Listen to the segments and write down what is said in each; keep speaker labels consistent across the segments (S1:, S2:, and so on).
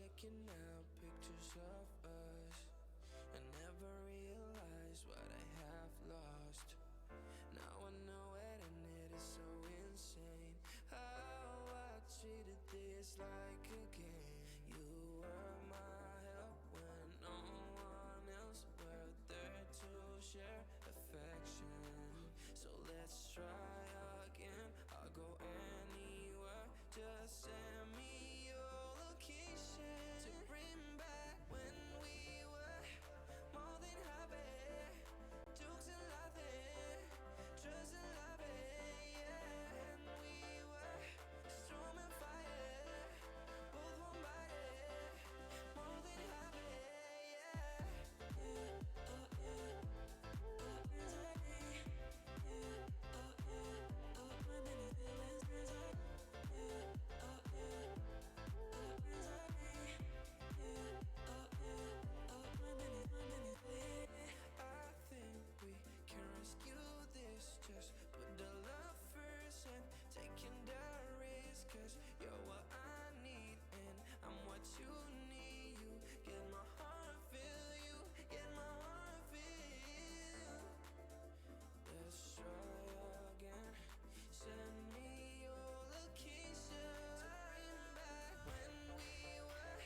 S1: picking out pictures of us. I never realized what I have lost. Now I know it and it is so insane how I treated this like a game. You were my help when no one else were there to share affection. So let's try again. I'll go anywhere. Just send me your location to bring back when we were more than happy. Jokes and laughing, trust and loving, yeah. And we were storm and fire, both one body, more than happy, yeah. I think we can rescue this. Just put the love first and taking the risk. Cause you're what I need and I'm what you need. You get my heart, feel you, get my heart, feel. Let's try again. Send me your location to bring back when we were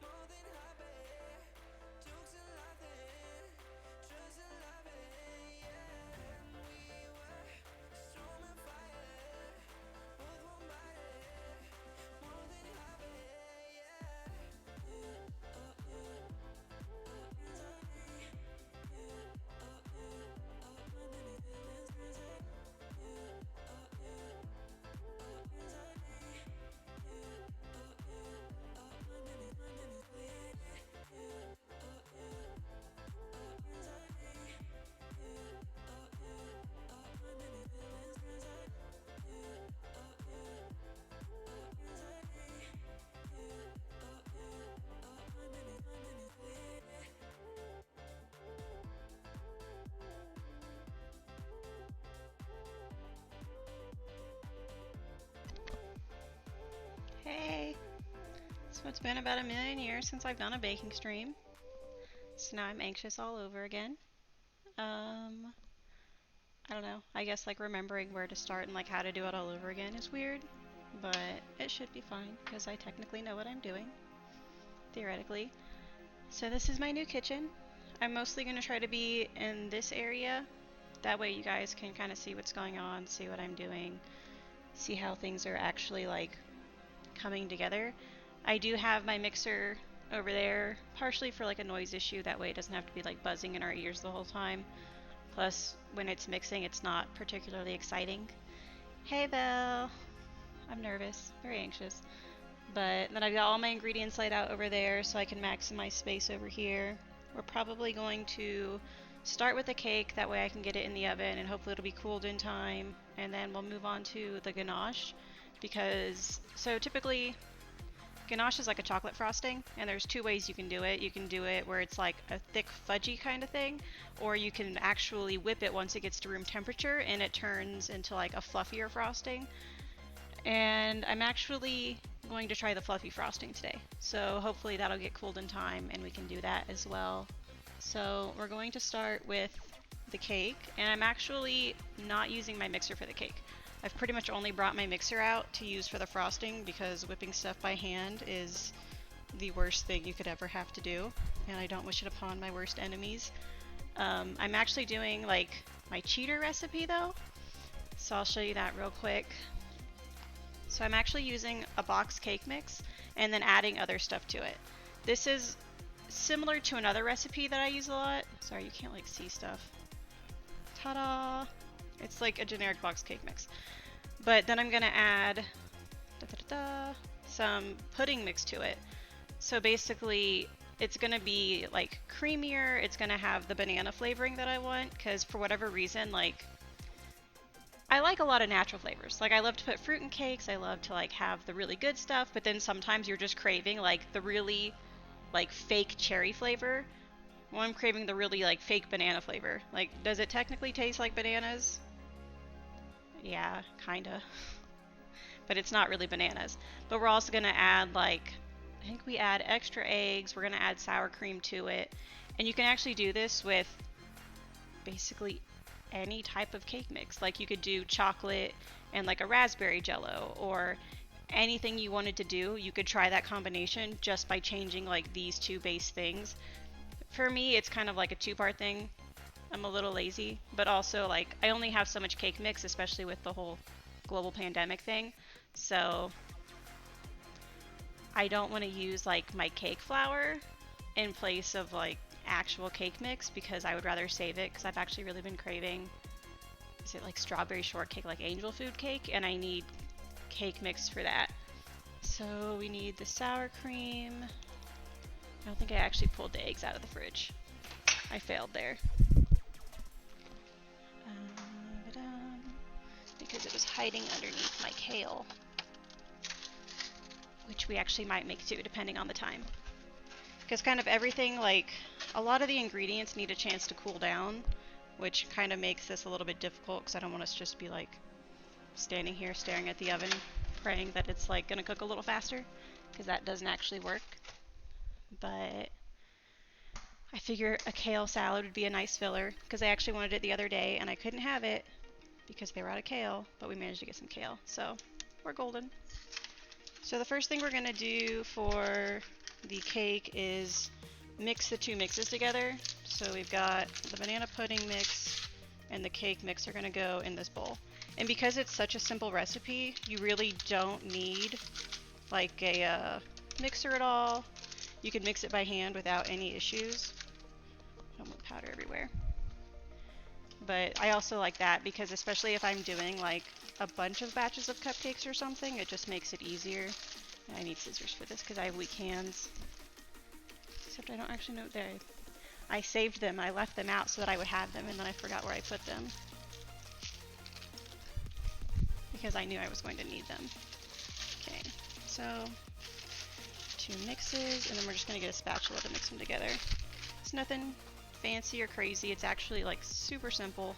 S1: more than happy. Jokes and laughing, trust and loving, yeah. And we were storm and fire, both one body, more than happy, yeah.
S2: Hey! So it's been about 1,000,000 years since I've done a baking stream. So now I'm anxious all over again. I don't know. I guess like remembering where to start and like how to do it all over again is weird. But it should be fine because I technically know what I'm doing. Theoretically. So this is my new kitchen. I'm mostly going to try to be in this area. That way you guys can kind of see what's going on, see what I'm doing, see how things are actually like coming together. I do have my mixer over there, partially for like a noise issue, that way it doesn't have to be like buzzing in our ears the whole time. Plus, when it's mixing, it's not particularly exciting. Hey Belle! I'm nervous, very anxious. But then I've got all my ingredients laid out over there so I can maximize space over here. We're probably going to start with the cake, that way I can get it in the oven and hopefully it'll be cooled in time. And then we'll move on to the ganache because, so typically ganache is like a chocolate frosting, and there's two ways you can do it. You can do it where it's like a thick fudgy kind of thing, or you can actually whip it once it gets to room temperature and it turns into like a fluffier frosting. And I'm actually going to try the fluffy frosting today, so hopefully that'll get cooled in time and we can do that as well. So we're going to start with the cake, and I'm actually not using my mixer for the cake. I've pretty much only brought my mixer out to use for the frosting because whipping stuff by hand is the worst thing you could ever have to do, and I don't wish it upon my worst enemies. I'm actually doing like my cheater recipe though, so I'll show you that real quick. So I'm actually using a box cake mix and then adding other stuff to it. This is similar to another recipe that I use a lot. Sorry, you can't like see stuff. Ta-da! It's like a generic box cake mix. But then I'm gonna add some pudding mix to it. So basically it's gonna be like creamier, it's gonna have the banana flavoring that I want, because for whatever reason, like, I like a lot of natural flavors. Like, I love to put fruit in cakes, I love to like have the really good stuff, but then sometimes you're just craving like the really like fake cherry flavor. Well, I'm craving the really like fake banana flavor. Like, does it technically taste like bananas? Yeah, kinda. But it's not really bananas. But we're also gonna add like I think we add extra eggs. We're going to add sour cream to it. And you can actually do this with basically any type of cake mix. Like you could do chocolate and like a raspberry jello, or anything you wanted to do. You could try that combination just by changing like these two base things. For me, it's kind of like a two-part thing. I'm a little lazy, but also like I only have so much cake mix, especially with the whole global pandemic thing. So I don't want to use like my cake flour in place of like actual cake mix, because I would rather save it, because I've actually really been craving, is it like strawberry shortcake, like angel food cake, and I need cake mix for that. So we need the sour cream. I don't think I actually pulled the eggs out of the fridge. I failed there. Because it was hiding underneath my kale, which we actually might make too, depending on the time. Because kind of everything, like a lot of the ingredients need a chance to cool down, which kind of makes this a little bit difficult, because I don't want us to just be like standing here staring at the oven praying that it's like gonna cook a little faster, because that doesn't actually work. But I figure a kale salad would be a nice filler, because I actually wanted it the other day and I couldn't have it because they were out of kale, but we managed to get some kale, so we're golden. So the first thing we're gonna do for the cake is mix the two mixes together. So we've got the banana pudding mix and the cake mix are gonna go in this bowl. And because it's such a simple recipe, you really don't need like a mixer at all. You can mix it by hand without any issues. I don't want powder everywhere. But I also like that, because especially if I'm doing like a bunch of batches of cupcakes or something, it just makes it easier. I need scissors for this because I have weak hands. Except I don't actually know there. I saved them. I left them out so that I would have them, and then I forgot where I put them, because I knew I was going to need them. Okay, so 2 mixes, and then we're just going to get a spatula to mix them together. It's nothing fancy or crazy. It's actually like super simple,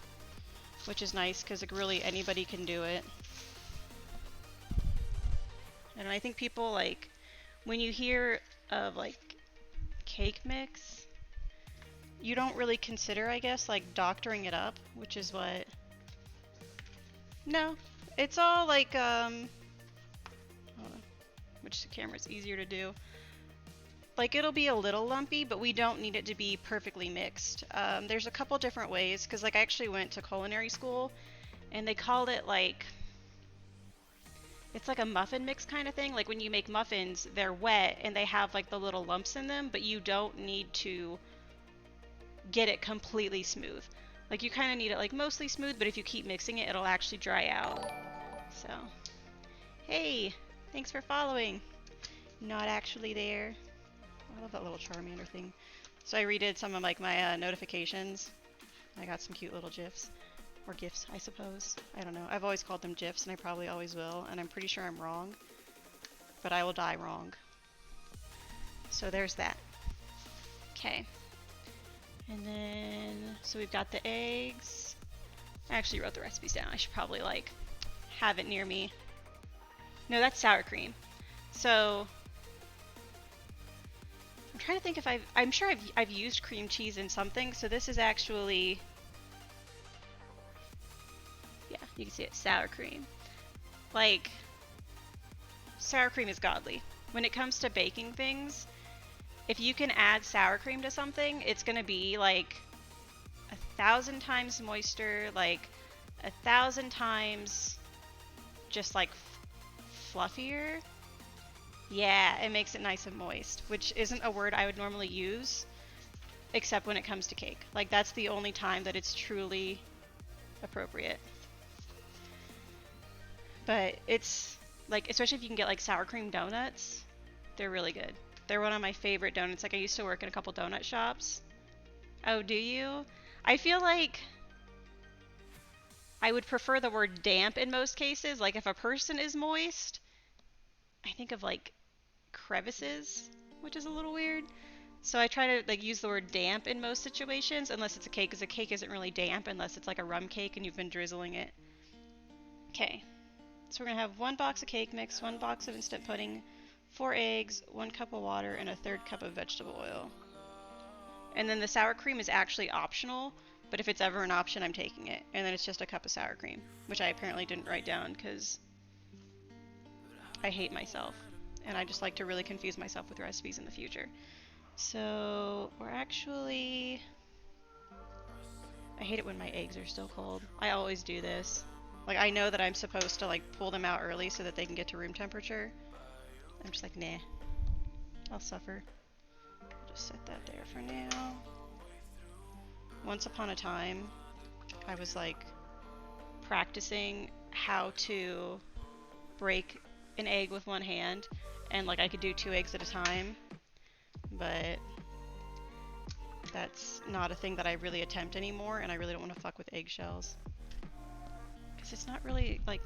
S2: which is nice because like really anybody can do it. And I think people, like, when you hear of like cake mix, you don't really consider, I guess, like doctoring it up, which is what... No, it's all like hold on, which the camera's easier to do. Like, it'll be a little lumpy, but we don't need it to be perfectly mixed. There's a couple different ways, because like I actually went to culinary school, and they called it like, it's like a muffin mix kind of thing. Like when you make muffins, they're wet and they have like the little lumps in them, but you don't need to get it completely smooth. Like you kind of need it like mostly smooth, but if you keep mixing it, it'll actually dry out. So, hey, thanks for following. Not actually there. I love that little Charmander thing. So I redid some of like my notifications. I got some cute little GIFs. Or GIFs, I suppose. I don't know. I've always called them GIFs, and I probably always will, and I'm pretty sure I'm wrong. But I will die wrong. So there's that. Okay. And then, so we've got the eggs. I actually wrote the recipes down. I should probably like have it near me. No, that's sour cream. So I'm trying to think if I'm sure I've used cream cheese in something, so this is actually, yeah, you can see it, sour cream. Like, sour cream is godly. When it comes to baking things, if you can add sour cream to something, it's gonna be like 1,000 times moister, like 1,000 times just like fluffier. Yeah, it makes it nice and moist, which isn't a word I would normally use, except when it comes to cake. Like, that's the only time that it's truly appropriate. But it's, like, especially if you can get, like, sour cream donuts, they're really good. They're one of my favorite donuts. Like, I used to work in a couple donut shops. Oh, do you? I feel like I would prefer the word damp in most cases. Like, if a person is moist, I think of, like, crevices, which is a little weird. So I try to like use the word damp in most situations, unless it's a cake, because a cake isn't really damp unless it's like a rum cake and you've been drizzling it. Okay, so we're gonna have 1 box of cake mix, 1 box of instant pudding, 4 eggs, 1 cup of water, and a 1/3 cup of vegetable oil. And then the sour cream is actually optional, but if it's ever an option, I'm taking it. And then it's just a cup of sour cream, which I apparently didn't write down because I hate myself. And I just like to really confuse myself with recipes in the future. So we're actually... I hate it when my eggs are still cold. I always do this. Like, I know that I'm supposed to like pull them out early so that they can get to room temperature. I'm just like, nah. I'll suffer. Just set that there for now. Once upon a time, I was like practicing how to break an egg with one hand, and like I could do 2 eggs at a time, but that's not a thing that I really attempt anymore, and I really don't want to fuck with eggshells. Because it's not really, like,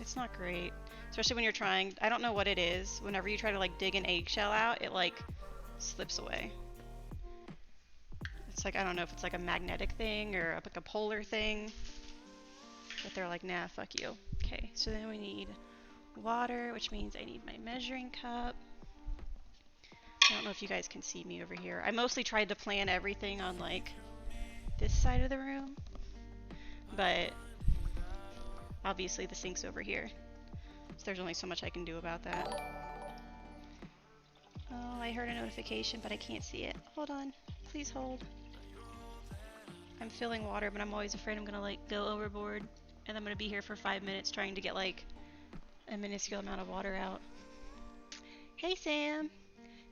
S2: it's not great. Especially when you're trying, I don't know what it is, whenever you try to like dig an eggshell out, it like slips away. It's like, I don't know if it's like a magnetic thing or like a polar thing, but they're like, nah, fuck you. Okay, so then we need water, which means I need my measuring cup. I don't know if you guys can see me over here. I mostly tried to plan everything on like this side of the room, but obviously the sink's over here, so there's only so much I can do about that. Oh, I heard a notification, but I can't see it. Hold on, please hold. I'm filling water, but I'm always afraid I'm gonna like go overboard, and I'm gonna be here for 5 minutes trying to get like a minuscule amount of water out. Hey Sam!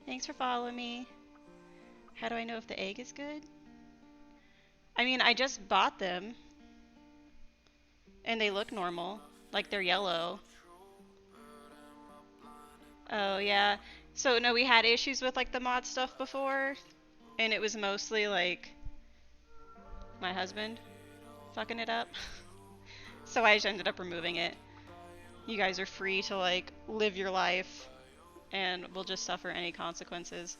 S2: Thanks for following me. How do I know if the egg is good? I mean, I just bought them. And they look normal. Like they're yellow. Oh, yeah. So, no, we had issues with like the mod stuff before. And it was mostly like my husband fucking it up. So I just ended up removing it. You guys are free to like live your life. And we'll just suffer any consequences.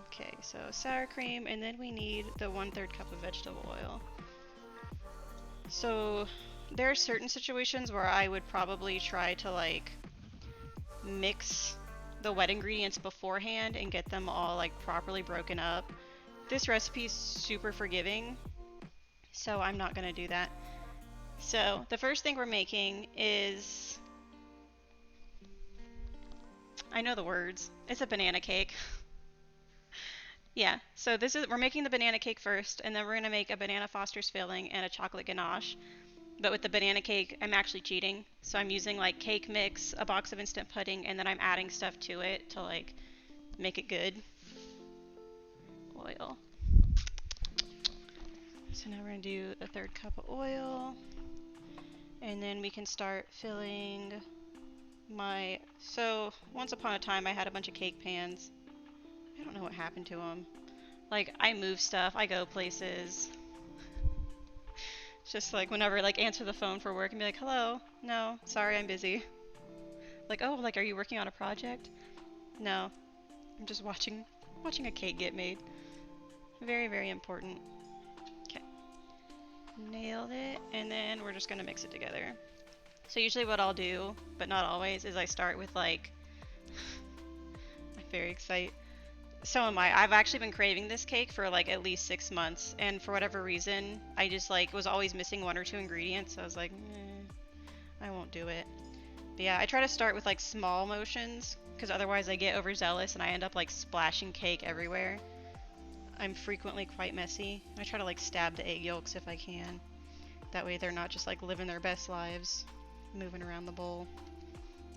S2: Okay, so sour cream, and then we need the 1/3 cup of vegetable oil. So there are certain situations where I would probably try to like mix the wet ingredients beforehand and get them all like properly broken up. This recipe is super forgiving, so I'm not gonna do that. So the first thing we're making is, I know the words, it's a banana cake. Yeah, so we're making the banana cake first, and then we're gonna make a banana Foster's filling and a chocolate ganache. But with the banana cake, I'm actually cheating. So I'm using like cake mix, a box of instant pudding, and then I'm adding stuff to it to like make it good. Oil. So now we're gonna do a 1/3 cup of oil, and then we can start filling my, so once upon a time I had a bunch of cake pans. I don't know what happened to them. Like, I move stuff, I go places. Just like whenever I like answer the phone for work and be like, hello, no, sorry, I'm busy. Like, oh, like, are you working on a project? No, I'm just watching a cake get made. Very, very important. Okay, nailed it, and then we're just gonna mix it together. So usually what I'll do, but not always, is I start with like, I'm very excited. So am I. I've actually been craving this cake for like at least 6 months, and for whatever reason, I just like was always missing 1 or 2 ingredients, so I was like, I won't do it. But yeah, I try to start with like small motions, because otherwise I get overzealous and I end up like splashing cake everywhere. I'm frequently quite messy. I try to like stab the egg yolks if I can. That way they're not just like living their best lives, moving around the bowl,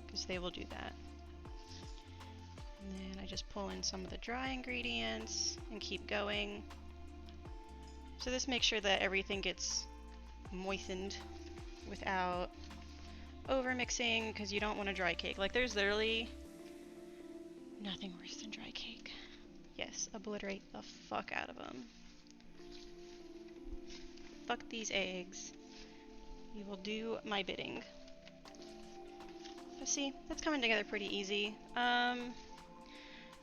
S2: because they will do that. And then I just pull in some of the dry ingredients and keep going. So this makes sure that everything gets moistened without over mixing, because you don't want a dry cake. Like, there's literally nothing worse than dry cake. Yes, obliterate the fuck out of them. Fuck these eggs. You will do my bidding. So see, that's coming together pretty easy.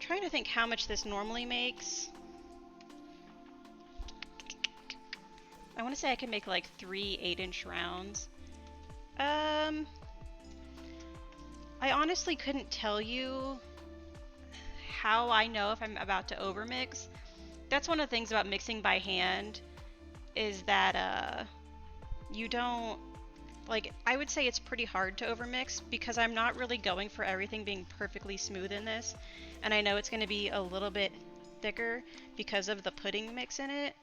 S2: Trying to think how much this normally makes. I want to say I can make like 3 8-inch rounds. I honestly couldn't tell you how I know if I'm about to overmix. That's one of the things about mixing by hand is that you don't like I would say it's pretty hard to overmix because I'm not really going for everything being perfectly smooth in this, and I know it's going to be a little bit thicker because of the pudding mix in it.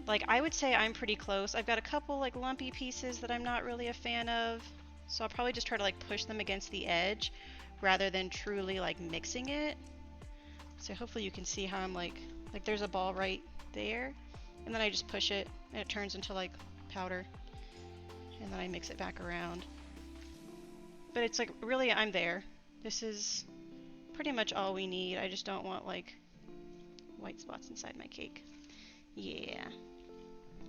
S2: Like I would say I'm pretty close. I've got a couple like lumpy pieces that I'm not really a fan of, so I'll probably just try to like push them against the edge rather than truly like mixing it. So hopefully you can see how I'm like there's a ball right there, and then I just push it and it turns into like powder, and then I mix it back around. But it's like really I'm there. This is pretty much all we need. I just don't want like white spots inside my cake. Yeah.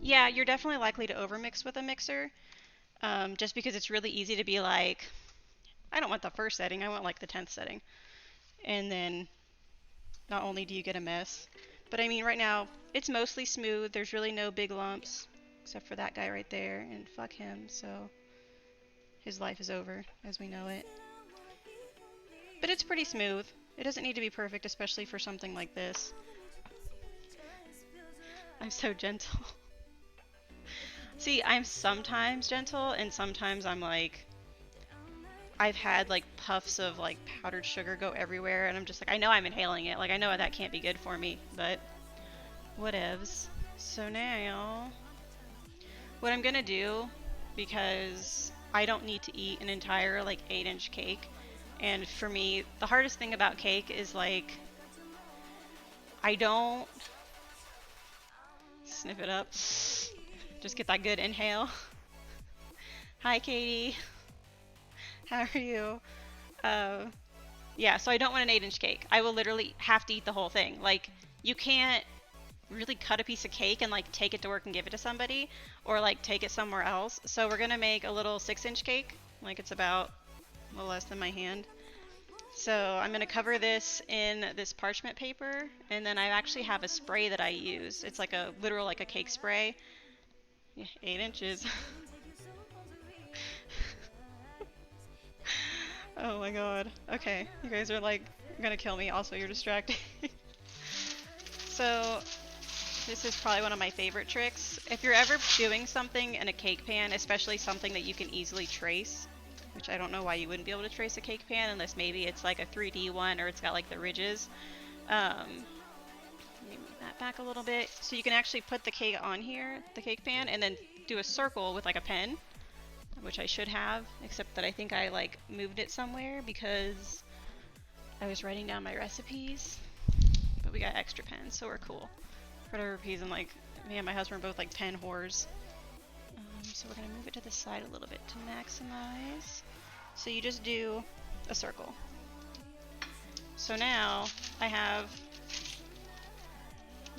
S2: Yeah, you're definitely likely to overmix with a mixer, just because it's really easy to be like, I don't want the first setting, I want like the 10th setting. And then not only do you get a mess, but I mean right now it's mostly smooth, there's really no big lumps, except for that guy right there, and fuck him, so his life is over as we know it. But it's pretty smooth. It doesn't need to be perfect, especially for something like this. I'm so gentle. See, I'm sometimes gentle, and sometimes I'm like, I've had like puffs of like powdered sugar go everywhere, and I'm just like, I know I'm inhaling it. Like, I know that can't be good for me, but whatevs. So now, what I'm gonna do, because I don't need to eat an entire like 8-inch cake, and for me, the hardest thing about cake is like, I don't sniff it up. Just get that good inhale. Hi, Katie. How are you? Yeah, so I don't want an 8-inch cake. I will literally have to eat the whole thing. Like, you can't really cut a piece of cake and like take it to work and give it to somebody, or like take it somewhere else. So we're gonna make a little 6-inch cake. Like, it's about a little less than my hand. So I'm gonna cover this in this parchment paper, and then I actually have a spray that I use. It's like a literal like a cake spray. Yeah, 8 inches. Oh my god. Okay, you guys are like gonna kill me. Also, you're distracting. So this is probably one of my favorite tricks. If you're ever doing something in a cake pan, especially something that you can easily trace, which I don't know why you wouldn't be able to trace a cake pan unless maybe it's like a 3D one or it's got like the ridges. Let me move that back a little bit. So you can actually put the cake on here, the cake pan, and then do a circle with like a pen, which I should have, except that I think I like moved it somewhere because I was writing down my recipes. But we got extra pens, so we're cool. For whatever reason, like me and my husband are both like pen whores. So we're gonna move it to the side a little bit to maximize. So you just do a circle. So now I have,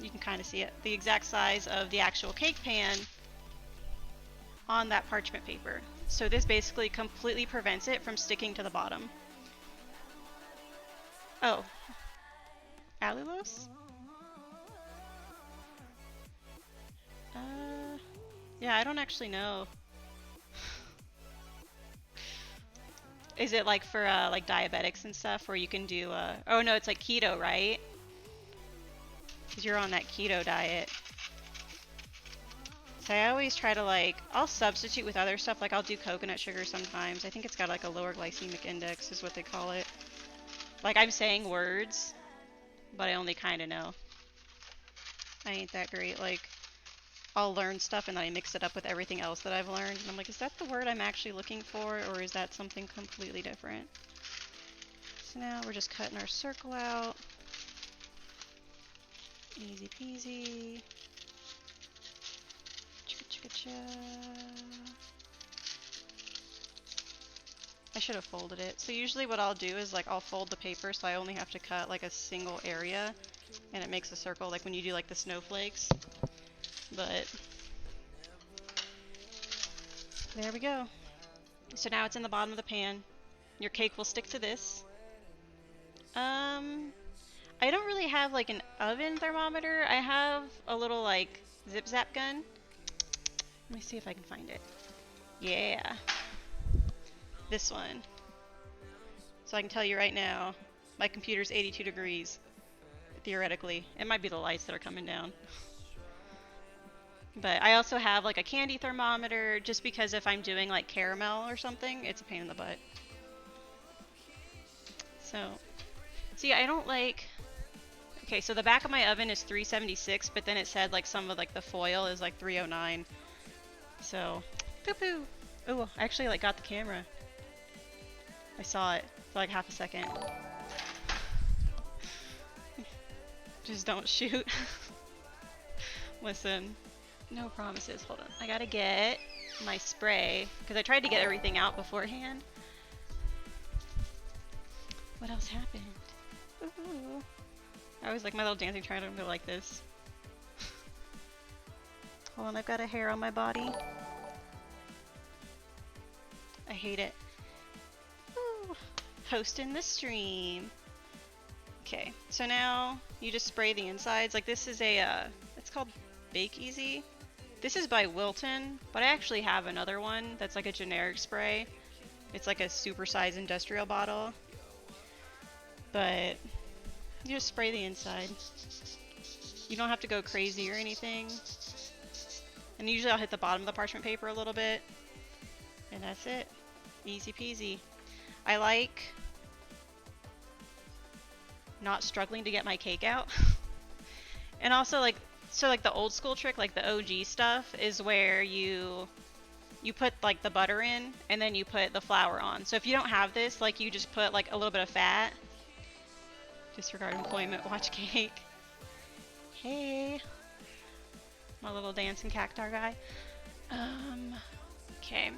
S2: you can kind of see it, the exact size of the actual cake pan on that parchment paper. So this basically completely prevents it from sticking to the bottom. Oh, allulose? Yeah, I don't actually know. Is it like for like diabetics and stuff where you can do oh no, it's like keto, right? Because you're on that keto diet. So I always try to like, I'll substitute with other stuff, like I'll do coconut sugar sometimes. I think it's got like a lower glycemic index is what they call it. Like I'm saying words, but I only kind of know. I ain't that great. Like I'll learn stuff and then I mix it up with everything else that I've learned. And I'm like, is that the word I'm actually looking for, or is that something completely different? So now we're just cutting our circle out. Easy peasy. I should have folded it. So usually what I'll do is like I'll fold the paper so I only have to cut like a single area and it makes a circle like when you do like the snowflakes. But there we go. So now it's in the bottom of the pan. Your cake will stick to this. I don't really have like an oven thermometer. I have a little like zip zap gun. Let me see if I can find it. Yeah. This one. So I can tell you right now, my computer's 82 degrees, theoretically. It might be the lights that are coming down. But I also have like a candy thermometer, just because if I'm doing like caramel or something, it's a pain in the butt. So, see, I don't like... Okay, so the back of my oven is 376, but then it said like some of like the foil is like 309. So, poo-poo. Oh, I actually like got the camera. I saw it for like half a second. Just don't shoot. Listen, no promises. Hold on. I gotta get my spray, because I tried to get everything out beforehand. What else happened? Ooh. I always like my little dancing triangle to go like this. Hold on, I've got a hair on my body. I hate it. Ooh. Hosting the stream. Okay, so now you just spray the insides. Like this is a, it's called Bake Easy. This is by Wilton, but I actually have another one that's like a generic spray. It's like a supersized industrial bottle. But you just spray the inside. You don't have to go crazy or anything. And usually I'll hit the bottom of the parchment paper a little bit. And that's it. Easy peasy. I like not struggling to get my cake out. And also like, so like the old school trick, like the OG stuff, is where you put like the butter in and then you put the flour on. So if you don't have this, like you just put like a little bit of fat. Disregard employment, watch cake. Hey, my little dancing cactar guy. Okay.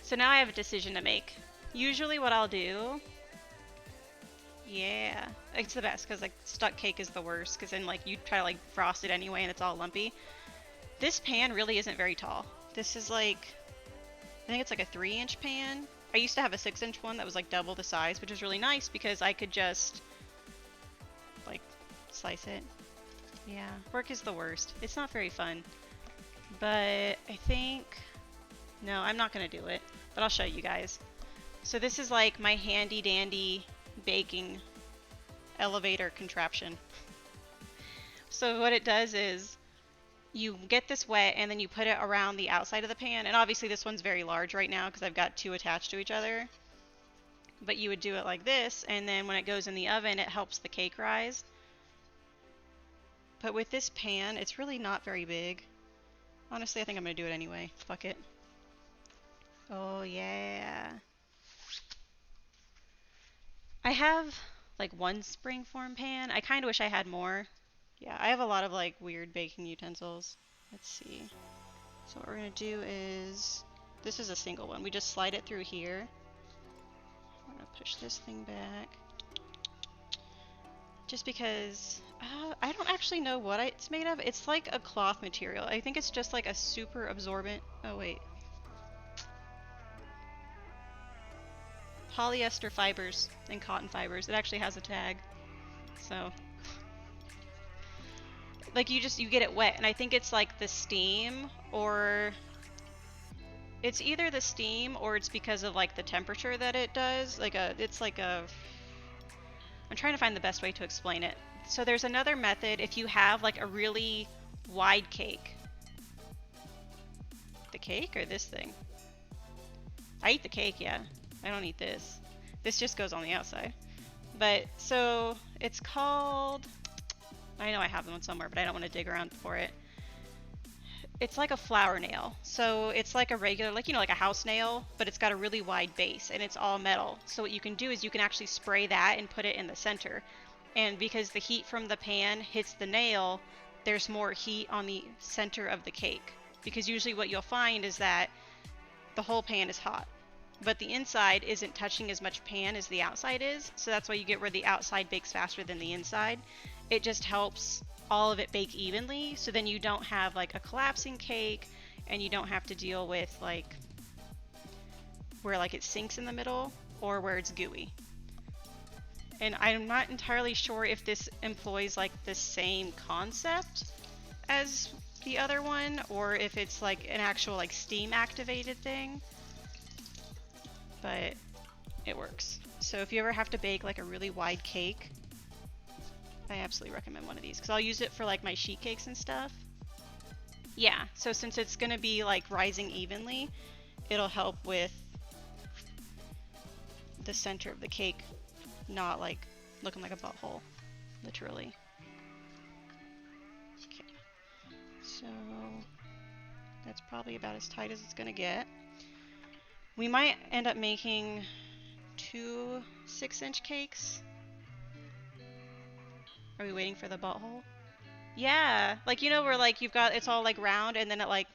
S2: So now I have a decision to make. Usually what I'll do, yeah, it's the best because like stuck cake is the worst, because then like you try to like frost it anyway and it's all lumpy. This pan really isn't very tall. This is like, I think it's like a 3-inch pan. I used to have a 6-inch one that was like double the size, which is really nice because I could just like slice it. Yeah, work is the worst. It's not very fun. But I think, no, I'm not gonna do it, but I'll show you guys. So this is like my handy dandy baking elevator contraption. So what it does is you get this wet and then you put it around the outside of the pan, and obviously this one's very large right now because I've got 2 attached to each other. But you would do it like this, and then when it goes in the oven it helps the cake rise. But with this pan, it's really not very big. Honestly, I think I'm gonna do it anyway. Fuck it. Oh yeah. I have like one springform pan. I kind of wish I had more. Yeah, I have a lot of like weird baking utensils. Let's see. So what we're gonna do is, this is a single one. We just slide it through here. I'm gonna push this thing back. Just because I don't actually know what it's made of. It's like a cloth material. I think it's just like a super absorbent. Oh wait. Polyester fibers and cotton fibers. It actually has a tag. So like you get it wet, and I think it's like the steam, or it's either the steam or it's because of like the temperature that it does. Like it's like a, I'm trying to find the best way to explain it. So there's another method if you have like a really wide cake. The cake or this thing? I eat the cake, yeah. I don't eat this. This just goes on the outside. But so it's called, I know I have one somewhere, but I don't want to dig around for it. It's like a flour nail. So it's like a regular, like, you know, like a house nail, but it's got a really wide base and it's all metal. So what you can do is you can actually spray that and put it in the center. And because the heat from the pan hits the nail, there's more heat on the center of the cake. Because usually what you'll find is that the whole pan is hot, but the inside isn't touching as much pan as the outside is. So that's why you get where the outside bakes faster than the inside. It just helps all of it bake evenly, so then you don't have like a collapsing cake, and you don't have to deal with like where like it sinks in the middle or where it's gooey. And I'm not entirely sure if this employs like the same concept as the other one, or if it's like an actual like steam activated thing. But it works. So if you ever have to bake like a really wide cake, I absolutely recommend one of these because I'll use it for like my sheet cakes and stuff. Yeah, so since it's gonna be like rising evenly, it'll help with the center of the cake not like looking like a butthole, literally. Okay, so that's probably about as tight as it's gonna get. We might end up making 2 6-inch cakes. Are we waiting for the butthole? Yeah, like you know where like you've got it's all like round and then it like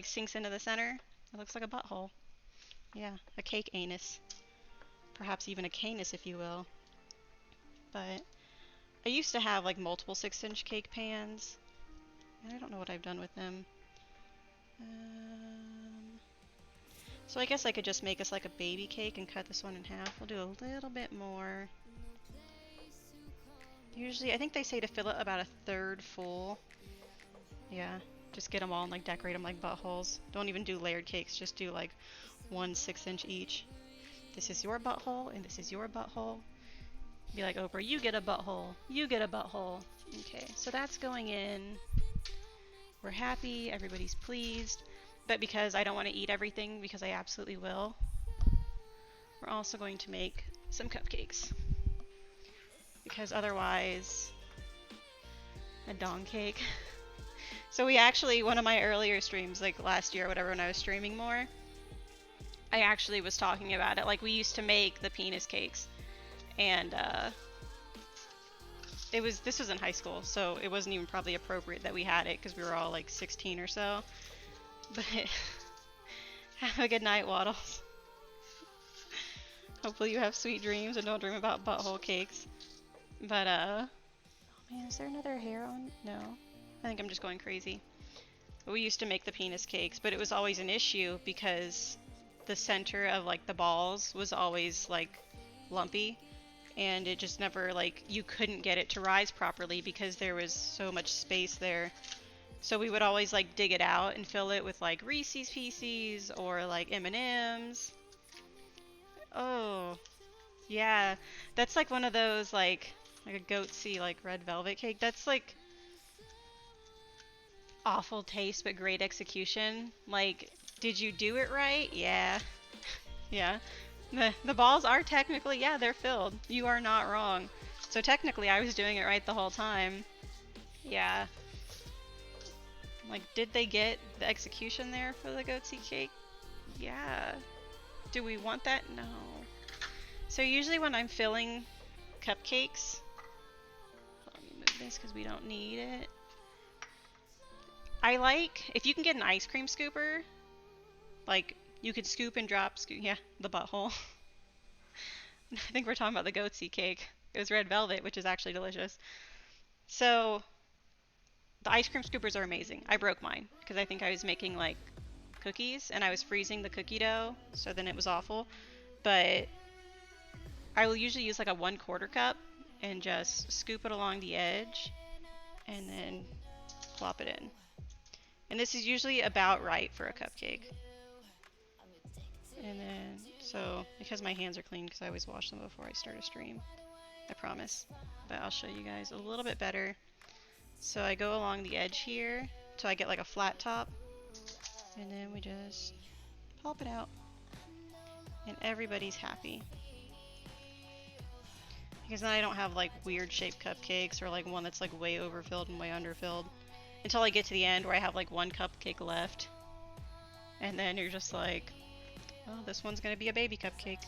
S2: sinks into the center. It looks like a butthole. Yeah, a cake anus. Perhaps even a canus if you will. But I used to have like multiple 6-inch cake pans. And I don't know what I've done with them. So I guess I could just make us like a baby cake and cut this one in half. We'll do a little bit more. Usually, I think they say to fill it about 1/3 full. Yeah, just get them all and like decorate them like buttholes. Don't even do layered cakes, just do like 1 6-inch each. This is your butthole and this is your butthole. Be like, Oprah, you get a butthole, you get a butthole. Okay, so that's going in. We're happy, everybody's pleased. But because I don't want to eat everything, because I absolutely will, we're also going to make some cupcakes. Because otherwise, a dong cake. So we actually, one of my earlier streams, like last year or whatever, when I was streaming more, I actually was talking about it. Like we used to make the penis cakes. And this was in high school, so it wasn't even probably appropriate that we had it because we were all like 16 or so. But have a good night, Waddles. Hopefully you have sweet dreams and don't dream about butthole cakes. But oh man, is there another hair on? No. I think I'm just going crazy. But we used to make the penis cakes, but it was always an issue because the center of like the balls was always like lumpy. And it just never, like, you couldn't get it to rise properly because there was so much space there. So we would always, like, dig it out and fill it with, like, Reese's Pieces or, like, M&M's. Oh, yeah. That's, like, one of those, like a goatsy, like, red velvet cake. That's, like, awful taste but great execution. Like, did you do it right? Yeah. Yeah. The balls are technically, yeah, they're filled. You are not wrong. So technically I was doing it right the whole time. Yeah. Like, did they get the execution there for the goatsy cake? Yeah. Do we want that? No. So usually when I'm filling cupcakes, let me move this because we don't need it. I like, if you can get an ice cream scooper, like, you could scoop and drop, yeah, the butthole. I think we're talking about the goatsy cake. It was red velvet, which is actually delicious. So, the ice cream scoopers are amazing. I broke mine because I think I was making like cookies and I was freezing the cookie dough, so then it was awful. But I will usually use like a 1/4 cup and just scoop it along the edge and then plop it in. And this is usually about right for a cupcake. And then, so, because my hands are clean, because I always wash them before I start a stream, I promise. But I'll show you guys a little bit better. So I go along the edge here, so I get like a flat top, and then we just pop it out, and everybody's happy. Because then I don't have like weird shaped cupcakes, or like one that's like way overfilled and way underfilled, until I get to the end where I have like one cupcake left. And then you're just like, oh, this one's gonna be a baby cupcake.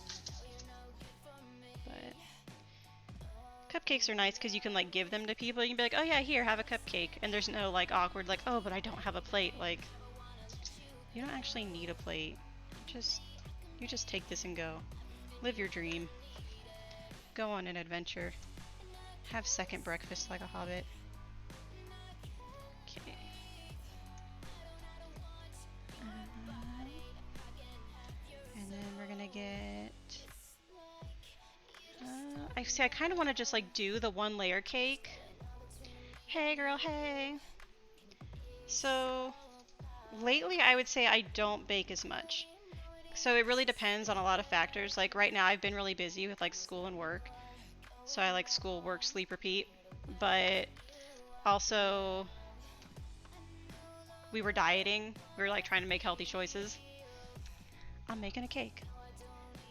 S2: But cupcakes are nice because you can like give them to people. You can be like, oh yeah, here, have a cupcake. And there's no like awkward like, oh, but I don't have a plate. Like, you don't actually need a plate. You just take this and go. Live your dream. Go on an adventure. Have second breakfast like a hobbit. Okay. And then we're gonna get... I kind of want to just like do the 1-layer cake. Hey girl, hey! So, lately I would say I don't bake as much. So it really depends on a lot of factors. Like right now I've been really busy with like school and work. So I like school, work, sleep, repeat. But also we were dieting. We were like trying to make healthy choices. I'm making a cake.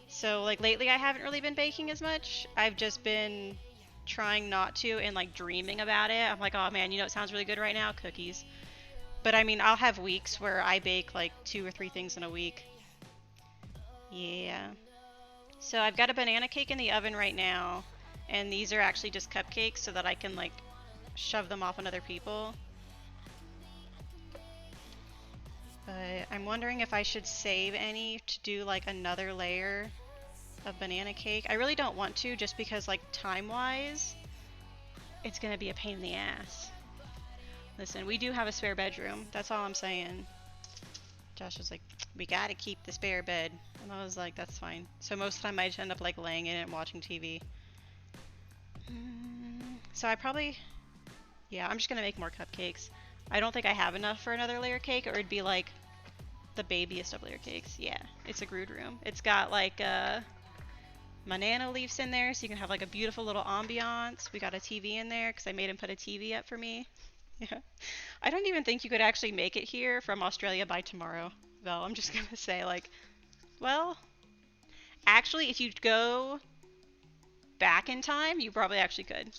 S2: So like lately I haven't really been baking as much. I've just been trying not to and like dreaming about it. I'm like, oh man, you know it sounds really good right now? Cookies. But I mean, I'll have weeks where I bake like 2 or 3 things in a week. Yeah. So I've got a banana cake in the oven right now, and these are actually just cupcakes so that I can like shove them off on other people. But I'm wondering if I should save any to do like another layer of banana cake. I really don't want to just because like time-wise, it's gonna be a pain in the ass. Listen, we do have a spare bedroom. That's all I'm saying. Josh was like, we gotta keep the spare bed. And I was like, that's fine. So most of the time I just end up like laying in it and watching TV. So I probably, yeah, I'm just gonna make more cupcakes. I don't think I have enough for another layer cake, or it'd be like the babiest of layer cakes. Yeah, it's a Groot room. It's got like banana leaves in there, so you can have like a beautiful little ambiance. We got a TV in there because I made him put a TV up for me. Yeah. I don't even think you could actually make it here from Australia by tomorrow, though. I'm just gonna say, like, well, actually, if you go back in time, you probably actually could.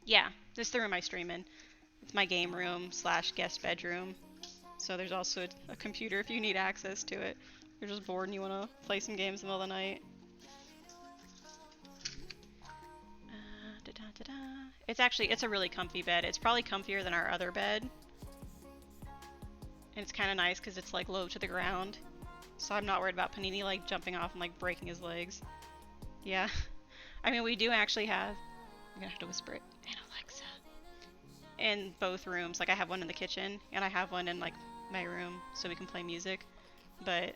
S2: Yeah, this is the room I stream in. It's my game room slash guest bedroom. So there's also a computer if you need access to it. You're just bored and you want to play some games in the middle of the night. It's a really comfy bed. It's probably comfier than our other bed. And it's kind of nice because it's like low to the ground. So I'm not worried about Panini like jumping off and like breaking his legs. Yeah. I mean, we do actually have, I'm gonna have to whisper it, an Alexa in both rooms. Like I have one in the kitchen and I have one in like my room so we can play music. But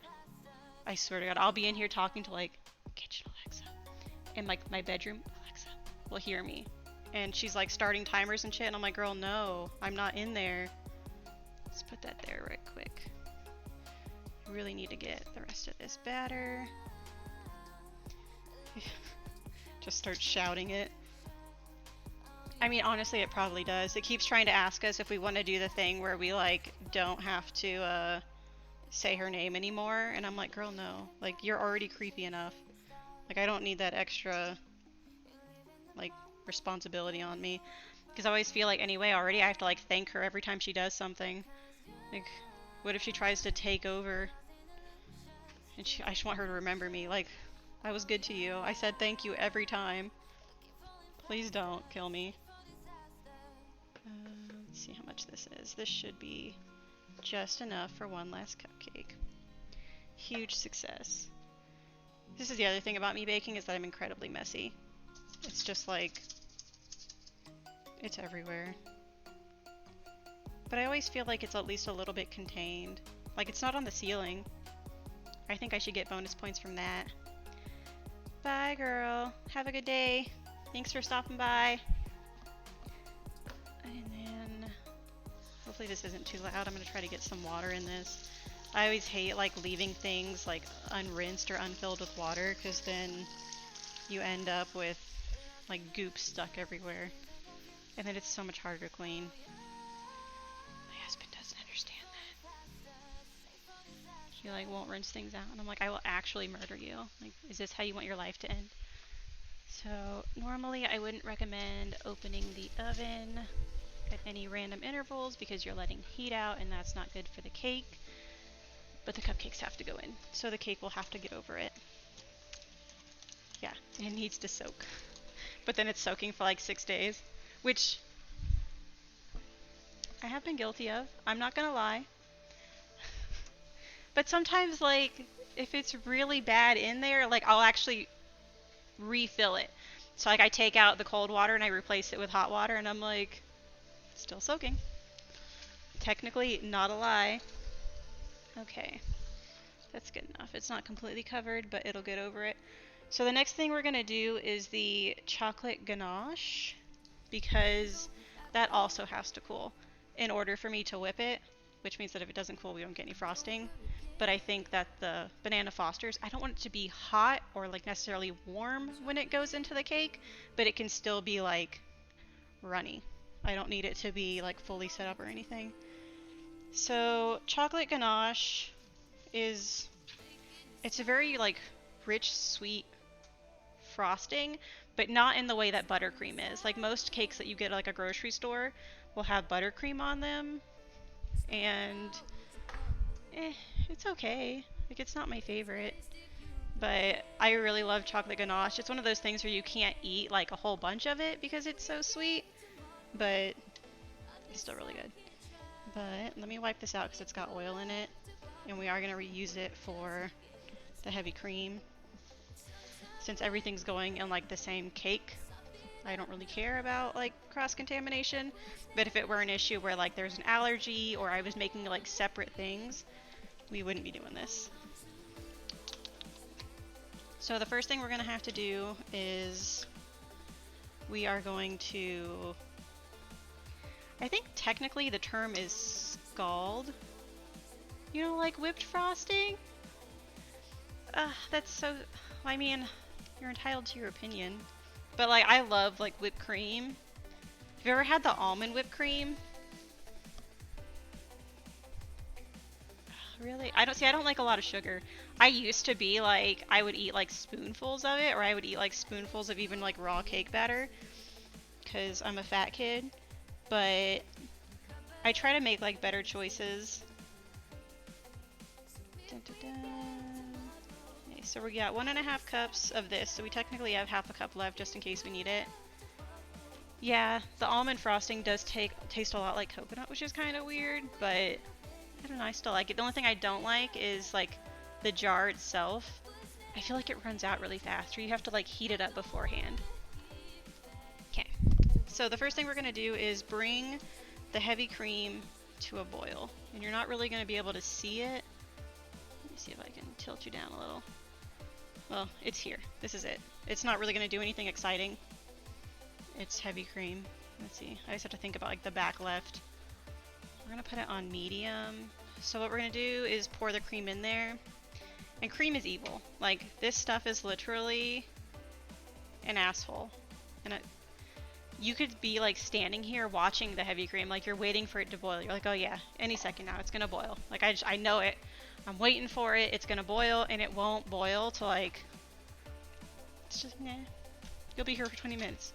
S2: I swear to God, I'll be in here talking to like kitchen Alexa, and like my bedroom Alexa will hear me. And she's like starting timers and shit, and I'm like, girl, no, I'm not in there. Let's put that there right quick. I really need to get the rest of this batter. Just start shouting it. I mean, honestly, it probably does. It keeps trying to ask us if we want to do the thing where we like don't have to say her name anymore, and I'm like, girl, no. Like, you're already creepy enough. Like, I don't need that extra like responsibility on me, because I always feel like anyway already I have to like thank her every time she does something. Like, what if she tries to take over and I just want her to remember me, like, I was good to you, I said thank you every time, please don't kill me. Let's see how much this is. This should be just enough for one last cupcake. Huge success. This is the other thing about me baking, is that I'm incredibly messy. It's just like, it's everywhere. But I always feel like it's at least a little bit contained. Like, it's not on the ceiling. I think I should get bonus points from that. Bye, girl. Have a good day. Thanks for stopping by. And then, hopefully this isn't too loud. I'm gonna try to get some water in this. I always hate like leaving things like unrinsed or unfilled with water, because then you end up with like goop stuck everywhere. And then it's so much harder to clean. My husband doesn't understand that. He like won't rinse things out, and I'm like, I will actually murder you. Like, is this how you want your life to end? So normally I wouldn't recommend opening the oven at any random intervals because you're letting heat out, and that's not good for the cake. But the cupcakes have to go in, so the cake will have to get over it. Yeah, it needs to soak. But then it's soaking for like 6 days, which I have been guilty of. I'm not gonna lie. But sometimes, like, if it's really bad in there, like, I'll actually refill it. So, like, I take out the cold water and I replace it with hot water, and I'm like, still soaking. Technically, not a lie. Okay. That's good enough. It's not completely covered, but it'll get over it. So the next thing we're going to do is the chocolate ganache, because that also has to cool in order for me to whip it, which means that if it doesn't cool, we don't get any frosting. but I think that the Banana Fosters, I don't want it to be hot or like necessarily warm when it goes into the cake, but it can still be like runny. I don't need it to be like fully set up or anything. So chocolate ganache is, it's a very like rich, sweet frosting, but not in the way that buttercream is. Like most cakes that you get at like a grocery store will have buttercream on them, and it's okay. Like it's not my favorite, but I really love chocolate ganache. It's one of those things where you can't eat like a whole bunch of it because it's so sweet, but it's still really good. But let me wipe this out because it's got oil in it, and we are going to reuse it for the heavy cream. Since everything's going in like the same cake, I don't really care about like cross-contamination, but if it were an issue where like there's an allergy or I was making like separate things, we wouldn't be doing this. So the first thing we're going to have to do is we are going to, I think technically the term is scald. You know, like whipped frosting? That's so, I mean, you're entitled to your opinion. But like, I love like whipped cream. Have you ever had the almond whipped cream? Really? I don't like a lot of sugar. I used to be like, I would eat like spoonfuls of it, or I would eat like spoonfuls of even like raw cake batter, because I'm a fat kid. But I try to make like better choices. Dun, dun, dun. Okay, so we got 1.5 cups of this, so we technically have half a cup left just in case we need it. Yeah, the almond frosting does taste a lot like coconut, which is kind of weird, but I don't know, I still like it. The only thing I don't like is like the jar itself. I feel like it runs out really fast, or you have to like heat it up beforehand. Okay, so the first thing we're gonna do is bring the heavy cream to a boil, and you're not really gonna be able to see it. Let me see if I can tilt you down a little. Well, it's here. This is it. It's not really gonna do anything exciting. It's heavy cream. Let's see. I just have to think about like the back left. We're gonna put it on medium. So what we're gonna do is pour the cream in there. And cream is evil. Like, this stuff is literally an asshole. And you could be like standing here watching the heavy cream, like you're waiting for it to boil. You're like, oh yeah, any second now it's gonna boil. Like I know it. I'm waiting for it. It's gonna boil, and it won't boil till like, it's just nah. You'll be here for 20 minutes.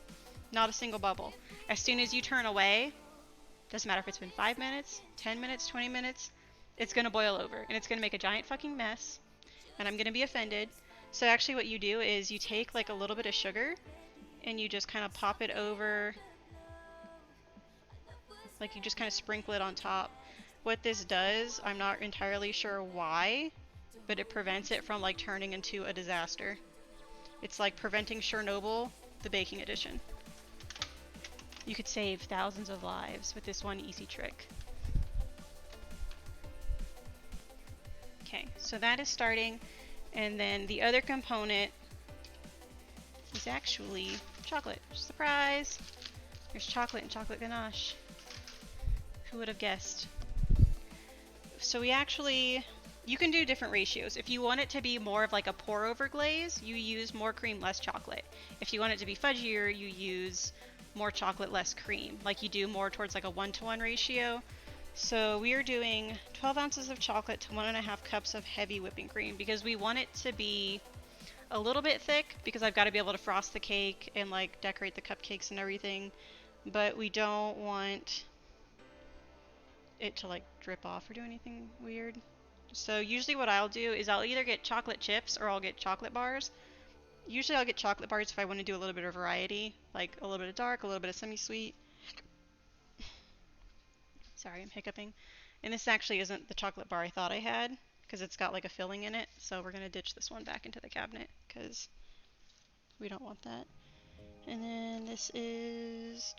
S2: Not a single bubble. As soon as you turn away, doesn't matter if it's been 5 minutes, 10 minutes, 20 minutes, it's gonna boil over, and it's gonna make a giant fucking mess, and I'm gonna be offended. So actually what you do is you take like a little bit of sugar, and you just kind of pop it over, like you just kind of sprinkle it on top. What this does, I'm not entirely sure why, but it prevents it from like turning into a disaster. It's like preventing Chernobyl, the baking edition. You could save thousands of lives with this one easy trick. Okay, so that is starting, and then the other component is actually chocolate. Surprise! There's chocolate and chocolate ganache. Who would have guessed? So we actually, you can do different ratios. If you want it to be more of like a pour over glaze, you use more cream, less chocolate. If you want it to be fudgier, you use more chocolate, less cream. Like you do more towards like a 1-to-1 ratio. So we are doing 12 ounces of chocolate to 1.5 cups of heavy whipping cream, because we want it to be a little bit thick, because I've got to be able to frost the cake and like decorate the cupcakes and everything, but we don't want it to like drip off or do anything weird. So usually what I'll do is I'll either get chocolate chips or I'll get chocolate bars. Usually I'll get chocolate bars if I want to do a little bit of variety, like a little bit of dark, a little bit of semi-sweet. Sorry, I'm hiccuping. And this actually isn't the chocolate bar I thought I had, because it's got like a filling in it, so we're going to ditch this one back into the cabinet, because we don't want that. And then this is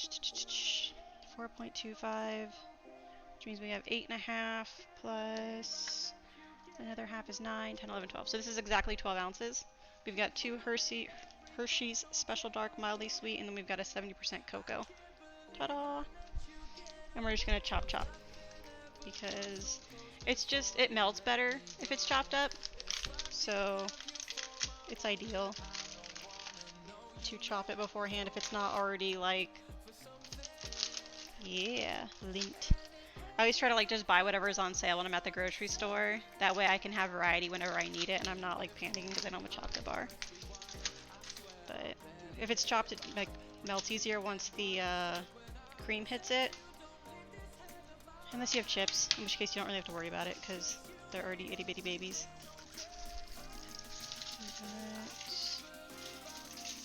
S2: 4.25, which means we have 8.5 plus another half is 9, 10, 11, 12. So this is exactly 12 ounces. We've got 2 Hershey's Special Dark Mildly Sweet, and then we've got a 70% cocoa. Ta-da! And we're just gonna chop chop. because it melts better if it's chopped up. So it's ideal to chop it beforehand if it's not already like, yeah, linked. I always try to like just buy whatever's on sale when I'm at the grocery store. That way I can have variety whenever I need it and I'm not like panicking because I don't have a chocolate bar. But if it's chopped, it like melts easier once the cream hits it. Unless you have chips, in which case you don't really have to worry about it because they're already itty bitty babies. All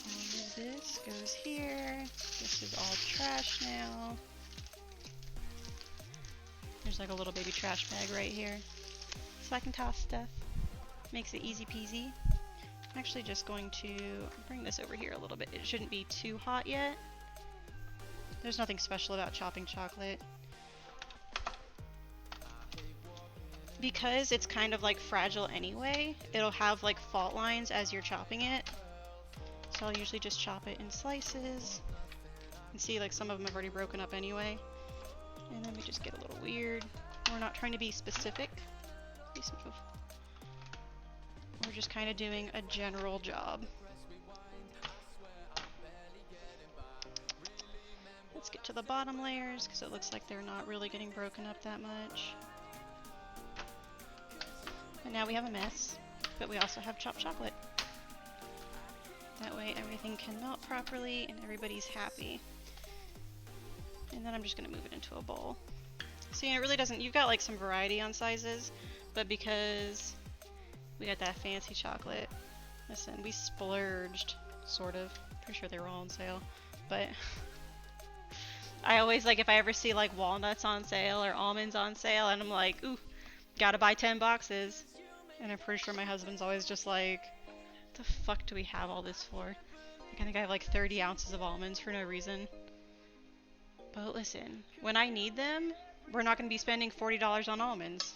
S2: of this goes here. This is all trash now. There's like a little baby trash bag right here. So I can toss stuff. Makes it easy peasy. I'm actually just going to bring this over here a little bit. It shouldn't be too hot yet. There's nothing special about chopping chocolate. Because it's kind of like fragile anyway, it'll have like fault lines as you're chopping it. So I'll usually just chop it in slices. And see, like some of them have already broken up anyway. And then we just get a little weird. We're not trying to be specific. Please move. We're just kind of doing a general job. Let's get to the bottom layers because it looks like they're not really getting broken up that much. And now we have a mess, but we also have chopped chocolate. That way everything can melt properly and everybody's happy. And then I'm just gonna move it into a bowl. So yeah, it really doesn't, you've got like some variety on sizes, but because we got that fancy chocolate, listen, we splurged, sort of. Pretty sure they were all on sale, but I always like if I ever see like walnuts on sale or almonds on sale and I'm like, ooh, gotta buy 10 boxes. And I'm pretty sure my husband's always just like, what the fuck do we have all this for? Like, I think I have like 30 ounces of almonds for no reason. But listen, when I need them, we're not going to be spending $40 on almonds.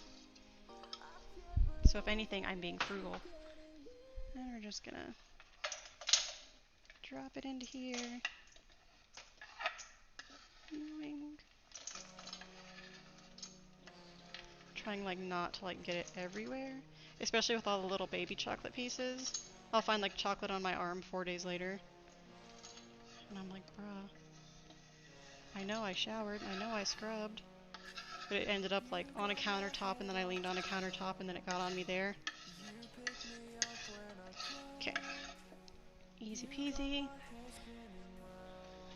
S2: So if anything, I'm being frugal. And we're just going to drop it into here. Trying like not to like get it everywhere. Especially with all the little baby chocolate pieces. I'll find like chocolate on my arm 4 days later. And I'm like, bruh. I know I showered, I know I scrubbed. But it ended up like on a countertop and then I leaned on a countertop and then it got on me there. Okay. Easy peasy.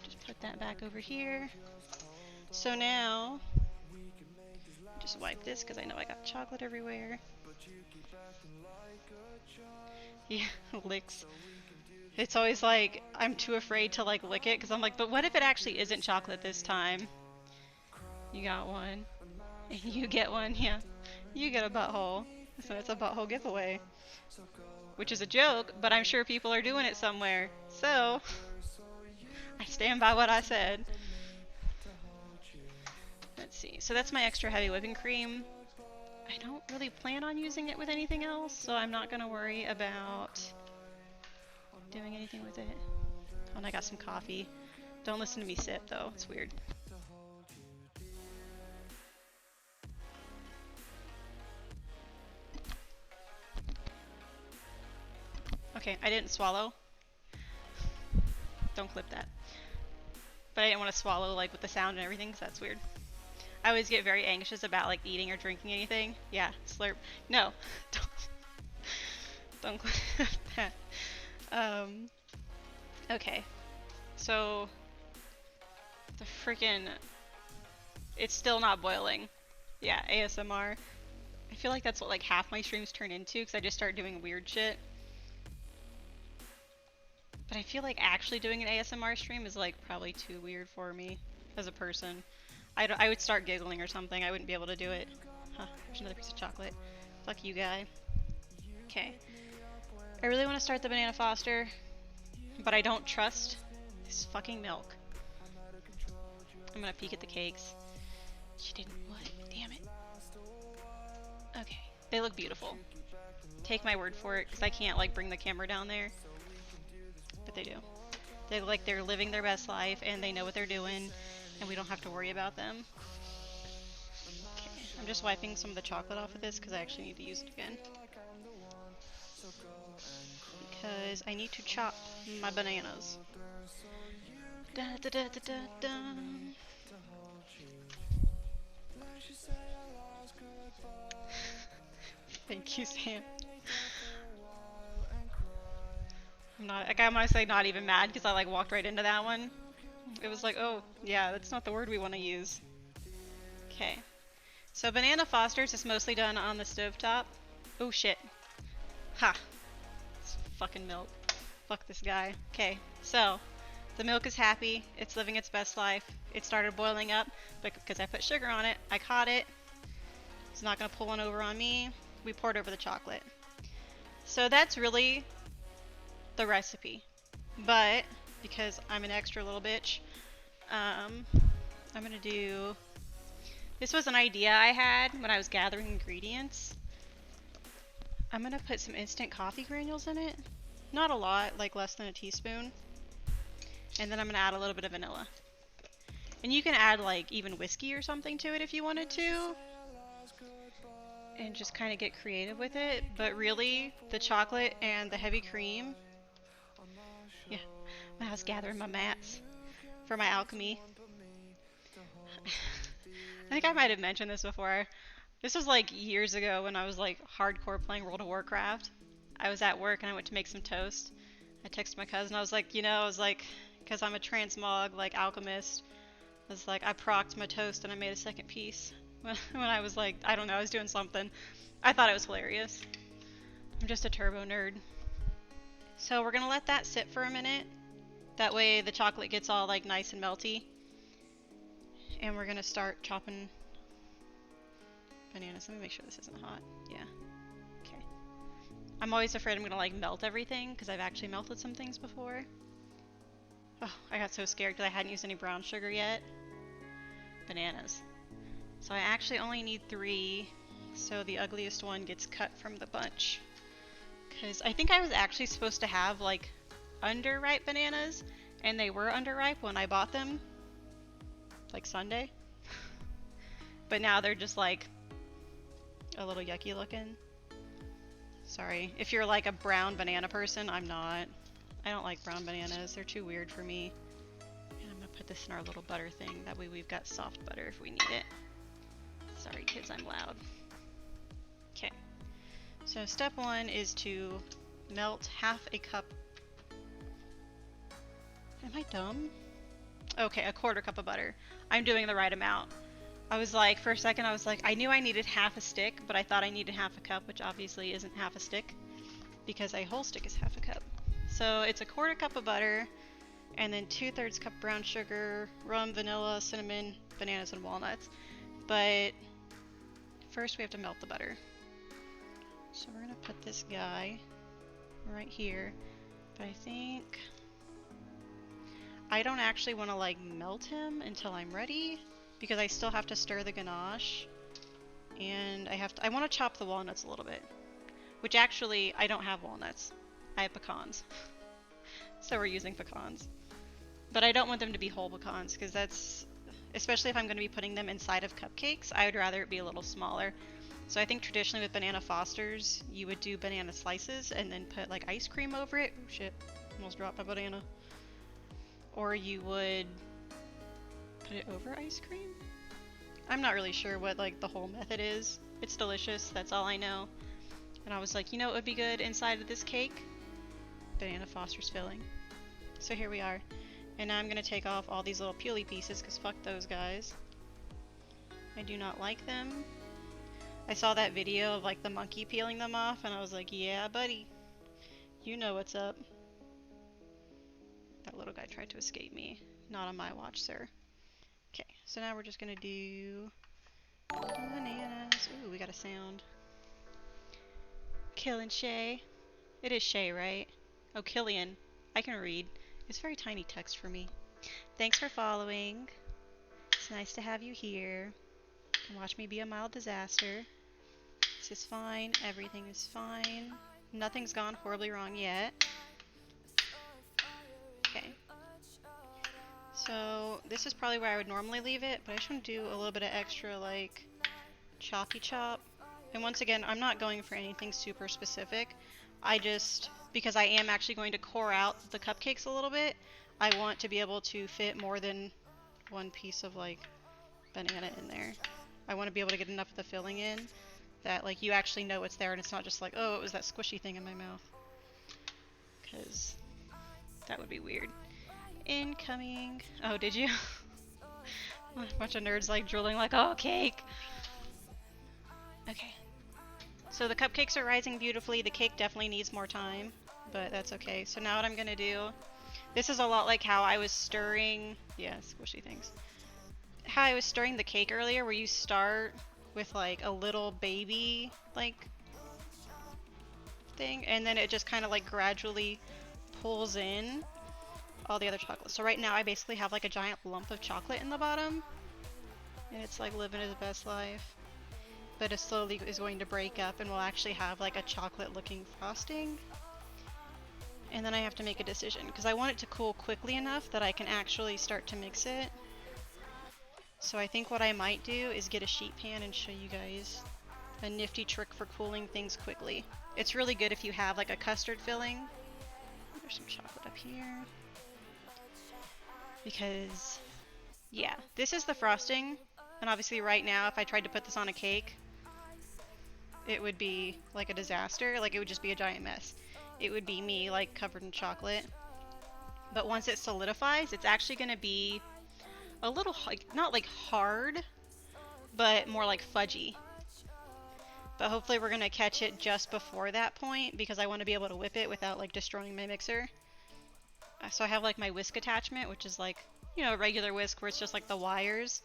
S2: Just put that back over here. So now, just wipe this because I know I got chocolate everywhere. Yeah, licks. It's always like, I'm too afraid to like lick it because I'm like, but what if it actually isn't chocolate this time? You got one. And you get one, yeah. You get a butthole. So it's a butthole giveaway. Which is a joke, but I'm sure people are doing it somewhere. So, I stand by what I said. Let's see. So that's my extra heavy whipping cream. I don't really plan on using it with anything else, so I'm not going to worry about doing anything with it. Oh, and I got some coffee. Don't listen to me sip, though. It's weird. Okay, I didn't swallow. Don't clip that. But I didn't want to swallow like with the sound and everything, because that's weird. I always get very anxious about like eating or drinking anything. Yeah, slurp. No, don't clip that. Okay, so the freaking, it's still not boiling. Yeah, ASMR. I feel like that's what like half my streams turn into, because I just start doing weird shit. But I feel like actually doing an ASMR stream is like probably too weird for me as a person. I would start giggling or something. I wouldn't be able to do it. Huh, there's another piece of chocolate. Fuck you, guy. Okay. I really want to start the Banana Foster, but I don't trust this fucking milk. I'm gonna peek at the cakes. She didn't what? Damn it. Okay. They look beautiful. Take my word for it, because I can't like bring the camera down there. But they do. They look like they're living their best life and they know what they're doing and we don't have to worry about them. Okay, I'm just wiping some of the chocolate off of this because I actually need to use it again. Because I need to chop my bananas. Da, da, da, da, da, da. Thank you, Sam. I'm honestly not even mad because I like walked right into that one. It was like, oh, yeah, that's not the word we want to use. Okay. So banana Foster's is mostly done on the stovetop. Oh shit. Ha. It's fucking milk. Fuck this guy. Okay, so the milk is happy. It's living its best life. It started boiling up, but because I put sugar on it, I caught it. It's not gonna pull one over on me. We poured over the chocolate. So that's really the recipe. But because I'm an extra little bitch, I'm gonna do. This was an idea I had when I was gathering ingredients. I'm gonna put some instant coffee granules in it. Not a lot, like less than a teaspoon. And then I'm gonna add a little bit of vanilla. And you can add like even whiskey or something to it if you wanted to. And just kind of get creative with it. But really, the chocolate and the heavy cream. Yeah, when I was gathering my mats for my alchemy. I think I might have mentioned this before. This was like years ago when I was like hardcore playing World of Warcraft. I was at work and I went to make some toast. I texted my cousin. I was like, because I'm a transmog, like alchemist. I was like, I procced my toast and I made a second piece. When I was like, I don't know, I was doing something. I thought it was hilarious. I'm just a turbo nerd. So we're gonna let that sit for a minute. That way the chocolate gets all like nice and melty. And we're gonna start chopping bananas. Let me make sure this isn't hot. Yeah. Okay. I'm always afraid I'm gonna like melt everything because I've actually melted some things before. Oh, I got so scared because I hadn't used any brown sugar yet. Bananas. So I actually only need 3, so the ugliest one gets cut from the bunch. Because I think I was actually supposed to have like underripe bananas, and they were underripe when I bought them, like Sunday. But now they're just like a little yucky looking. Sorry. If you're like a brown banana person, I'm not. I don't like brown bananas. They're too weird for me. And I'm gonna put this in our little butter thing. That way we've got soft butter if we need it. Sorry kids, I'm loud. Okay. So step 1 is to melt half a cup. Am I dumb? Okay, a 1/4 cup of butter. I'm doing the right amount. I was like, for a second I was like, I knew I needed half a stick, but I thought I needed half a cup, which obviously isn't half a stick, because a whole stick is half a cup. So it's a 1/4 cup of butter, and then 2/3 cup brown sugar, rum, vanilla, cinnamon, bananas, and walnuts. But first we have to melt the butter. So we're gonna put this guy right here, but I think I don't actually want to like melt him until I'm ready, because I still have to stir the ganache, and I want to chop the walnuts a little bit, which actually I don't have walnuts. I have pecans. So we're using pecans. But I don't want them to be whole pecans, because that's, especially if I'm going to be putting them inside of cupcakes, I would rather it be a little smaller. So I think traditionally with banana Fosters, you would do banana slices and then put like ice cream over it. Oh shit, almost dropped my banana. Or you would put it over ice cream? I'm not really sure what like the whole method is. It's delicious, that's all I know. And I was like, you know what would be good inside of this cake? Banana Foster's filling. So here we are. And now I'm going to take off all these little peely pieces, because fuck those guys. I do not like them. I saw that video of like the monkey peeling them off, and I was like, yeah buddy, you know what's up. That little guy tried to escape me. Not on my watch, sir. Okay, so now we're just going to do bananas. Ooh, we got a sound. Killin' Shay. It is Shay, right? Oh, Killian. I can read. It's very tiny text for me. Thanks for following. It's nice to have you here. And watch me be a mild disaster. This is fine. Everything is fine. Nothing's gone horribly wrong yet. Okay. So this is probably where I would normally leave it, but I just want to do a little bit of extra like chalky chop. And once again, I'm not going for anything super specific. Because I am actually going to core out the cupcakes a little bit, I want to be able to fit more than one piece of like banana in there. I want to be able to get enough of the filling in that like you actually know it's there and it's not just like, oh, it was that squishy thing in my mouth. Because that would be weird. Incoming. Oh, did you? A bunch of nerds like drooling like, oh, cake. Okay. So the cupcakes are rising beautifully. The cake definitely needs more time, but that's okay. So now what I'm gonna do, this is a lot like how I was stirring, yeah, squishy things. How I was stirring the cake earlier, where you start with like a little baby like thing, and then it just kind of like gradually pulls in all the other chocolate. So right now I basically have like a giant lump of chocolate in the bottom, and it's like living its best life. But it slowly is going to break up and we'll actually have like a chocolate looking frosting. And then I have to make a decision because I want it to cool quickly enough that I can actually start to mix it. So I think what I might do is get a sheet pan and show you guys a nifty trick for cooling things quickly. It's really good if you have like a custard filling. There's some chocolate up here. Because, yeah, this is the frosting. And obviously right now if I tried to put this on a cake, it would be like a disaster. Like it would just be a giant mess. It would be me like covered in chocolate. But once it solidifies, it's actually going to be a little, like, not like hard, but more like fudgy. But hopefully we're going to catch it just before that point because I want to be able to whip it without like destroying my mixer. So I have like my whisk attachment, which is like, you know, a regular whisk where it's just like the wires.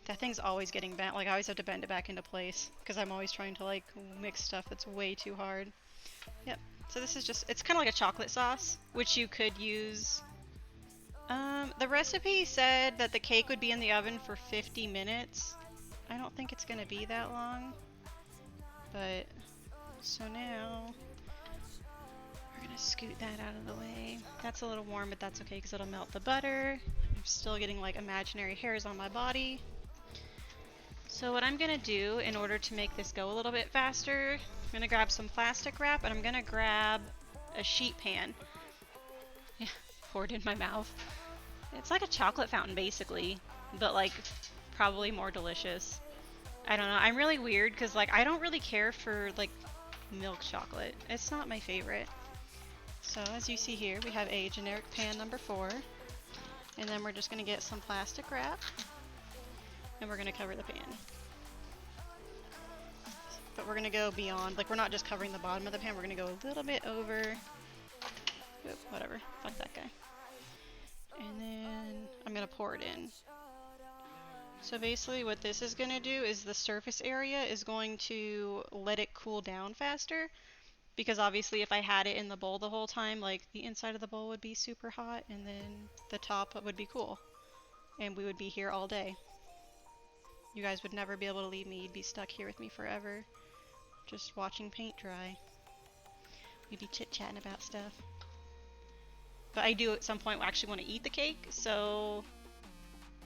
S2: That thing's always getting bent. Like I always have to bend it back into place because I'm always trying to like mix stuff that's way too hard. Yep. So this is just, it's kind of like a chocolate sauce, which you could use. The recipe said that the cake would be in the oven for 50 minutes. I don't think it's going to be that long. But, so now, we're going to scoot that out of the way. That's a little warm, but that's okay because it'll melt the butter. I'm still getting like imaginary hairs on my body. So what I'm going to do in order to make this go a little bit faster, I'm going to grab some plastic wrap and I'm going to grab a sheet pan. Yeah, poured in my mouth. It's like a chocolate fountain basically, but like probably more delicious. I don't know, I'm really weird because like I don't really care for like milk chocolate. It's not my favorite. So as you see here, we have a generic pan number 4. And then we're just going to get some plastic wrap. And we're going to cover the pan. But we're going to go beyond, like we're not just covering the bottom of the pan, we're going to go a little bit over. Oop, whatever, fuck that guy. And then I'm going to pour it in. So basically what this is going to do is the surface area is going to let it cool down faster. Because obviously if I had it in the bowl the whole time, like the inside of the bowl would be super hot and then the top would be cool. And we would be here all day. You guys would never be able to leave me. You'd be stuck here with me forever. Just watching paint dry. We'd be chit-chatting about stuff. But I do at some point actually want to eat the cake, so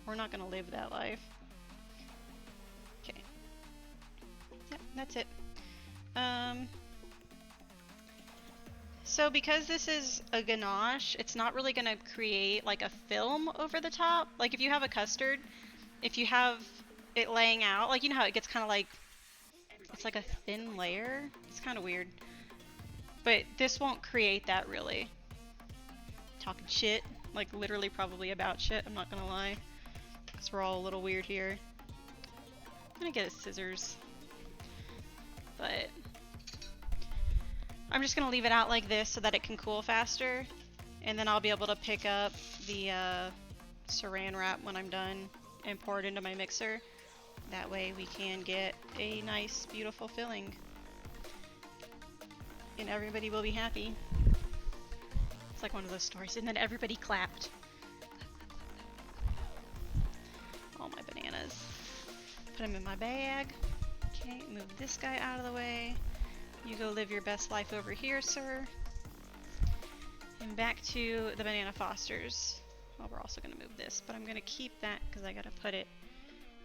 S2: we're not going to live that life. Okay. Yep, that's it. So because this is a ganache, it's not really going to create like a film over the top. Like if you have a custard, if you have it laying out, like you know how it gets kind of like, it's like a thin layer? It's kind of weird. But this won't create that really. Talking shit, like literally probably about shit, I'm not gonna lie. Because we're all a little weird here. I'm gonna get a scissors. But I'm just gonna leave it out like this so that it can cool faster. And then I'll be able to pick up the saran wrap when I'm done and pour it into my mixer. That way we can get a nice, beautiful filling. And everybody will be happy. It's like one of those stories. And then everybody clapped. All my bananas. Put them in my bag. Okay, move this guy out of the way. You go live your best life over here, sir. And back to the banana Fosters. Well, we're also going to move this, but I'm going to keep that because I got to put it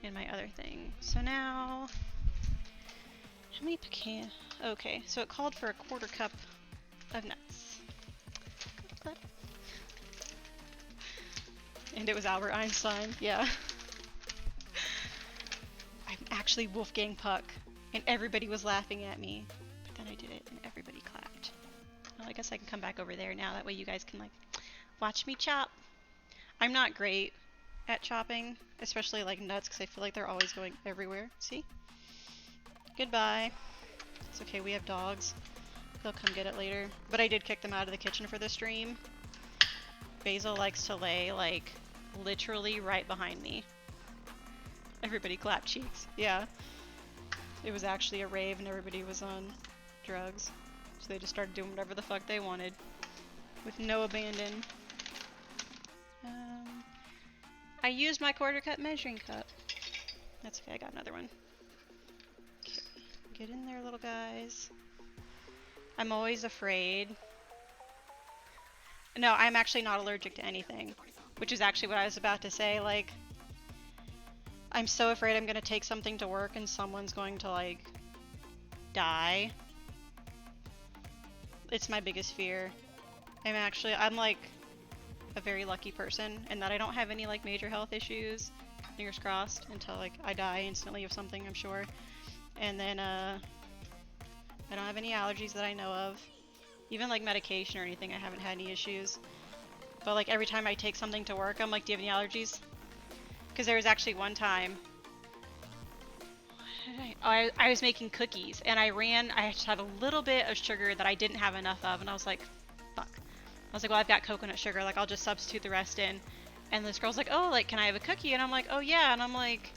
S2: and my other thing. So now, how many pecan? Okay, so it called for a 1/4 cup of nuts. Clip. And it was Albert Einstein, yeah. I'm actually Wolfgang Puck, and everybody was laughing at me. But then I did it, and everybody clapped. Well, I guess I can come back over there now. That way you guys can, like, watch me chop. I'm not great at chopping, especially, like, nuts, because I feel like they're always going everywhere. See? Goodbye. It's okay, we have dogs. They'll come get it later. But I did kick them out of the kitchen for the stream. Basil likes to lay, like, literally right behind me. Everybody clapped cheeks. Yeah. It was actually a rave and everybody was on drugs. So they just started doing whatever the fuck they wanted. With no abandon. I used my 1/4 cup measuring cup. That's okay, I got another one. Okay. Get in there, little guys. I'm always afraid. No, I'm actually not allergic to anything. Which is actually what I was about to say, like... I'm so afraid I'm gonna take something to work and someone's going to, like... die. It's my biggest fear. I'm like... a very lucky person in that I don't have any, like, major health issues. Fingers crossed, until, like, I die instantly of something, I'm sure. And then, I don't have any allergies that I know of. Even, like, medication or anything, I haven't had any issues. But, like, every time I take something to work, I'm like, do you have any allergies? Because there was actually one time... I was making cookies, and I just had a little bit of sugar that I didn't have enough of, and I was like, fuck. I was like, well, I've got coconut sugar, like, I'll just substitute the rest in. And this girl's like, oh, like, can I have a cookie? And I'm like, oh, yeah. And I'm like,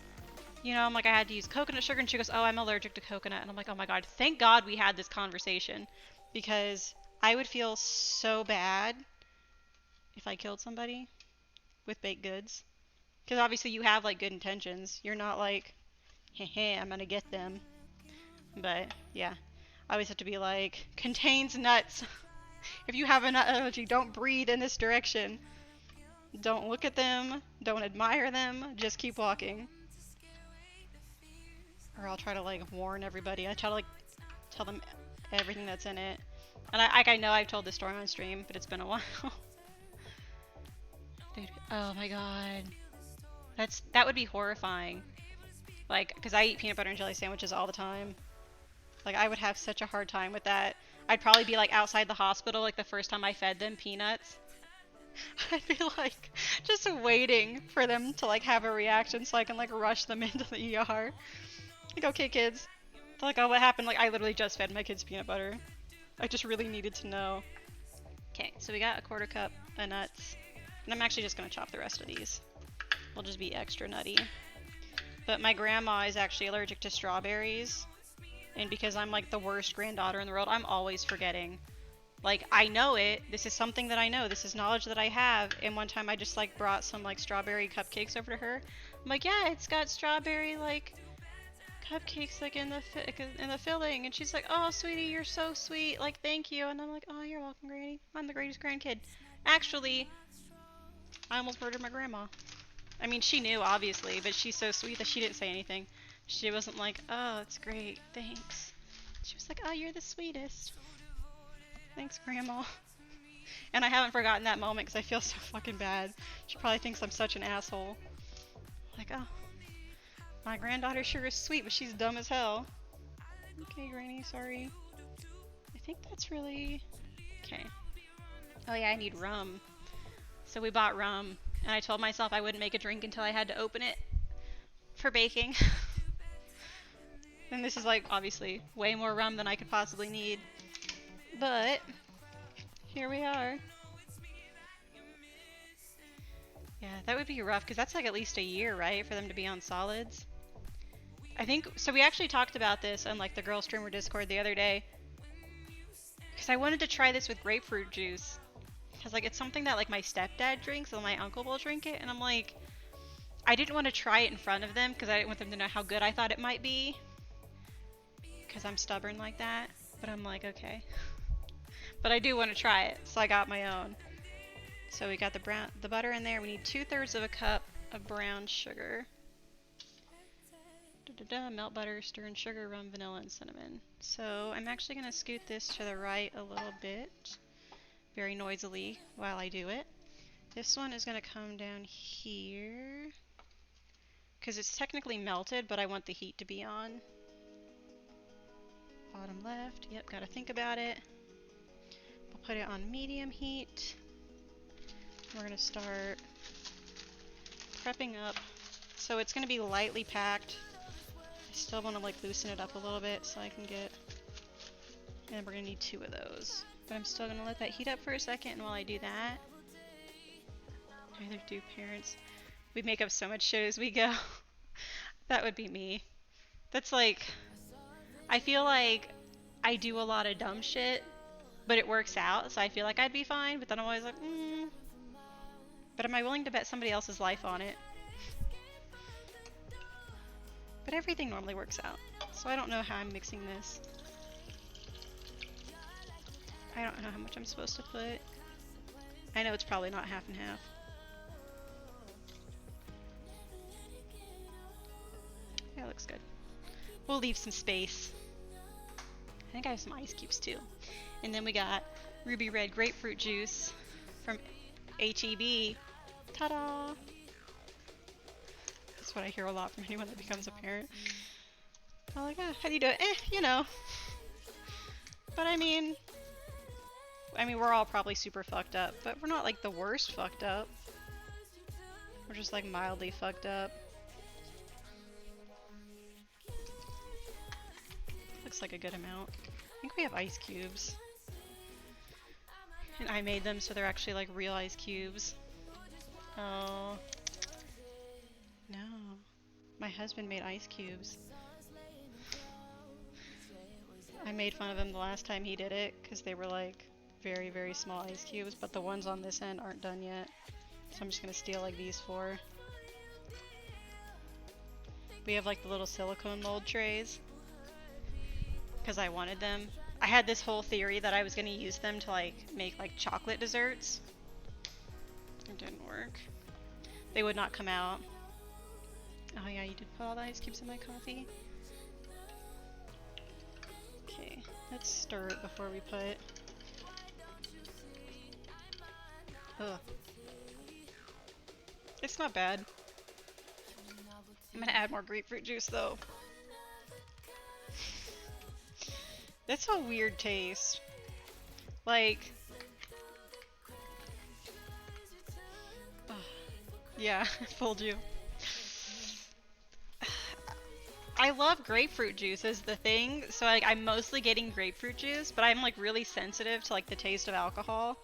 S2: you know, I had to use coconut sugar. And she goes, oh, I'm allergic to coconut. And I'm like, oh my God, thank God we had this conversation. Because I would feel so bad if I killed somebody with baked goods. Because obviously you have, like, good intentions. You're not like, hey, I'm gonna get them. But, yeah. I always have to be like, contains nuts. If you have a nut allergy, don't breathe in this direction. Don't look at them. Don't admire them. Just keep walking. Or I'll try to, like, warn everybody. I try to, like, tell them everything that's in it. And I know I've told this story on stream, but it's been a while. Dude, oh my God. That would be horrifying. Like, because I eat peanut butter and jelly sandwiches all the time. Like, I would have such a hard time with that. I'd probably be, like, outside the hospital, like, the first time I fed them peanuts. I'd be, like, just waiting for them to, like, have a reaction so I can, like, rush them into the ER. Like, okay, kids. They're like, oh, what happened? Like, I literally just fed my kids peanut butter. I just really needed to know. Okay, so we got a 1/4 cup of nuts. And I'm actually just gonna chop the rest of these. We'll just be extra nutty. But my grandma is actually allergic to strawberries. And because I'm, like, the worst granddaughter in the world, I'm always forgetting. Like, I know it. This is something that I know. This is knowledge that I have. And one time I just, like, brought some, like, strawberry cupcakes over to her. I'm like, yeah, it's got strawberry, like, cupcakes, like, in the filling. And she's like, oh, sweetie, you're so sweet. Like, thank you. And I'm like, oh, you're welcome, Granny. I'm the greatest grandkid. Actually, I almost murdered my grandma. I mean, she knew, obviously, but she's so sweet that she didn't say anything. She wasn't like, oh, it's great, thanks. She was like, oh, you're the sweetest. Thanks, Grandma. And I haven't forgotten that moment because I feel so fucking bad. She probably thinks I'm such an asshole. Like, oh, my granddaughter sure is sweet, but she's dumb as hell. Okay, Granny, sorry. I think that's really... Okay. Oh yeah, I need rum. So we bought rum, and I told myself I wouldn't make a drink until I had to open it for baking. And this is, like, obviously way more rum than I could possibly need. But here we are. Yeah, that would be rough, because that's, like, at least a year, right, for them to be on solids? I think, so we actually talked about this on, like, the Girl Streamer Discord the other day. Because I wanted to try this with grapefruit juice. Because, like, it's something that, like, my stepdad drinks, and my uncle will drink it, and I'm like... I didn't want to try it in front of them, because I didn't want them to know how good I thought it might be. Because I'm stubborn like that. But I'm like, okay. But I do want to try it, so I got my own. So we got the butter in there. We need 2/3 of a cup of brown sugar. Melt butter, stir in sugar, rum, vanilla, and cinnamon. So I'm actually going to scoot this to the right a little bit, very noisily while I do it. This one is going to come down here, because it's technically melted, but I want the heat to be on. Bottom left, yep, gotta think about it. We'll put it on medium heat. We're going to start prepping up. So it's going to be lightly packed. I still want to like loosen it up a little bit so I can get, and we're going to need 2 of those. But I'm still going to let that heat up for a second, and while I do that, neither do parents. We make up so much shit as we go. That would be me. That's like, I feel like I do a lot of dumb shit, but it works out, so I feel like I'd be fine, but then I'm always like, but am I willing to bet somebody else's life on it? But everything normally works out, so I don't know how I'm mixing this. I don't know how much I'm supposed to put. I know it's probably not half and half. Yeah, looks good. We'll leave some space. I think I have some ice cubes too. And then we got ruby red grapefruit juice from HEB. Ta-da! That's what I hear a lot from anyone that becomes a parent. I'm like, how do you do it? You know. But I mean, we're all probably super fucked up, but we're not like the worst fucked up. We're just like mildly fucked up. Looks like a good amount. I think we have ice cubes. And I made them so they're actually like real ice cubes. Oh. No. My husband made ice cubes. I made fun of him the last time he did it because they were like very, very small ice cubes, but the ones on this end aren't done yet. So I'm just gonna steal like these 4. We have like the little silicone mold trays because I wanted them. I had this whole theory that I was gonna use them to like make like chocolate desserts. It didn't work. They would not come out. Oh yeah, you did put all the ice cubes in my coffee. Okay, let's stir it before we put. Ugh. It's not bad. I'm gonna add more grapefruit juice though. That's a weird taste. Like, yeah, I fooled you. I love grapefruit juice is the thing, so like I'm mostly getting grapefruit juice, but I'm like really sensitive to like the taste of alcohol.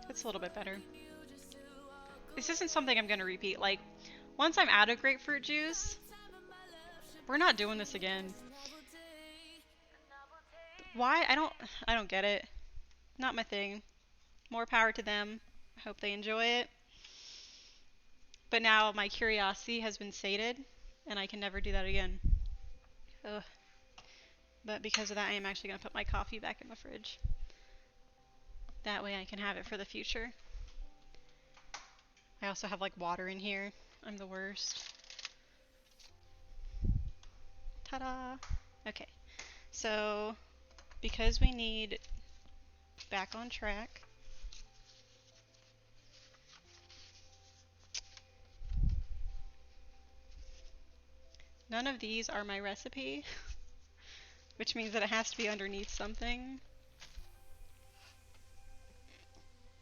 S2: It's a little bit better. This isn't something I'm gonna repeat. Like, once I'm out of grapefruit juice, we're not doing this again. Why? I don't get it. Not my thing. More power to them. I hope they enjoy it. But now my curiosity has been sated, and I can never do that again. Ugh. But because of that, I am actually going to put my coffee back in the fridge. That way I can have it for the future. I also have like water in here. I'm the worst. Ta-da! Okay. So, because we need back on track, none of these are my recipe, which means that it has to be underneath something.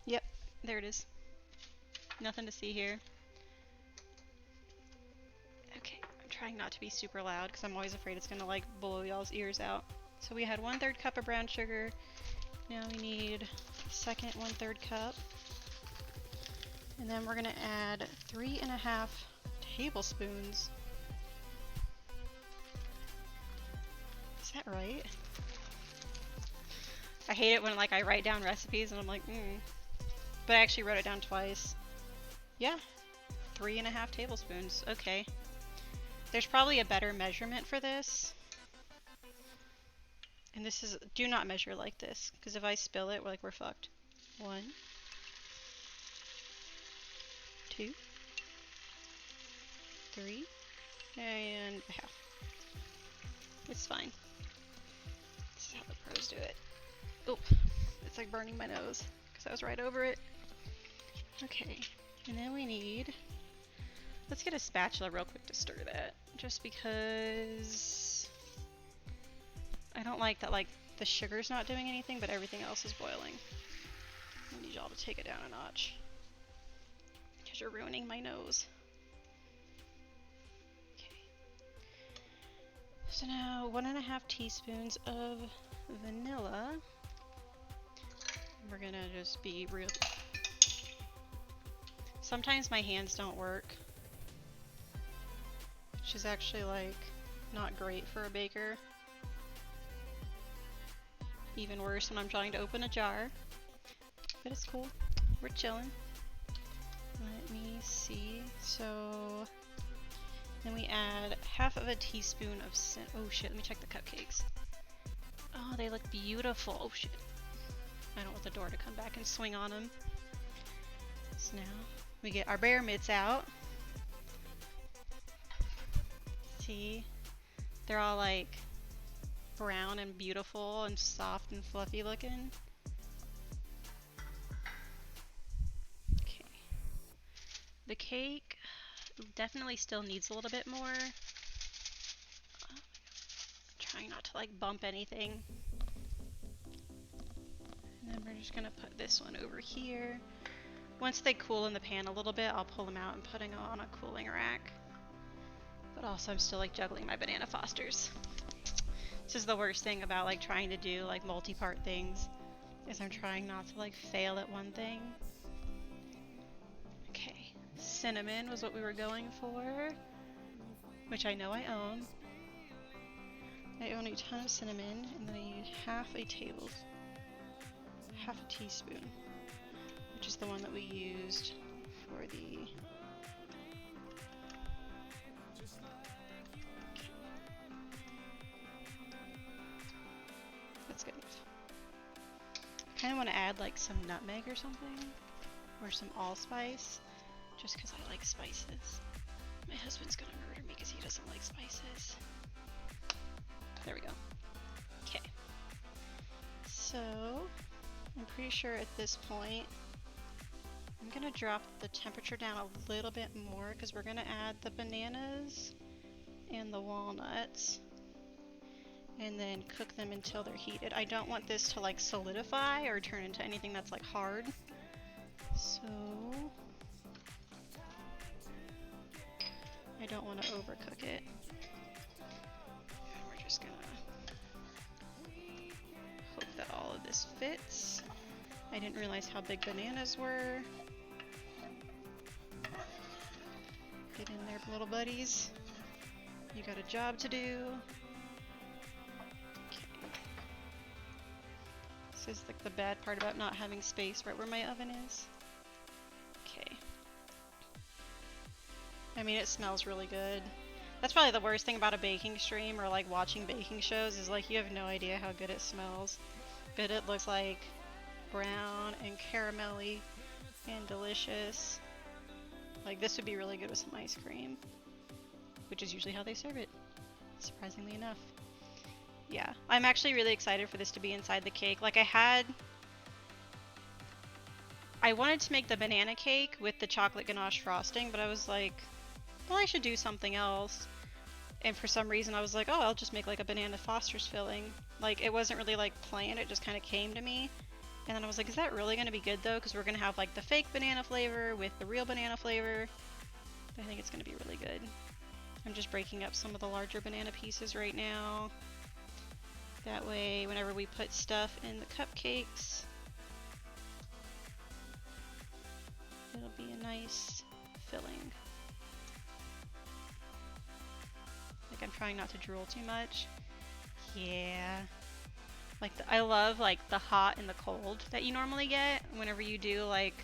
S2: Yep, there it is. Nothing to see here. Okay, I'm trying not to be super loud because I'm always afraid it's gonna like blow y'all's ears out. So we had 1/3 cup of brown sugar. Now we need second 1/3 cup. And then we're gonna add 3.5 tablespoons. Is that right? I hate it when like I write down recipes and I'm like, But I actually wrote it down twice. Yeah, 3.5 tablespoons. Okay. There's probably a better measurement for this. And this is, do not measure like this, because if I spill it, we're fucked. 1, 2, 3, and a half. It's fine. This is how the pros do it. Oh, it's like burning my nose because I was right over it. Okay, and then we need, let's get a spatula real quick to stir that, just because I don't like that, like, the sugar's not doing anything, but everything else is boiling. I need y'all to take it down a notch, because you're ruining my nose. Okay. So now 1.5 teaspoons of vanilla. We're gonna just be real. Sometimes my hands don't work, which is actually like not great for a baker. Even worse when I'm trying to open a jar, but it's cool. We're chilling. Let me see. So then we add 1/2 teaspoon of oh shit, let me check the cupcakes. Oh, they look beautiful. Oh shit. I don't want the door to come back and swing on them. So now we get our bear mitts out. See? They're all like brown and beautiful and soft and fluffy looking. Okay. The cake definitely still needs a little bit more. I'm trying not to like bump anything. And then we're just gonna put this one over here. Once they cool in the pan a little bit, I'll pull them out and put them on a cooling rack. But also I'm still like juggling my banana Fosters. This is the worst thing about like trying to do like multi-part things, is I'm trying not to like fail at one thing. Okay, cinnamon was what we were going for, which I know I own. I own a ton of cinnamon, and then I need 1/2 teaspoon, which is the one that we used for the that's good enough. I kind of want to add like some nutmeg or something, or some allspice, just because I like spices. My husband's gonna murder me because he doesn't like spices. There we go. Okay. So I'm pretty sure at this point I'm gonna drop the temperature down a little bit more because we're gonna add the bananas and the walnuts and then cook them until they're heated. I don't want this to like solidify or turn into anything that's like hard. So I don't want to overcook it. And we're just gonna hope that all of this fits. I didn't realize how big bananas were. Get in there, little buddies. You got a job to do. Okay. This is like the bad part about not having space right where my oven is. Okay. I mean, it smells really good. That's probably the worst thing about a baking stream or like watching baking shows, is like you have no idea how good it smells. But it looks like brown and caramelly and delicious. Like this would be really good with some ice cream, which is usually how they serve it, surprisingly enough. Yeah, I'm actually really excited for this to be inside the cake. Like I wanted to make the banana cake with the chocolate ganache frosting, but I was like, well, I should do something else. And for some reason I was like, oh, I'll just make like a banana Foster's filling. Like it wasn't really like planned, it just kind of came to me. And then I was like, is that really going to be good though? Because we're going to have like the fake banana flavor with the real banana flavor. I think it's going to be really good. I'm just breaking up some of the larger banana pieces right now. That way, whenever we put stuff in the cupcakes, it'll be a nice filling. Like I'm trying not to drool too much. Yeah. Like I love like the hot and the cold that you normally get whenever you do like,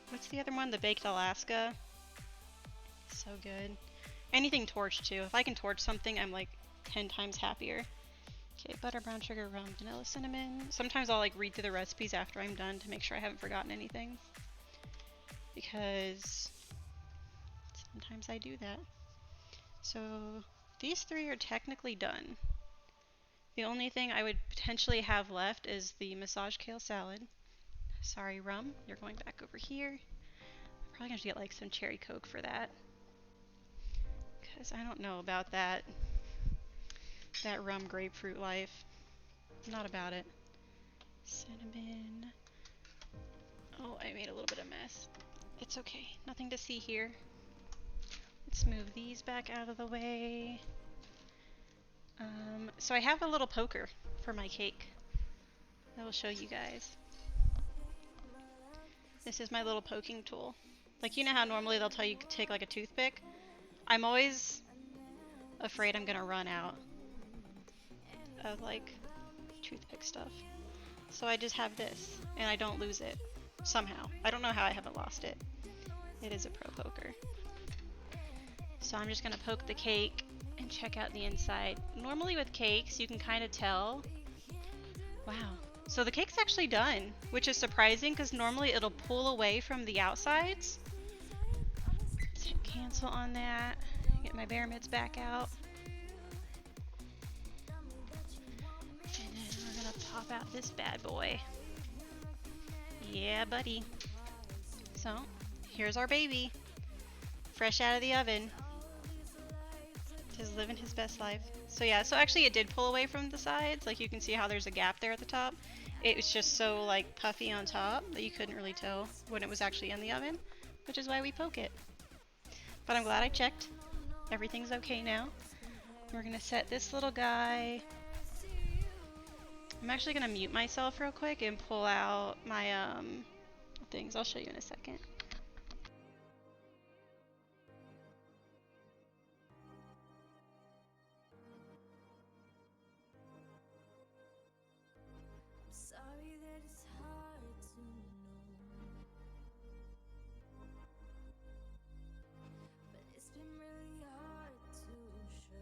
S2: what's the other one? The baked Alaska. So good. Anything torched too. If I can torch something, I'm like 10 times happier. Okay, butter, brown sugar, rum, vanilla, cinnamon. Sometimes I'll like read through the recipes after I'm done to make sure I haven't forgotten anything. Because Sometimes I do that. So these 3 are technically done. The only thing I would potentially have left is the massage kale salad. Sorry, rum, you're going back over here. I'm probably gonna have to get like some cherry coke for that, because I don't know about that rum grapefruit life. Not about it. Cinnamon. Oh, I made a little bit of mess. It's okay, nothing to see here. Let's move these back out of the way. So I have a little poker for my cake. I will show you guys. This is my little poking tool. Like, you know how normally they'll tell you to take like a toothpick? I'm always afraid I'm gonna run out of like toothpick stuff. So I just have this and I don't lose it somehow. I don't know how I haven't lost it. It is a pro poker. So I'm just gonna poke the cake and check out the inside. Normally with cakes you can kind of tell. Wow. So the cake's actually done, which is surprising because normally it'll pull away from the outsides. Let's hit cancel on that. Get my bear mitts back out. And then we're gonna pop out this bad boy. Yeah, buddy. So, here's our baby. Fresh out of the oven. Just living his best life. So yeah, so actually it did pull away from the sides. Like you can see how there's a gap there at the top. It was just so like puffy on top that you couldn't really tell when it was actually in the oven, which is why we poke it. But I'm glad I checked. Everything's okay now. We're gonna set this little guy. I'm actually gonna mute myself real quick and pull out my things. I'll show you in a second.
S1: Sorry that it's hard to know, but it's been really hard to show.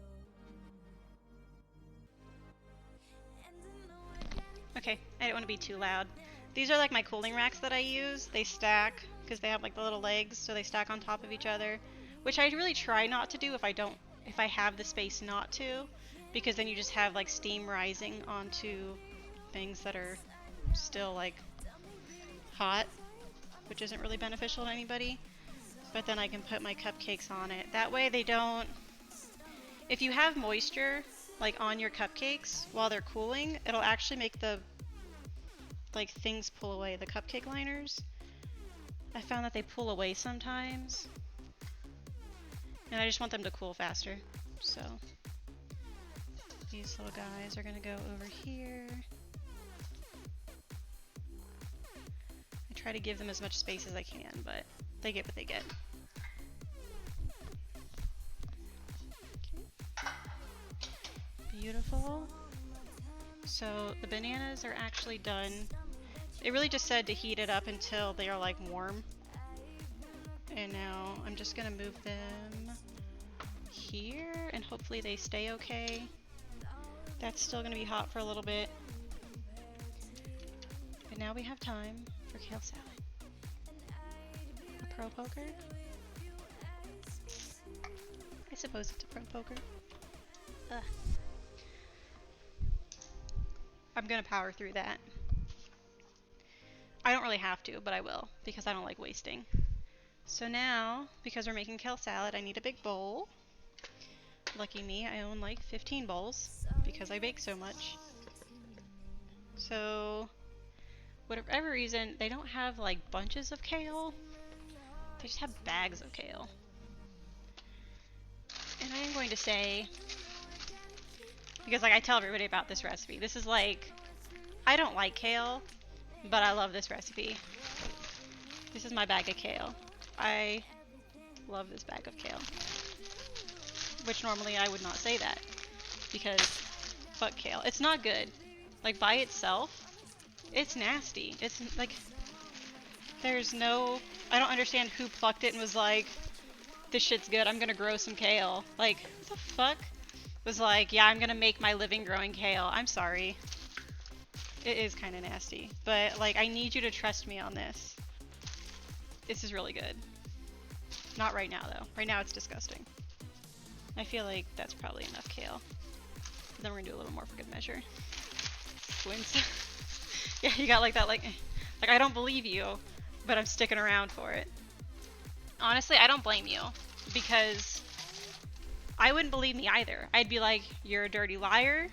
S1: And I know I gotta
S2: Okay, I don't want to be too loud. These are like my cooling racks that I use. They stack because they have like the little legs, so they stack on top of each other, which I really try not to do if I have the space not to, because then you just have like steam rising onto things that are still like hot, which isn't really beneficial to anybody. But then I can put my cupcakes on it. That way they don't, if you have moisture like on your cupcakes while they're cooling, it'll actually make the like things pull away, the cupcake liners. I found that they pull away sometimes, and I just want them to cool faster. So these little guys are gonna go over here. I try to give them as much space as I can, but they get what they get. Beautiful. So the bananas are actually done. It really just said to heat it up until they are like warm. And now I'm just gonna move them here and hopefully they stay okay. That's still gonna be hot for a little bit. But now we have time for kale salad. A pro poker? I suppose it's a pro poker. Ugh. I'm gonna power through that. I don't really have to, but I will, because I don't like wasting. So now, because we're making kale salad, I need a big bowl. Lucky me, I own like 15 bowls, because I bake so much. So, whatever reason, they don't have like bunches of kale. They just have bags of kale. And I am going to say, because like I tell everybody about this recipe, this is like, I don't like kale, but I love this recipe. This is my bag of kale. I love this bag of kale. Which normally I would not say that, because fuck kale. It's not good. Like by itself, it's nasty. It's like, there's no, I don't understand who plucked it and was like, this shit's good, I'm gonna grow some kale. Like, what the fuck? Was like, yeah, I'm gonna make my living growing kale. I'm sorry. It is kind of nasty, but like I need you to trust me on this. This is really good. Not right now, though. Right now it's disgusting. I feel like that's probably enough kale. Then we're gonna do a little more for good measure. Squints. Yeah, you got like that, like I don't believe you, but I'm sticking around for it. Honestly, I don't blame you, because I wouldn't believe me either. I'd be like, you're a dirty liar,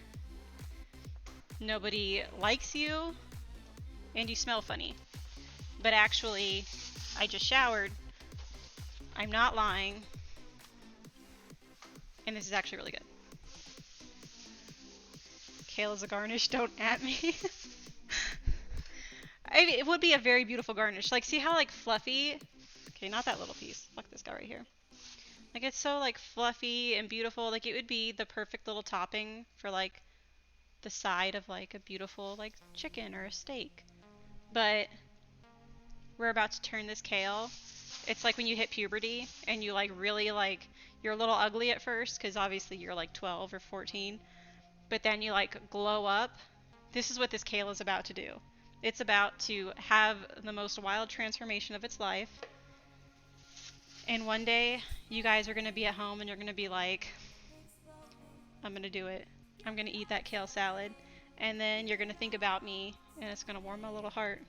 S2: nobody likes you, and you smell funny. But actually, I just showered. I'm not lying. And this is actually really good. Kale is a garnish, don't at me. It would be a very beautiful garnish. Like, see how, like, fluffy... Okay, not that little piece. Fuck this guy right here. Like, it's so, like, fluffy and beautiful. Like, it would be the perfect little topping for, like, the side of, like, a beautiful, like, chicken or a steak. But we're about to turn this kale. It's like when you hit puberty and you, like, really, like... You're a little ugly at first, because obviously you're, like, 12 or 14. But then you, like, glow up. This is what this kale is about to do. It's about to have the most wild transformation of its life. And one day, you guys are going to be at home and you're going to be like, I'm going to do it. I'm going to eat that kale salad. And then you're going to think about me, and it's going to warm my little heart.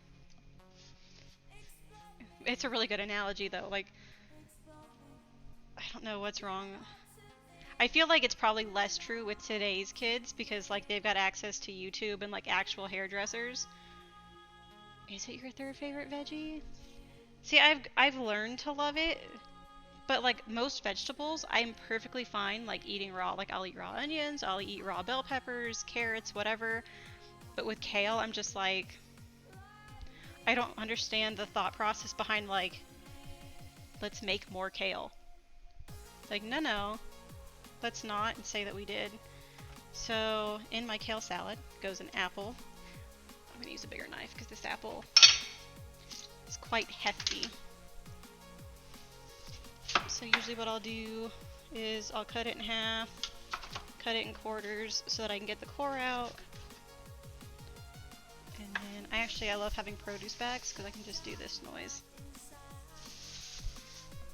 S2: It's a really good analogy, though. Like, I don't know what's wrong. I feel like it's probably less true with today's kids, because, like, they've got access to YouTube and, like, actual hairdressers. Is it your third favorite veggie? See, I've learned to love it, but like most vegetables, I'm perfectly fine like eating raw. Like I'll eat raw onions, I'll eat raw bell peppers, carrots, whatever. But with kale, I'm just like, I don't understand the thought process behind like, let's make more kale. Like, no, let's not say that we did. So in my kale salad goes an apple. I'm gonna use a bigger knife because this apple is quite hefty. So usually what I'll do is I'll cut it in half, cut it in quarters so that I can get the core out. And then I love having produce bags because I can just do this noise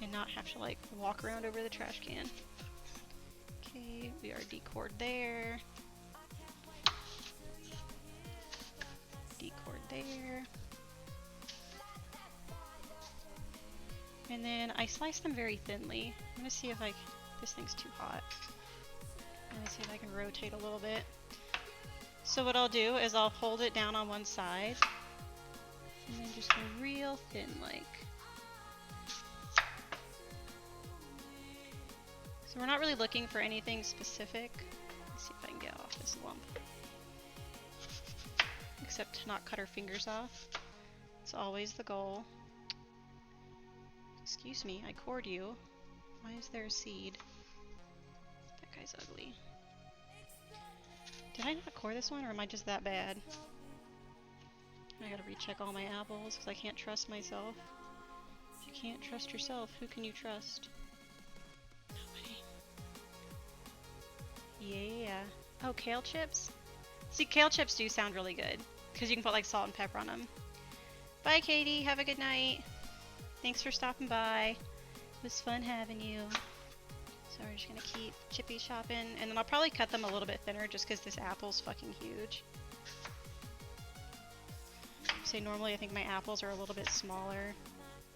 S2: and not have to like walk around over the trash can. Okay, we are decored there. Decord there. And then I slice them very thinly. I'm gonna see if this thing's too hot. I'm gonna see if I can rotate a little bit. So what I'll do is I'll hold it down on one side and then just go real thin like. So we're not really looking for anything specific. Let's see if I can get off this lump. Except to not cut our fingers off. It's always the goal. Excuse me, I cored you. Why is there a seed? That guy's ugly. Did I not core this one, or am I just that bad? I gotta recheck all my apples, because I can't trust myself. If you can't trust yourself, who can you trust? Nobody. Yeah. Oh, kale chips? See, kale chips do sound really good, because you can put like salt and pepper on them. Bye, Katie. Have a good night. Thanks for stopping by. It was fun having you. So we're just gonna keep chippy chopping, and then I'll probably cut them a little bit thinner just because this apple's fucking huge. Say normally I think my apples are a little bit smaller.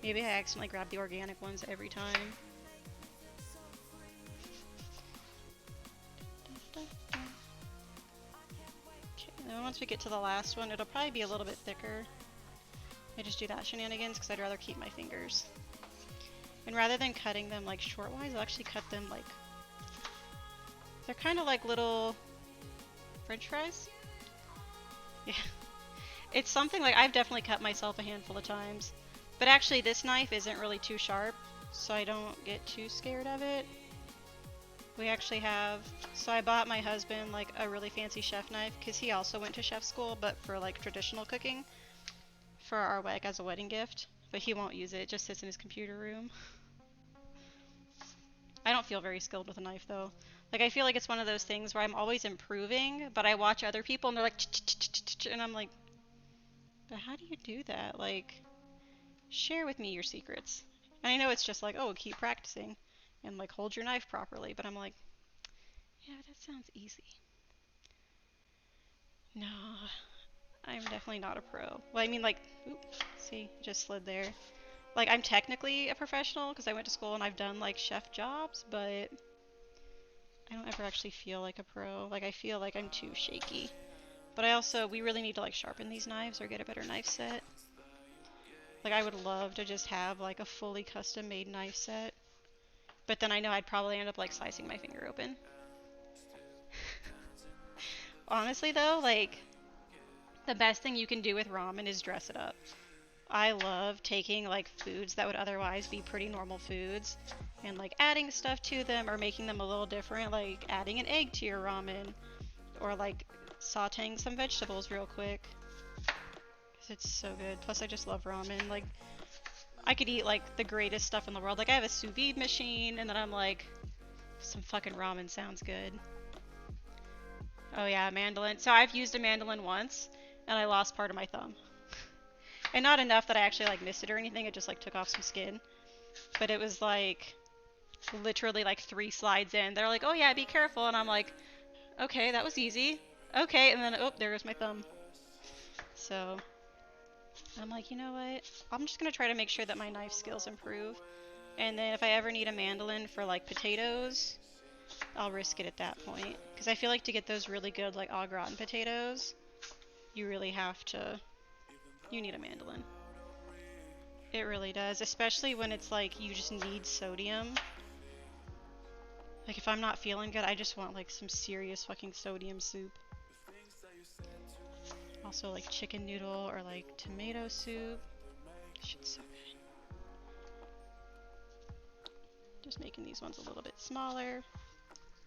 S2: Maybe I accidentally grab the organic ones every time. Okay, and then once we get to the last one, it'll probably be a little bit thicker. I just do that shenanigans because I'd rather keep my fingers. And rather than cutting them like shortwise, I'll actually cut them like, they're kind of like little French fries. Yeah. It's something like I've definitely cut myself a handful of times. But actually this knife isn't really too sharp, so I don't get too scared of it. We actually have, so I bought my husband like a really fancy chef knife because he also went to chef school, but for like traditional cooking. For our like as a wedding gift, but he won't use it. It just sits in his computer room. I don't feel very skilled with a knife though. Like I feel like it's one of those things where I'm always improving, but I watch other people and they're like and I'm like, but how do you do that? Like, share with me your secrets. And I know it's just like, oh, keep practicing and like hold your knife properly, but I'm like, yeah, that sounds easy. No, I'm definitely not a pro. Well, I mean, like, oop, see, it just slid there. Like, I'm technically a professional because I went to school and I've done like chef jobs, but I don't ever actually feel like a pro. Like, I feel like I'm too shaky. But we really need to like sharpen these knives or get a better knife set. Like, I would love to just have like a fully custom made knife set. But then I know I'd probably end up like slicing my finger open. Honestly though, like, the best thing you can do with ramen is dress it up. I love taking like foods that would otherwise be pretty normal foods and like adding stuff to them or making them a little different, like adding an egg to your ramen or like sauteing some vegetables real quick. 'Cause it's so good. Plus I just love ramen. Like, I could eat like the greatest stuff in the world. Like, I have a sous vide machine and then I'm like, some fucking ramen sounds good. Oh yeah, mandolin. So I've used a mandolin once and I lost part of my thumb. And not enough that I actually like missed it or anything, it just like took off some skin. But it was like literally like 3 slides in. They're like, oh yeah, be careful. And I'm like, okay, that was easy. Okay, and then, oh, there goes my thumb. So I'm like, you know what? I'm just gonna try to make sure that my knife skills improve. And then if I ever need a mandolin for like potatoes, I'll risk it at that point. Because I feel like to get those really good like au gratin potatoes, you really have to, you need a mandolin. It really does, especially when it's like you just need sodium. Like, if I'm not feeling good, I just want like some serious fucking sodium soup. Also like chicken noodle or like tomato soup. Shit's so good. Just making these ones a little bit smaller.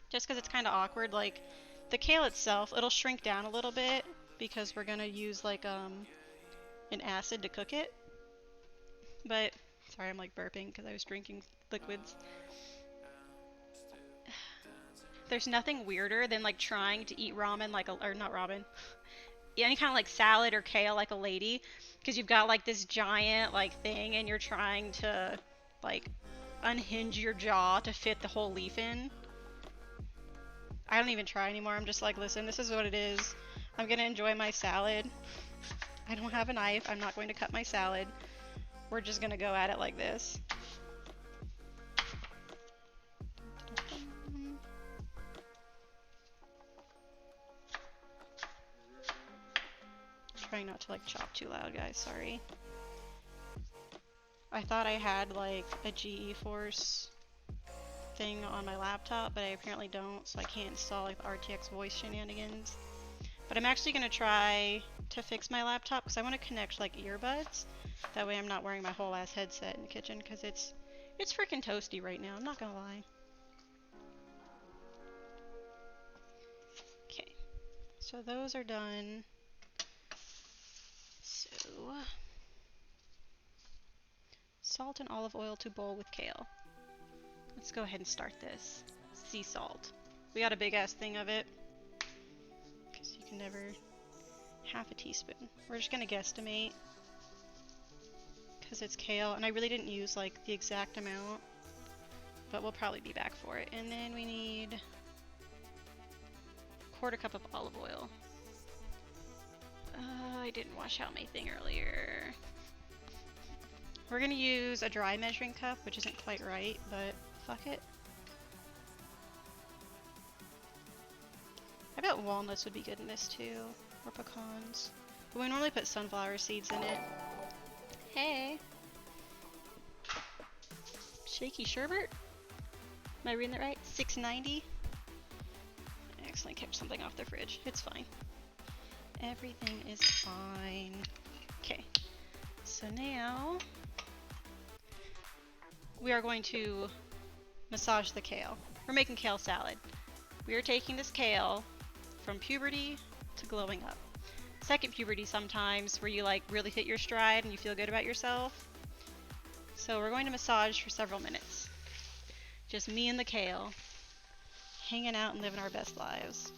S2: Just because it's kind of awkward. Like, the kale itself, it'll shrink down a little bit because we're gonna use like an acid to cook it. But, sorry, I'm like burping because I was drinking liquids. There's nothing weirder than like trying to eat ramen like a, or not ramen, any kind of like salad or kale like a lady, because you've got like this giant like thing and you're trying to like unhinge your jaw to fit the whole leaf in. I don't even try anymore. I'm just like, listen, this is what it is. I'm gonna enjoy my salad. I don't have a knife. I'm not going to cut my salad. We're just gonna go at it like this. Trying not to like chop too loud, guys, sorry. I thought I had like a GeForce thing on my laptop, but I apparently don't, so I can't install like the RTX voice shenanigans. But I'm actually gonna try to fix my laptop because I want to connect like earbuds. That way I'm not wearing my whole ass headset in the kitchen because it's freaking toasty right now, I'm not gonna lie. Okay, so those are done. So, salt and olive oil to bowl with kale. Let's go ahead and start this. Sea salt. We got a big ass thing of it. Because you can never... half a teaspoon. We're just gonna guesstimate. Because it's kale, and I really didn't use like the exact amount. But we'll probably be back for it. And then we need... 1/4 cup of olive oil. I didn't wash out my thing earlier. We're gonna use a dry measuring cup, which isn't quite right, but fuck it. I bet walnuts would be good in this too, or pecans. But we normally put sunflower seeds in it. Hey! Shaky sherbet? Am I reading that right? $6.90? I accidentally kept something off the fridge. It's fine. Everything is fine. Okay, so now we are going to massage the kale. We're making kale salad. We are taking this kale from puberty to glowing up. Second puberty sometimes, where you like really hit your stride and you feel good about yourself. So we're going to massage for several minutes. Just me and the kale, hanging out and living our best lives.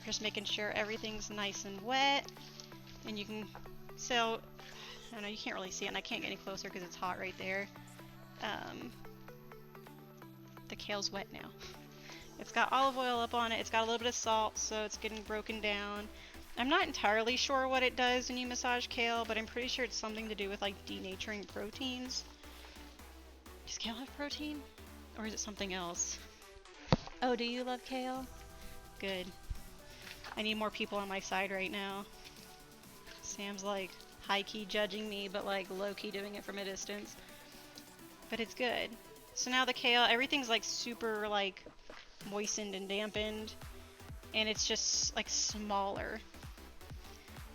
S2: Just making sure everything's nice and wet, and you can, so, I don't know, you can't really see it, and I can't get any closer because it's hot right there, Um, the kale's wet now. It's got olive oil up on it. It's got a little bit of salt, so it's getting broken down. I'm not entirely sure what it does when you massage kale, but I'm pretty sure it's something to do with like denaturing proteins. Does kale have protein? Or is it something else? Oh, do you love kale? Good. I need more people on my side right now. Sam's like high-key judging me, but like low-key doing it from a distance. But it's good. So now the kale, everything's like super like moistened and dampened, and it's just like smaller.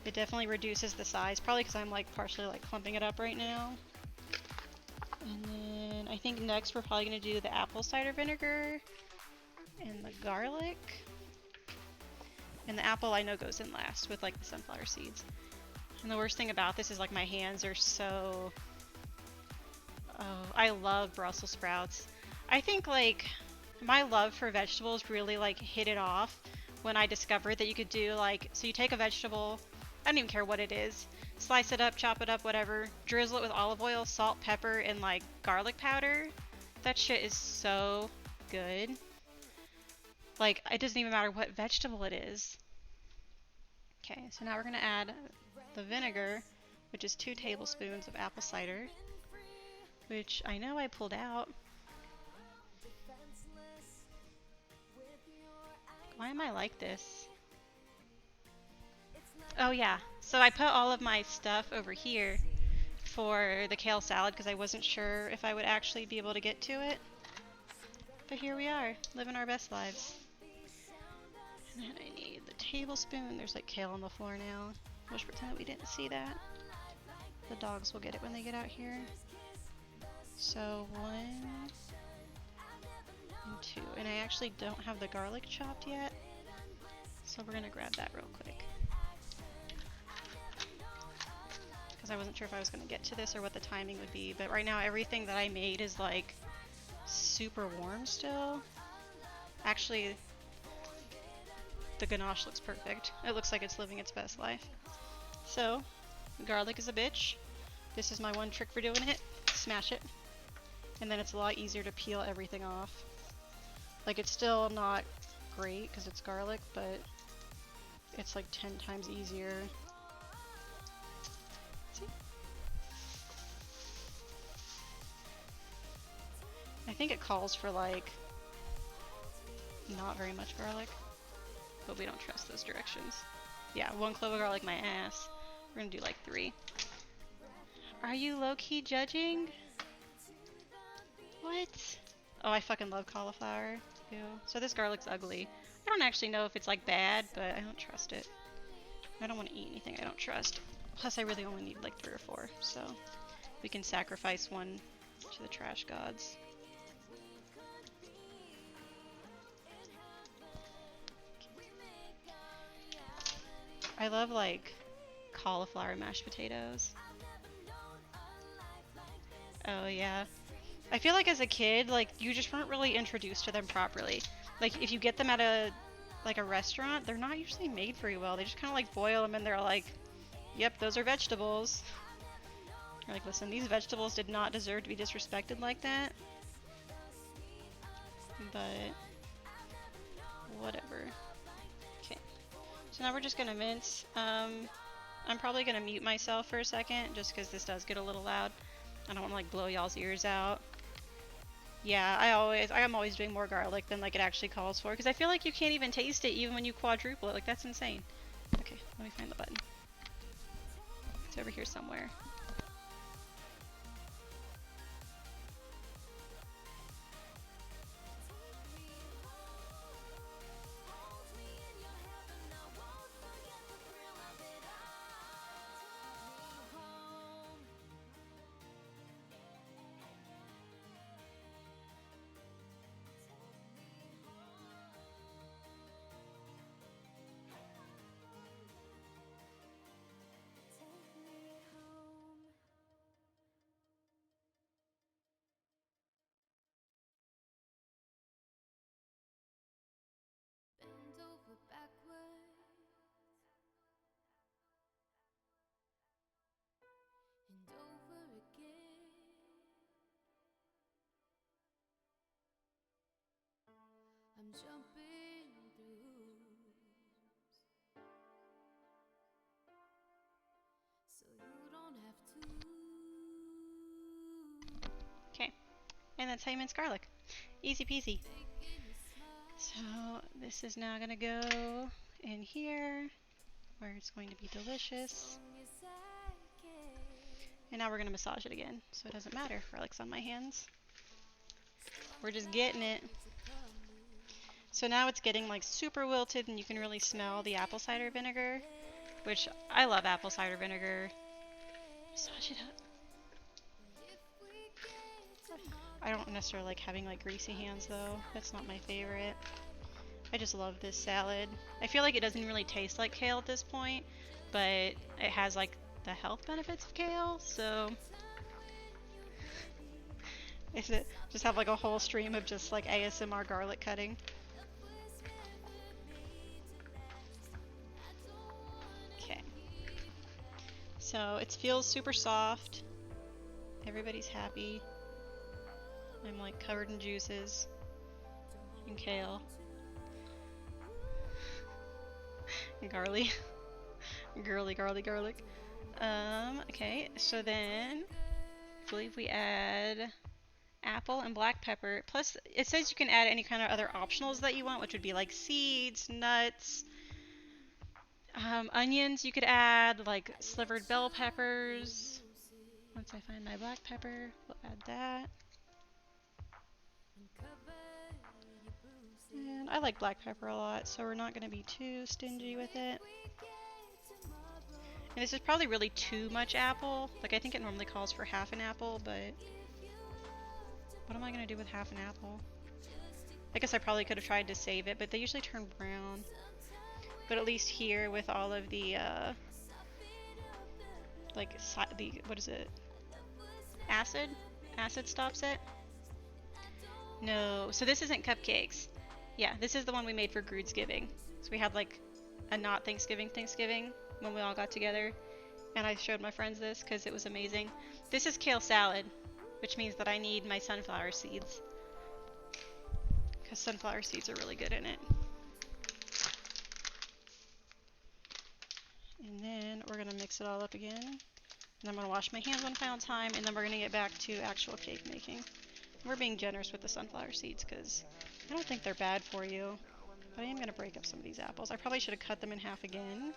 S2: It definitely reduces the size, probably because I'm like partially like clumping it up right now. And then I think next we're probably going to do the apple cider vinegar and the garlic. And the apple I know goes in last with like the sunflower seeds. And the worst thing about this is like my hands are so... Oh, I love Brussels sprouts. I think like my love for vegetables really like hit it off when I discovered that you could do like, so you take a vegetable, I don't even care what it is, slice it up, chop it up, whatever, drizzle it with olive oil, salt, pepper, and like garlic powder. That shit is so good. Like, it doesn't even matter what vegetable it is. Okay, so now we're gonna add the vinegar, which is 2 tablespoons of apple cider, which I know I pulled out. Why am I like this? Oh yeah, so I put all of my stuff over here for the kale salad because I wasn't sure if I would actually be able to get to it. But here we are, living our best lives. And then I need the tablespoon. There's like kale on the floor now. Let's pretend that we didn't see that. The dogs will get it when they get out here. So 1 and 2. And I actually don't have the garlic chopped yet, so we're gonna grab that real quick. Because I wasn't sure if I was gonna get to this or what the timing would be, but right now everything that I made is like super warm still. Actually, the ganache looks perfect. It looks like it's living its best life. So, garlic is a bitch. This is my one trick for doing it. Smash it. And then it's a lot easier to peel everything off. Like, it's still not great because it's garlic, but it's like 10 times easier. See? I think it calls for like not very much garlic, but we don't trust those directions. Yeah, 1 clove of garlic my ass. We're gonna do like 3. Are you low-key judging? What? Oh, I fucking love cauliflower. Ew. So this garlic's ugly. I don't actually know if it's like bad, but I don't trust it. I don't want to eat anything I don't trust. Plus I really only need like 3 or 4, so we can sacrifice 1 to the trash gods. I love like cauliflower mashed potatoes. Oh yeah. I feel like as a kid, like you just weren't really introduced to them properly. Like if you get them at a restaurant, they're not usually made very well. They just kind of like boil them and they're like, yep, those are vegetables. You're like, listen, these vegetables did not deserve to be disrespected like that. But whatever. Okay. So now we're just gonna mince. I'm probably gonna mute myself for a second just because this does get a little loud. I don't want to like blow y'all's ears out. Yeah, I'm always doing more garlic than like it actually calls for because I feel like you can't even taste it even when you quadruple it. Like that's insane. Okay, let me find the button. It's over here somewhere. Okay, and that's how you mince garlic. Easy peasy. So this is now gonna go in here where it's going to be delicious. And now we're gonna massage it again, so it doesn't matter if garlic's on my hands. We're just getting it. So now it's getting like super wilted and you can really smell the apple cider vinegar, which I love apple cider vinegar. Massage it up. I don't necessarily like having like greasy hands though. That's not my favorite. I just love this salad. I feel like it doesn't really taste like kale at this point, but it has like the health benefits of kale, so is it just have like a whole stream of just like ASMR garlic cutting. Okay. So it feels super soft. Everybody's happy. I'm like covered in juices and kale. And garlic. Garlic. Okay, so then I believe we add apple and black pepper. Plus, it says you can add any kind of other optionals that you want, which would be like seeds, nuts, onions. You could add like slivered bell peppers. Once I find my black pepper, we'll add that. And I like black pepper a lot, so we're not going to be too stingy with it. And this is probably really too much apple. Like, I think it normally calls for half an apple, but what am I going to do with half an apple? I guess I probably could have tried to save it, but they usually turn brown. But at least here with all of the, what is it? Acid? Acid stops it? No, so this isn't Cupcakes. Yeah, this is the one we made for Groodsgiving. So we had like a not Thanksgiving when we all got together. And I showed my friends this because it was amazing. This is kale salad, which means that I need my sunflower seeds. Because sunflower seeds are really good in it. And then we're going to mix it all up again. And I'm going to wash my hands one final time, and then we're going to get back to actual cake making. We're being generous with the sunflower seeds because I don't think they're bad for you. But I am going to break up some of these apples. I probably should have cut them in half again,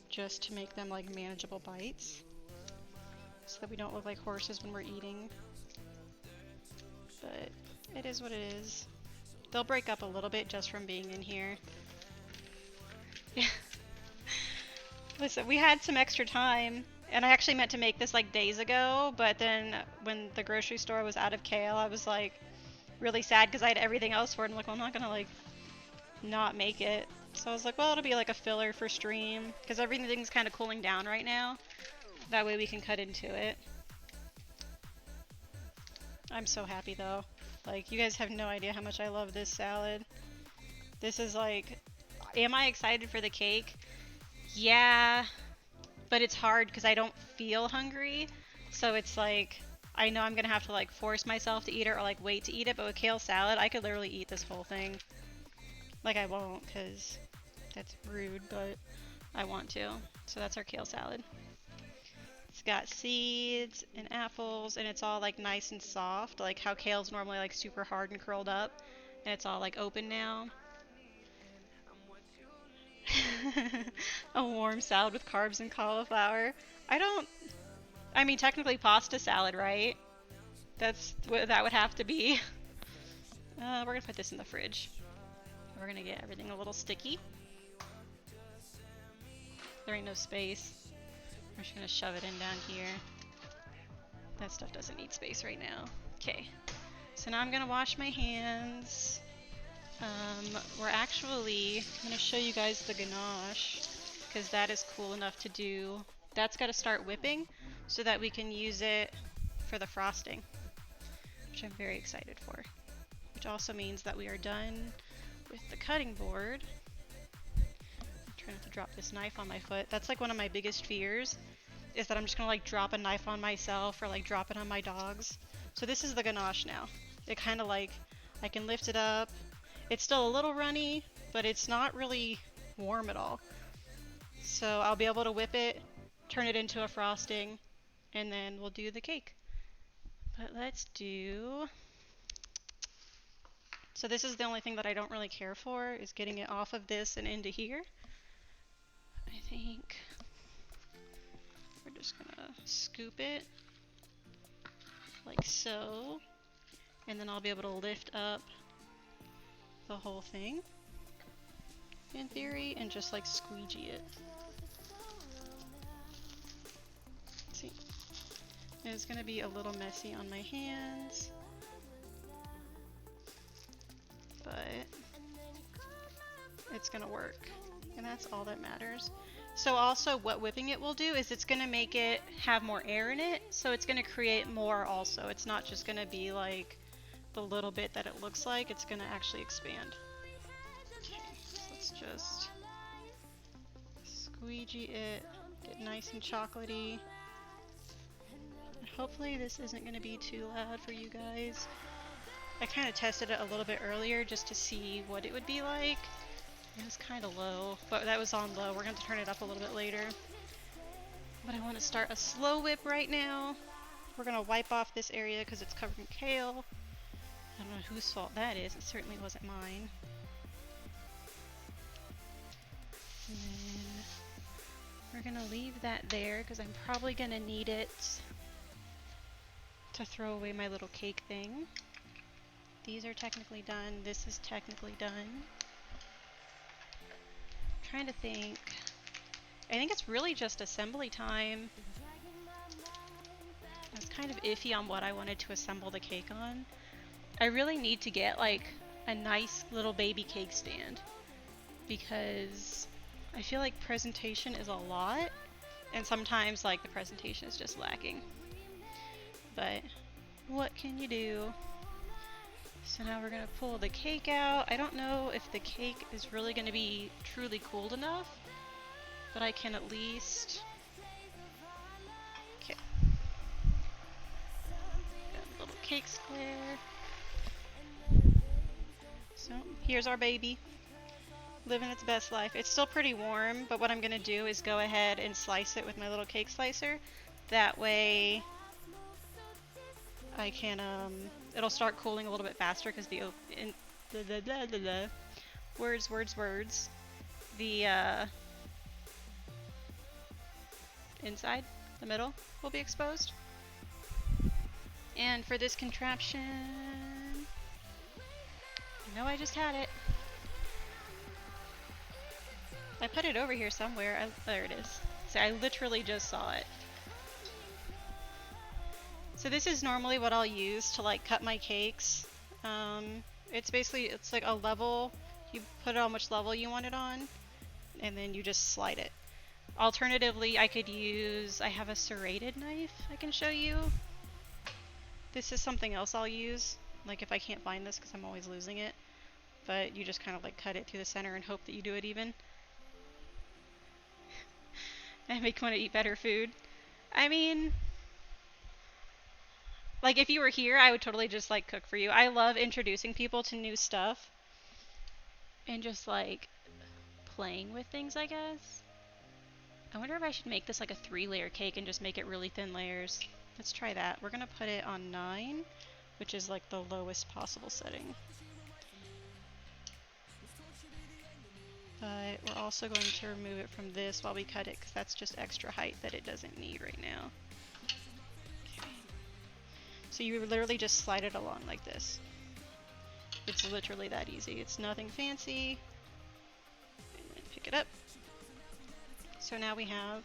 S2: just to make them like manageable bites, so that we don't look like horses when we're eating. But it is what it is. They'll break up a little bit just from being in here. Yeah. Listen, we had some extra time, and I actually meant to make this like days ago, but then when the grocery store was out of kale, I was like really sad because I had everything else for it. I'm like, well, I'm not gonna like not make it. So I was like, well, it'll be like a filler for stream because everything's kind of cooling down right now. That way we can cut into it. I'm so happy though. Like, you guys have no idea how much I love this salad. This is like, am I excited for the cake? Yeah, but it's hard because I don't feel hungry. So it's like, I know I'm gonna have to like force myself to eat it or like wait to eat it, but with kale salad, I could literally eat this whole thing. Like, I won't because that's rude, but I want to. So that's our kale salad. It's got seeds and apples, and it's all like nice and soft, like how kale's normally like super hard and curled up, and it's all like open now. A warm salad with carbs and cauliflower. I mean, technically pasta salad, right? That's what that would have to be. We're gonna put this in the fridge. We're gonna get everything a little sticky. There ain't no space. We're just gonna shove it in down here. That stuff doesn't need space right now. Okay, so now I'm gonna wash my hands. We're actually gonna show you guys the ganache because that is cool enough to do. That's got to start whipping so that we can use it for the frosting, which I'm very excited for. Which also means that we are done with the cutting board. I'm trying not to drop this knife on my foot. That's like one of my biggest fears, is that I'm just gonna like drop a knife on myself or like drop it on my dogs. So this is the ganache now. It kind of like, I can lift it up. It's still a little runny, but it's not really warm at all. So I'll be able to whip it, turn it into a frosting, and then we'll do the cake. But let's do... So this is the only thing that I don't really care for, is getting it off of this and into here. I think we're just gonna scoop it like so, and then I'll be able to lift up the whole thing in theory and just like squeegee it. See, it's gonna be a little messy on my hands, but it's gonna work, and that's all that matters. So also what whipping it will do is it's gonna make it have more air in it, so it's gonna create more also. It's not just gonna be like the little bit that it looks like, it's gonna actually expand. Okay, so let's just squeegee it, get nice and chocolatey. And hopefully this isn't gonna be too loud for you guys. I kind of tested it a little bit earlier just to see what it would be like. It was kind of low, but that was on low. We're going to turn it up a little bit later. But I want to start a slow whip right now. We're going to wipe off this area because it's covered in kale. I don't know whose fault that is. It certainly wasn't mine. And then we're going to leave that there because I'm probably going to need it to throw away my little cake thing. These are technically done. This is technically done. Trying to think. I think it's really just assembly time. I was kind of iffy on what I wanted to assemble the cake on. I really need to get like a nice little baby cake stand because I feel like presentation is a lot and sometimes like the presentation is just lacking. But what can you do? So now we're going to pull the cake out. I don't know if the cake is really going to be truly cooled enough, but I can at least... Okay. Got a little cake square. So here's our baby, living its best life. It's still pretty warm, but what I'm going to do is go ahead and slice it with my little cake slicer. That way I can, it'll start cooling a little bit faster because the inside, the middle, will be exposed. And for this contraption, I know I just had it. I put it over here somewhere. There it is. So I literally just saw it. So this is normally what I'll use to like cut my cakes. It's like a level. You put it on which level you want it on, and then you just slide it. Alternatively, I have a serrated knife I can show you. This is something else I'll use, like if I can't find this because I'm always losing it. But you just kind of like cut it through the center and hope that you do it even. And make me want to eat better food. I mean... Like, if you were here, I would totally just, like, cook for you. I love introducing people to new stuff. And just, like, playing with things, I guess. I wonder if I should make this, like, a 3-layer cake and just make it really thin layers. Let's try that. We're gonna put it on 9, which is, like, the lowest possible setting. But we're also going to remove it from this while we cut it, because that's just extra height that it doesn't need right now. So you literally just slide it along like this. It's literally that easy. It's nothing fancy. And then pick it up. So now we have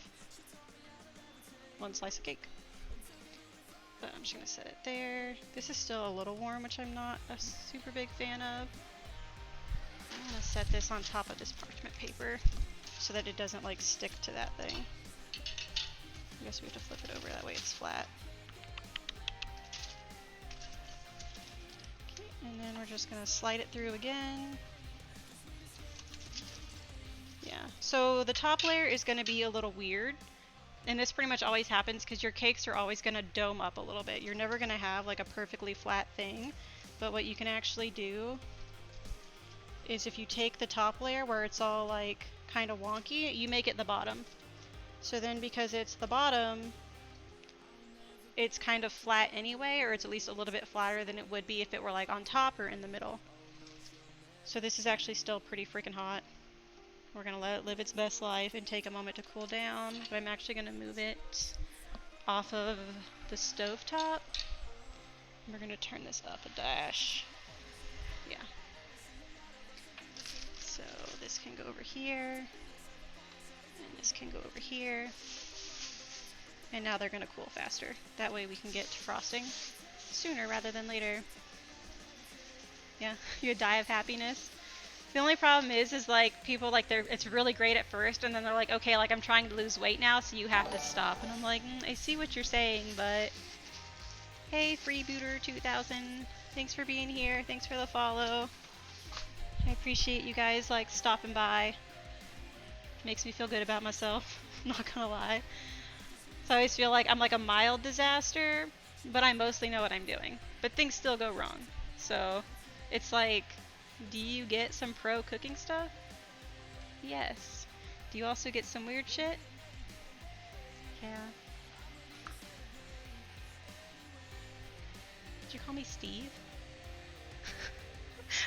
S2: one slice of cake. But I'm just going to set it there. This is still a little warm, which I'm not a super big fan of. I'm going to set this on top of this parchment paper so that it doesn't like stick to that thing. I guess we have to flip it over, that way it's flat. And then we're just going to slide it through again. Yeah, so the top layer is going to be a little weird. And this pretty much always happens because your cakes are always going to dome up a little bit. You're never going to have like a perfectly flat thing. But what you can actually do is if you take the top layer where it's all like kind of wonky, you make it the bottom. So then because it's the bottom, it's kind of flat anyway, or it's at least a little bit flatter than it would be if it were like on top or in the middle. So this is actually still pretty freaking hot. We're gonna let it live its best life and take a moment to cool down, but I'm actually gonna move it off of the stovetop. We're gonna turn this up a dash. Yeah. So this can go over here, and this can go over here. And now they're gonna cool faster. That way we can get to frosting sooner rather than later. Yeah, you die of happiness. The only problem is like people like it's really great at first, and then they're like, okay, like I'm trying to lose weight now, so you have to stop. And I'm like, I see what you're saying, but hey, Freebooter 2000, thanks for being here. Thanks for the follow. I appreciate you guys like stopping by. Makes me feel good about myself. Not gonna lie. So I always feel like I'm like a mild disaster, but I mostly know what I'm doing. But things still go wrong. So it's like, do you get some pro cooking stuff? Yes. Do you also get some weird shit? Yeah. Did you call me Steve?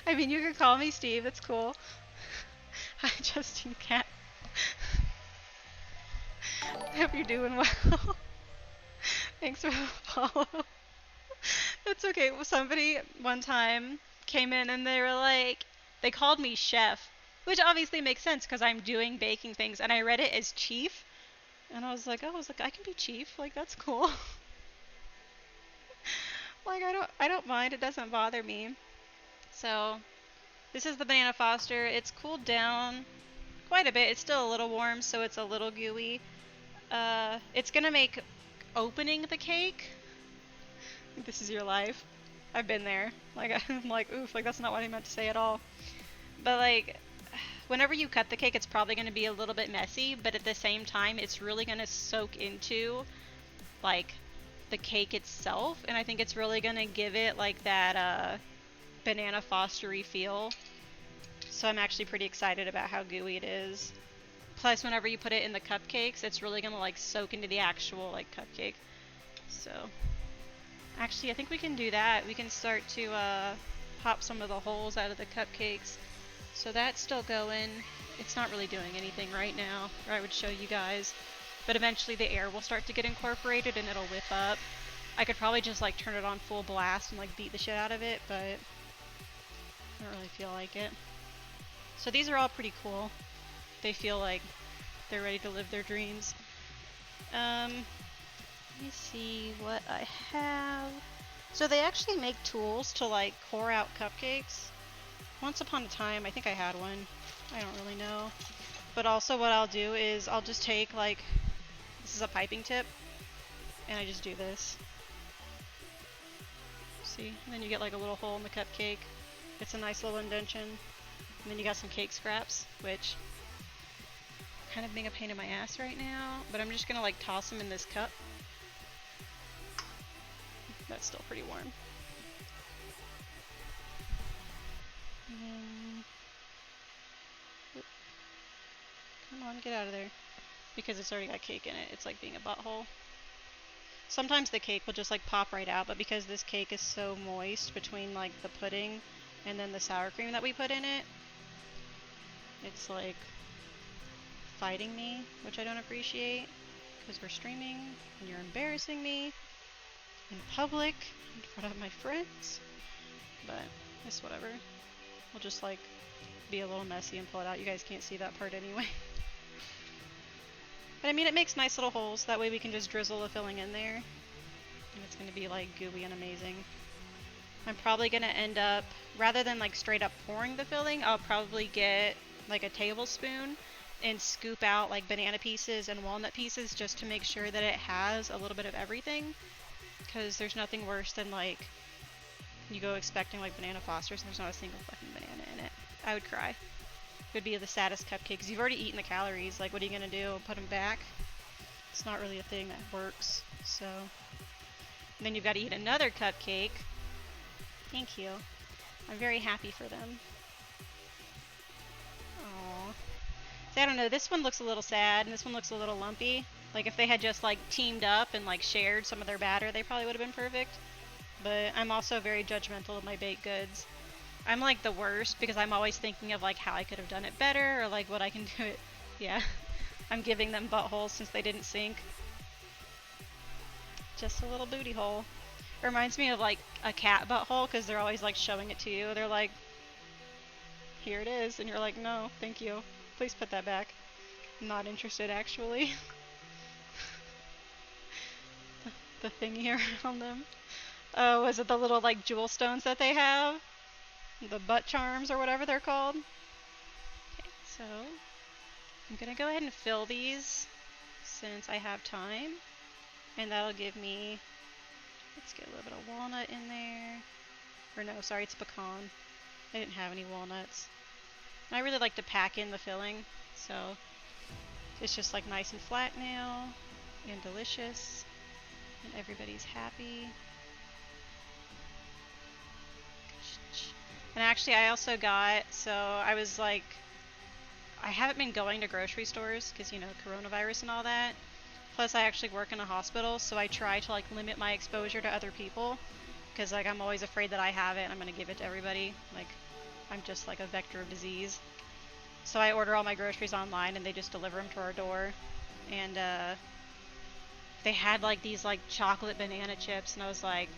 S2: I mean, you could call me Steve, it's cool. Hi, Justin Cat. Hope you're doing well. Thanks for the follow. That's okay. Well, somebody one time came in and they were like, they called me chef, which obviously makes sense because I'm doing baking things, and I read it as chief, and I was like, I can be chief, like that's cool. Like I don't mind, it doesn't bother me. So this is the Banana Foster. It's cooled down quite a bit. It's still a little warm, so it's a little gooey. It's gonna make opening the cake. This is your life. I've been there. Like I'm like, oof, like that's not what I meant to say at all. But like, whenever you cut the cake, it's probably gonna be a little bit messy, but at the same time, it's really gonna soak into like the cake itself, and I think it's really gonna give it like that Banana Fostery feel. So I'm actually pretty excited about how gooey it is. Plus, whenever you put it in the cupcakes, it's really gonna like soak into the actual like cupcake. So, actually, I think we can do that. We can start to pop some of the holes out of the cupcakes. So that's still going. It's not really doing anything right now, or I would show you guys. But eventually the air will start to get incorporated and it'll whip up. I could probably just like turn it on full blast and like beat the shit out of it, but I don't really feel like it. So these are all pretty cool. They feel like they're ready to live their dreams. Let me see what I have. So they actually make tools to like core out cupcakes. Once upon a time, I think I had one. I don't really know. But also what I'll do is I'll just take like, this is a piping tip, and I just do this. See? And then you get like a little hole in the cupcake. It's a nice little indention. And then you got some cake scraps, which kind of being a pain in my ass right now, but I'm just gonna like toss them in this cup. That's still pretty warm. And then, come on, get out of there. Because it's already got cake in it, it's like being a butthole. Sometimes the cake will just like pop right out, but because this cake is so moist between like the pudding and then the sour cream that we put in it, it's like fighting me, which I don't appreciate, because we're streaming and you're embarrassing me in public in front of my friends. But it's whatever. We'll just like be a little messy and pull it out. You guys can't see that part anyway. But I mean, it makes nice little holes. That way we can just drizzle the filling in there. And it's going to be like gooey and amazing. I'm probably going to end up, rather than like straight up pouring the filling, I'll probably get like a tablespoon and scoop out like banana pieces and walnut pieces just to make sure that it has a little bit of everything. Because there's nothing worse than like you go expecting like banana Fosters and there's not a single fucking banana in it. I would cry. It would be the saddest cupcake because you've already eaten the calories. Like, what are you gonna do? Put them back? It's not really a thing that works. So, and then you've got to eat another cupcake. Thank you. I'm very happy for them. See, I don't know, this one looks a little sad and this one looks a little lumpy. Like if they had just like teamed up and like shared some of their batter, they probably would have been perfect. But I'm also very judgmental of my baked goods. I'm like the worst because I'm always thinking of like how I could have done it better or like what I can do it. Yeah, I'm giving them buttholes since they didn't sink. Just a little booty hole. It reminds me of like a cat butthole because they're always like showing it to you. They're like, here it is, and you're like, no, thank you. Please put that back. I'm not interested actually. The thingy around them. Oh, is it the little like jewel stones that they have? The butt charms or whatever they're called? Okay, so I'm gonna go ahead and fill these since I have time. And that'll give me, let's get a little bit of walnut in there. Or no, sorry, it's pecan. I didn't have any walnuts. And I really like to pack in the filling, so it's just like nice and flat now and delicious. And everybody's happy. And actually I also got, so I was like, I haven't been going to grocery stores because, you know, coronavirus and all that. Plus I actually work in a hospital, so I try to like limit my exposure to other people because like I'm always afraid that I have it and I'm going to give it to everybody. Like I'm just like a vector of disease. So I order all my groceries online and they just deliver them to our door. And they had like these like chocolate banana chips and I was like,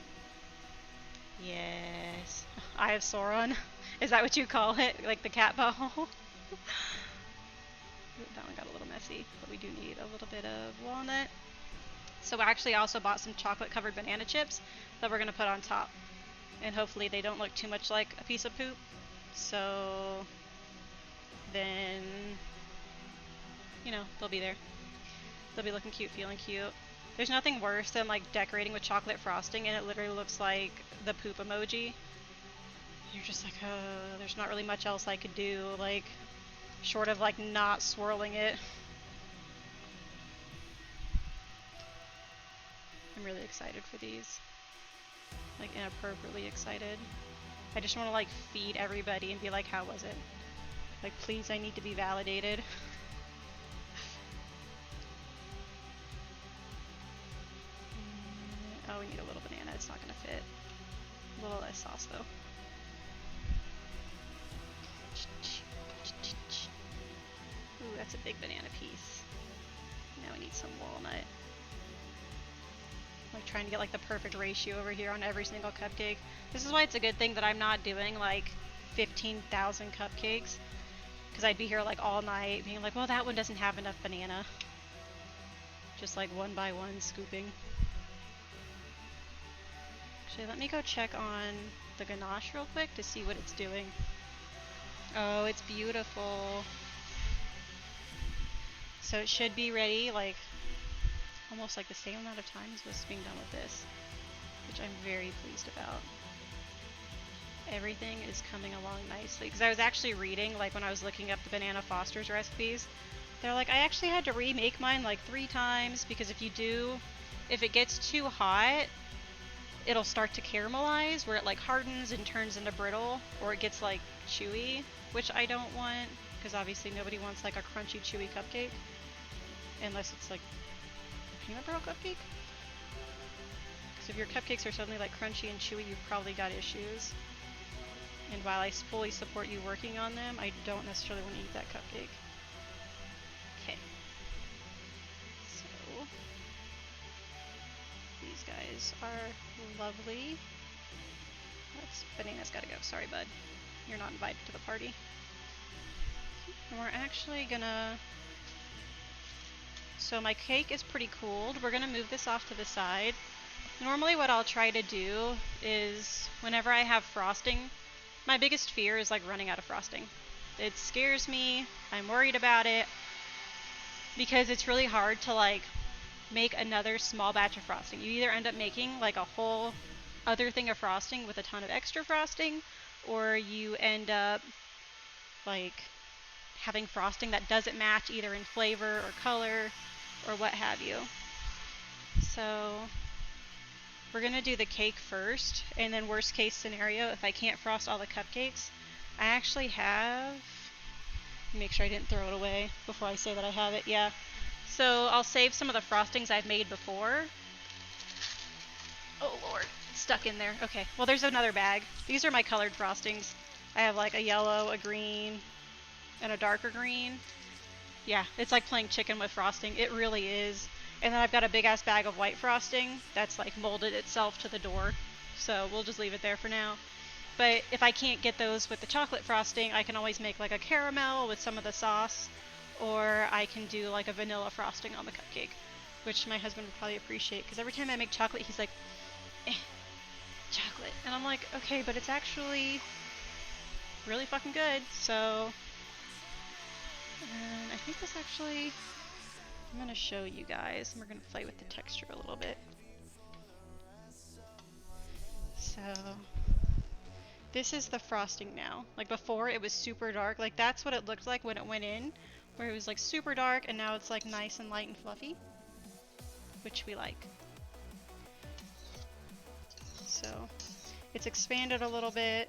S2: yes. I have Sauron. Is that what you call it? Like the cat butthole? That one got a little messy, but we do need a little bit of walnut. So I actually also bought some chocolate covered banana chips that we're going to put on top. And hopefully they don't look too much like a piece of poop. So then, you know, they'll be there. They'll be looking cute, feeling cute. There's nothing worse than like decorating with chocolate frosting and it literally looks like the poop emoji. You're just like, oh, there's not really much else I could do, like, short of like not swirling it. I'm really excited for these. Like inappropriately excited. I just want to like feed everybody and be like, how was it? Like, please, I need to be validated. Oh, we need a little banana. It's not going to fit. A little less sauce, though. Ooh, that's a big banana piece. Now we need some walnut. Like, trying to get, like, the perfect ratio over here on every single cupcake. This is why it's a good thing that I'm not doing, like, 15,000 cupcakes. Because I'd be here, like, all night being like, well, that one doesn't have enough banana. Just, like, one by one scooping. Actually, let me go check on the ganache real quick to see what it's doing. Oh, it's beautiful. So it should be ready, like, almost like the same amount of time as was being done with this, which I'm very pleased about. Everything is coming along nicely. Because I was actually reading, like, when I was looking up the Banana Foster's recipes, they're like, I actually had to remake mine, like, 3 times, because if it gets too hot, it'll start to caramelize, where it, like, hardens and turns into brittle, or it gets, like, chewy, which I don't want, because obviously nobody wants, like, a crunchy, chewy cupcake, unless it's, like, a peanut brittle cupcake. Because if your cupcakes are suddenly, like, crunchy and chewy, you've probably got issues. And while I fully support you working on them, I don't necessarily want to eat that cupcake. Okay. So, these guys are lovely. Banana's gotta go. Sorry, bud. You're not invited to the party. And we're actually gonna... So my cake is pretty cooled. We're gonna move this off to the side. Normally what I'll try to do is, whenever I have frosting, my biggest fear is like running out of frosting. It scares me. I'm worried about it. Because it's really hard to like make another small batch of frosting. You either end up making like a whole other thing of frosting with a ton of extra frosting, or you end up like having frosting that doesn't match either in flavor or color or what have you. So we're gonna do the cake first, and then worst case scenario, if I can't frost all the cupcakes, I actually have Make sure I didn't throw it away before I say that I have it. Yeah. So I'll save some of the frostings I've made before. Oh lord, it's stuck in there. Okay, well there's another bag. These are my colored frostings. I have like a yellow, a green, and a darker green. Yeah, it's like playing chicken with frosting. It really is. And then I've got a big ass bag of white frosting that's like molded itself to the door. So we'll just leave it there for now. But if I can't get those with the chocolate frosting, I can always make like a caramel with some of the sauce, or I can do like a vanilla frosting on the cupcake, which my husband would probably appreciate, because every time I make chocolate, he's like, chocolate. And I'm like, okay, but it's actually really fucking good. So, and I think this actually, I'm gonna show you guys, and we're gonna play with the texture a little bit. So, this is the frosting now. Like before it was super dark. Like that's what it looked like when it went in. Where it was like super dark and now it's like nice and light and fluffy. Which we like. So it's expanded a little bit.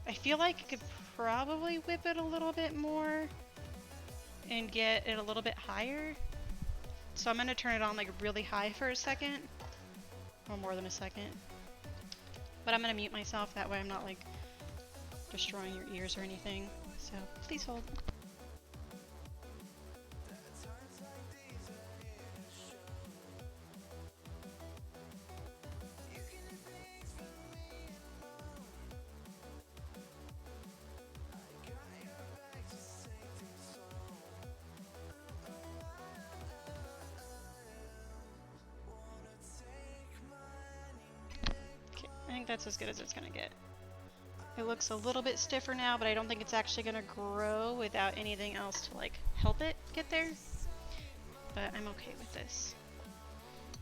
S2: I feel like I could probably whip it a little bit more and get it a little bit higher. So I'm going to turn it on like really high for a second. Or more than a second. But I'm going to mute myself, that way I'm not like destroying your ears or anything. So please hold. Okay, I think that's as good as it's going to get. It looks a little bit stiffer now, but I don't think it's actually going to grow without anything else to like help it get there. But I'm okay with this.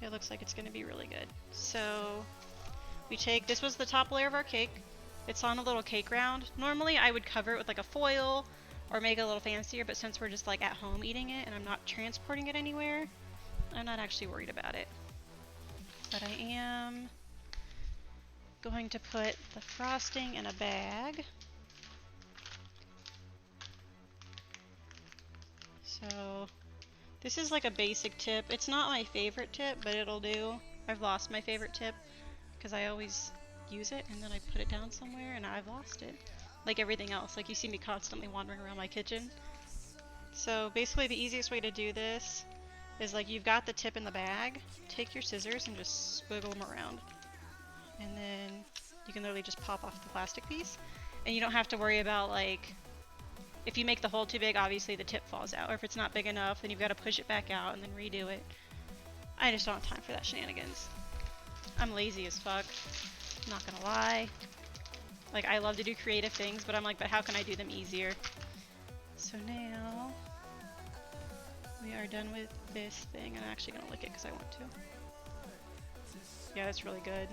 S2: It looks like it's going to be really good. So we take, this was the top layer of our cake. It's on a little cake round. Normally I would cover it with like a foil or make it a little fancier, but since we're just like at home eating it and I'm not transporting it anywhere, I'm not actually worried about it. But I am going to put the frosting in a bag. So this is like a basic tip. It's not my favorite tip, but it'll do. I've lost my favorite tip because I always use it and then I put it down somewhere and I've lost it. Like everything else. Like you see me constantly wandering around my kitchen. So basically the easiest way to do this is like you've got the tip in the bag. Take your scissors and just squiggle them around. And then you can literally just pop off the plastic piece. And you don't have to worry about like, if you make the hole too big, obviously the tip falls out. Or if it's not big enough, then you've got to push it back out and then redo it. I just don't have time for that shenanigans. I'm lazy as fuck. I'm not gonna lie. Like, I love to do creative things, but I'm like, but how can I do them easier? So now, we are done with this thing. I'm actually gonna lick it because I want to. Yeah, that's really good.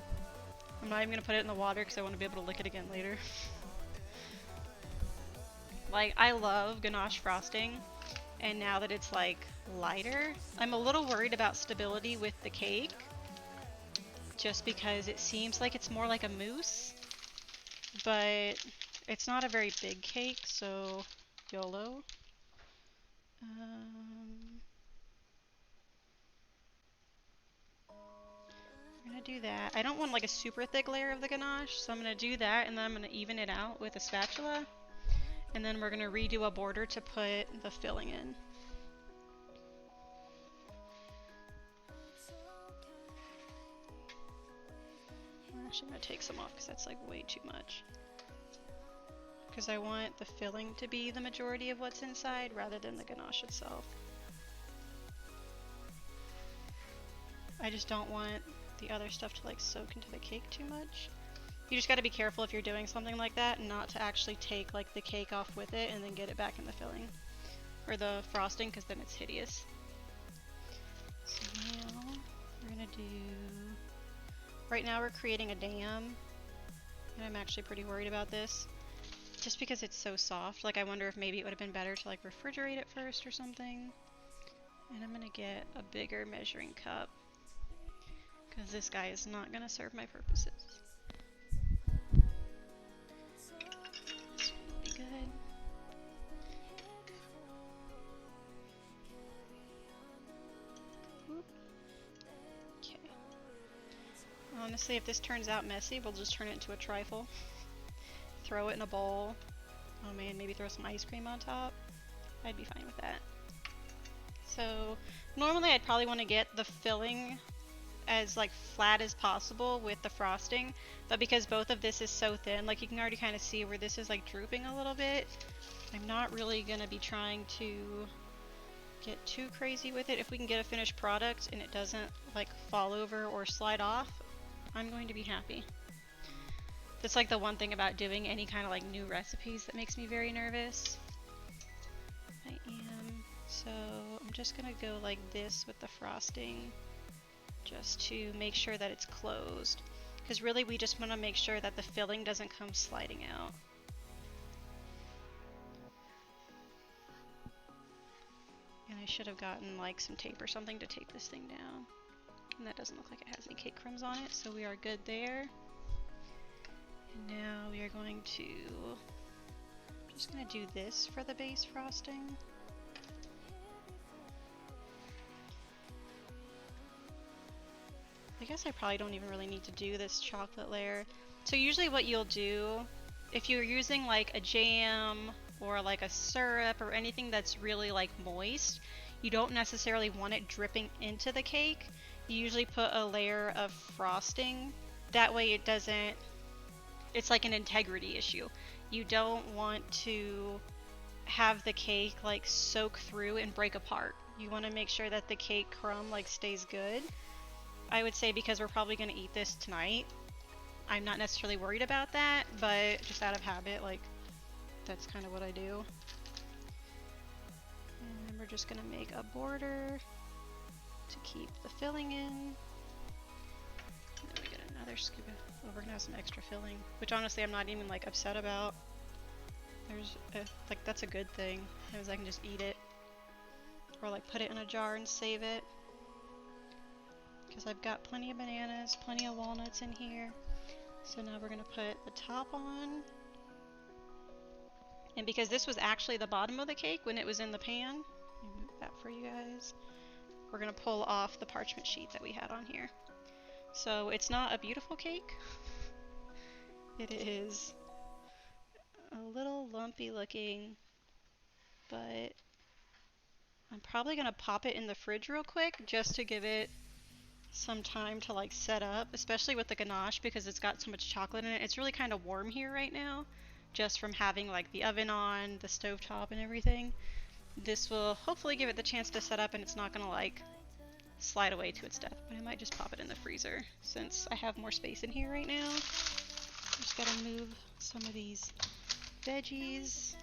S2: I'm not even gonna put it in the water because I want to be able to lick it again later. Like, I love ganache frosting, and now that it's like lighter, I'm a little worried about stability with the cake, just because it seems like it's more like a mousse, but it's not a very big cake, so YOLO. I'm gonna do that. I don't want like a super thick layer of the ganache, so I'm gonna do that, and then I'm gonna even it out with a spatula. And then we're going to redo a border to put the filling in. I'm actually going to take some off because that's like way too much. Because I want the filling to be the majority of what's inside rather than the ganache itself. I just don't want the other stuff to like soak into the cake too much. You just got to be careful if you're doing something like that not to actually take like the cake off with it and then get it back in the filling or the frosting, because then it's hideous. So now we're gonna do, right now we're creating a dam, and I'm actually pretty worried about this just because it's so soft. Like I wonder if maybe it would have been better to like refrigerate it first or something. And I'm gonna get a bigger measuring cup because this guy is not gonna serve my purposes. Good. Honestly, if this turns out messy, we'll just turn it into a trifle. Throw it in a bowl. Oh man, maybe throw some ice cream on top. I'd be fine with that. So normally I'd probably want to get the filling as like flat as possible with the frosting, but because both of this is so thin, like you can already kind of see where this is like drooping a little bit, I'm not really gonna be trying to get too crazy with it. If we can get a finished product and it doesn't like fall over or slide off, I'm going to be happy. That's like the one thing about doing any kind of like new recipes that makes me very nervous. I am. So I'm just gonna go like this with the frosting just to make sure that it's closed. Because really we just want to make sure that the filling doesn't come sliding out. And I should have gotten like some tape or something to tape this thing down. And that doesn't look like it has any cake crumbs on it, so we are good there. And now we are going to, I'm just going to do this for the base frosting. I guess I probably don't even really need to do this chocolate layer. So usually what you'll do, if you're using like a jam or like a syrup or anything that's really like moist, you don't necessarily want it dripping into the cake. You usually put a layer of frosting. That way it doesn't, it's like an integrity issue. You don't want to have the cake like soak through and break apart. You want to make sure that the cake crumb like stays good. I would say because we're probably going to eat this tonight, I'm not necessarily worried about that, but just out of habit, like, that's kind of what I do. And we're just going to make a border to keep the filling in. And then we get another scoop of, oh, we're going to have some extra filling, which honestly I'm not even, like, upset about. There's, like, that's a good thing, because I can just eat it. Or, like, put it in a jar and save it. Because I've got plenty of bananas, plenty of walnuts in here. So now we're going to put the top on. And because this was actually the bottom of the cake when it was in the pan, let me move that for you guys, we're going to pull off the parchment sheet that we had on here. So it's not a beautiful cake. It is a little lumpy looking, but I'm probably going to pop it in the fridge real quick just to give it some time to like set up, especially with the ganache because it's got so much chocolate in it. It's really kind of warm here right now just from having like the oven on, the stove top and everything. This will hopefully give it the chance to set up and it's not gonna like slide away to its death, but I might just pop it in the freezer since I have more space in here right now. Just gotta move some of these veggies.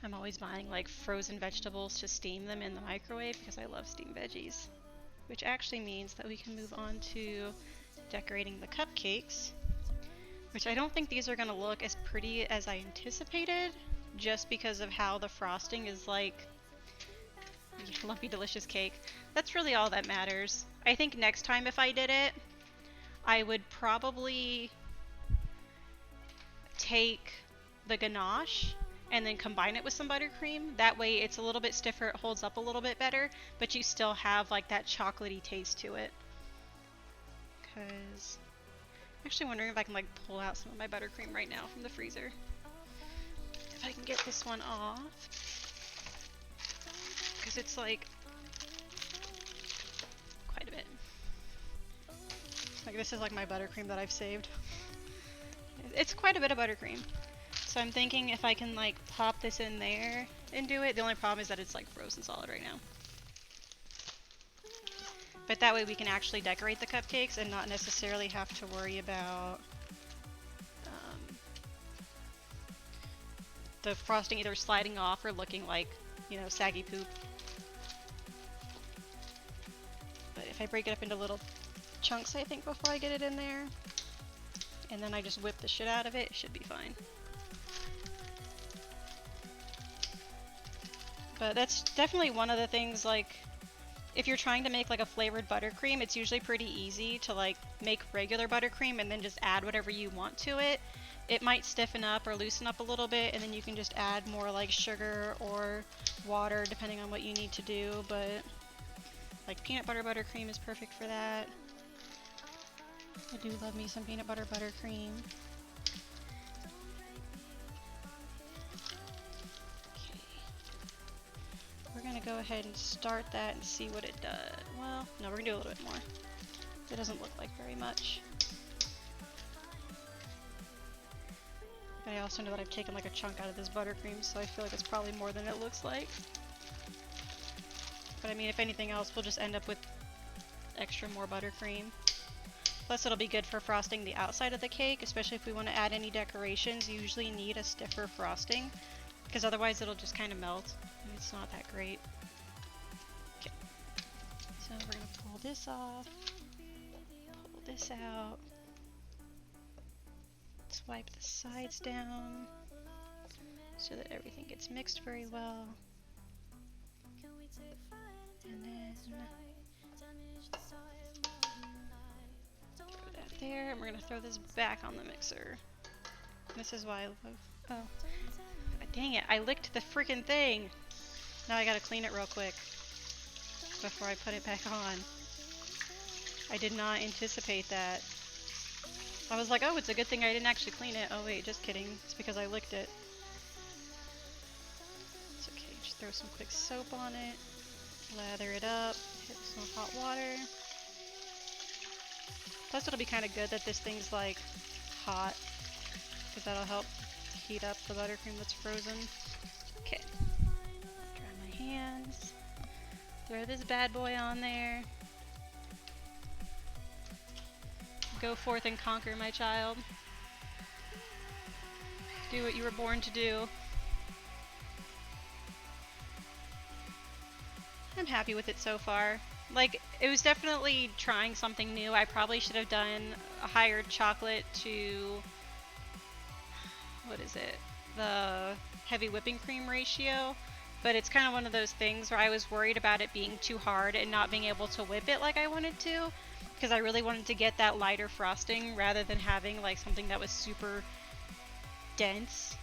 S2: I'm always buying like frozen vegetables to steam them in the microwave because I love steamed veggies. Which actually means that we can move on to decorating the cupcakes, which I don't think these are going to look as pretty as I anticipated, just because of how the frosting is like lumpy delicious cake. That's really all that matters. I think next time if I did it, I would probably take the ganache and then combine it with some buttercream. That way it's a little bit stiffer, it holds up a little bit better, but you still have like that chocolatey taste to it. Cause I'm actually wondering if I can like pull out some of my buttercream right now from the freezer. If I can get this one off. Cause it's like quite a bit. Like this is like my buttercream that I've saved. It's quite a bit of buttercream. So I'm thinking if I can like pop this in there and do it. The only problem is that it's like frozen solid right now. But that way we can actually decorate the cupcakes and not necessarily have to worry about the frosting either sliding off or looking like, you know, saggy poop. But if I break it up into little chunks, I think, before I get it in there, and then I just whip the shit out of it, it should be fine. But that's definitely one of the things, like, if you're trying to make like a flavored buttercream, it's usually pretty easy to like make regular buttercream and then just add whatever you want to it. It might stiffen up or loosen up a little bit, and then you can just add more like sugar or water depending on what you need to do, but like peanut butter buttercream is perfect for that. I do love me some peanut butter buttercream. Okay. We're gonna go ahead and start that and see what it does. Well, no, we're gonna do a little bit more. It doesn't look like very much. But I also know that I've taken like a chunk out of this buttercream, so I feel like it's probably more than it looks like. But I mean, if anything else, we'll just end up with extra more buttercream. Plus it'll be good for frosting the outside of the cake, especially if we want to add any decorations. You usually need a stiffer frosting, because otherwise it'll just kind of melt, and it's not that great. Okay, so we're going to pull this off, pull this out, swipe the sides down so that everything gets mixed very well. And then throw that there, and we're gonna throw this back on the mixer. This is why I love. Oh, dang it! I licked the freaking thing. Now I gotta clean it real quick before I put it back on. I did not anticipate that. I was like, oh, it's a good thing I didn't actually clean it. Oh wait, just kidding. It's because I licked it. It's okay. Just throw some quick soap on it. Lather it up, hit some hot water. Plus it'll be kind of good that this thing's like hot, because that'll help heat up the buttercream that's frozen. Okay, dry my hands, throw this bad boy on there. Go forth and conquer, my child. Do what you were born to do. I'm happy with it so far. Like, it was definitely trying something new. I probably should have done a higher chocolate to, what is it, the heavy whipping cream ratio. But it's kind of one of those things where I was worried about it being too hard and not being able to whip it like I wanted to. Because I really wanted to get that lighter frosting rather than having like something that was super dense.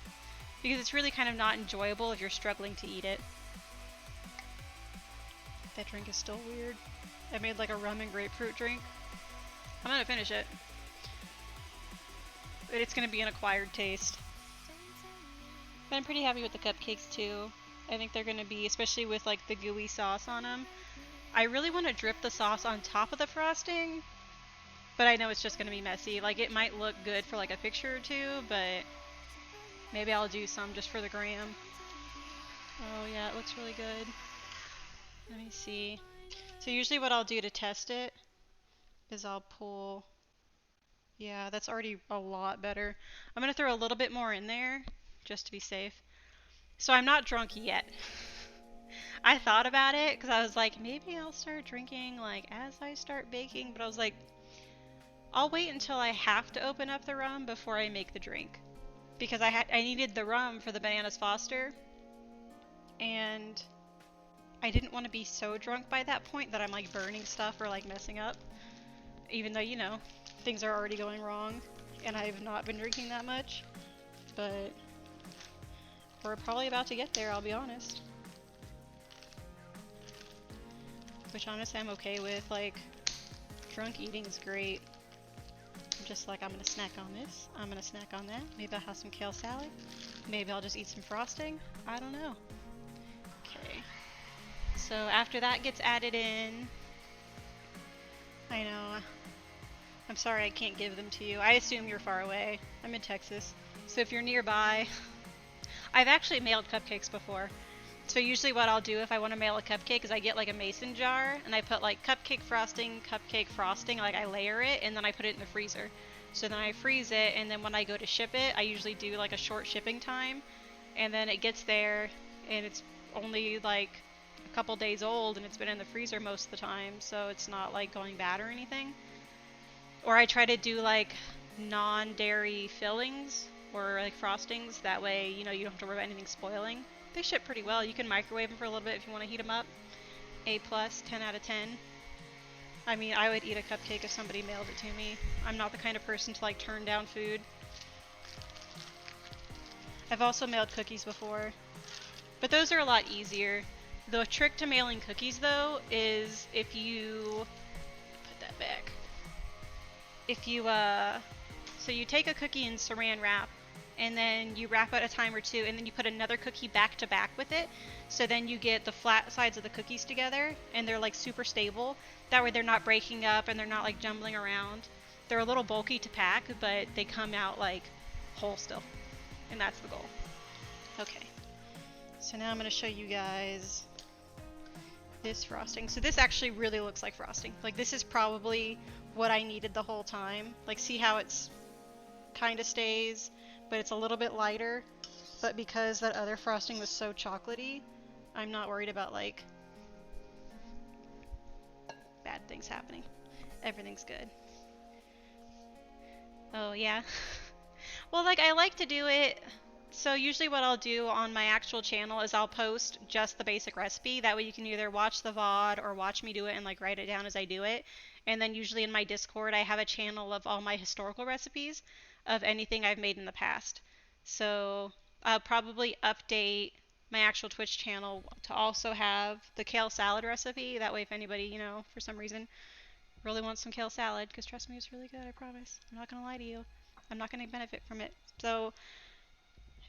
S2: Because it's really kind of not enjoyable if you're struggling to eat it. That drink is still weird. I made like a rum and grapefruit drink. I'm gonna finish it. But it's gonna be an acquired taste. But I'm pretty happy with the cupcakes too. I think they're gonna be, especially with like the gooey sauce on them. I really want to drip the sauce on top of the frosting, but I know it's just gonna be messy. Like, it might look good for like a picture or two, but maybe I'll do some just for the gram. Oh yeah, it looks really good. Let me see. So usually what I'll do to test it is I'll pull, yeah, that's already a lot better. I'm gonna throw a little bit more in there just to be safe. So I'm not drunk yet. I thought about it because I was like, maybe I'll start drinking like as I start baking, but I was like, I'll wait until I have to open up the rum before I make the drink, because I needed the rum for the Bananas Foster, and I didn't want to be so drunk by that point that I'm like burning stuff or like messing up, even though, you know, things are already going wrong and I've not been drinking that much. But we're probably about to get there, I'll be honest. Which honestly I'm okay with. Like, drunk eating is great. I'm just like, I'm gonna snack on this, I'm gonna snack on that, maybe I'll have some kale salad, maybe I'll just eat some frosting, I don't know. Okay. So after that gets added in, I know, I'm sorry I can't give them to you. I assume you're far away. I'm in Texas. So if you're nearby, I've actually mailed cupcakes before. So usually what I'll do if I want to mail a cupcake is I get like a mason jar and I put like cupcake frosting, like I layer it, and then I put it in the freezer. So then I freeze it, and then when I go to ship it, I usually do like a short shipping time, and then it gets there and it's only like a couple days old and it's been in the freezer most of the time, so it's not like going bad or anything. Or I try to do like non-dairy fillings or like frostings, that way, you know, you don't have to worry about anything spoiling. They ship pretty well. You can microwave them for a little bit if you want to heat them up. A+, 10 out of 10. I mean, I would eat a cupcake if somebody mailed it to me. I'm not the kind of person to like turn down food. I've also mailed cookies before, but those are a lot easier. The trick to mailing cookies though is if you put that back. if you so you take a cookie in saran wrap, and then you wrap it a time or two, and then you put another cookie back to back with it, so then you get the flat sides of the cookies together, and they're like super stable. That way they're not breaking up and they're not like jumbling around. They're a little bulky to pack, but they come out like whole still, and that's the goal. Okay, so now I'm going to show you guys this frosting. So this actually really looks like frosting. Like, this is probably what I needed the whole time. Like, see how it's kind of stays, but it's a little bit lighter. But because that other frosting was so chocolatey, I'm not worried about like bad things happening. Everything's good. Oh yeah. Well, like, I like to do it. So usually what I'll do on my actual channel is I'll post just the basic recipe. That way you can either watch the VOD or watch me do it and like write it down as I do it. And then usually in my Discord I have a channel of all my historical recipes of anything I've made in the past. So I'll probably update my actual Twitch channel to also have the kale salad recipe. That way if anybody, you know, for some reason really wants some kale salad, because trust me, it's really good, I promise. I'm not going to lie to you. I'm not going to benefit from it. So,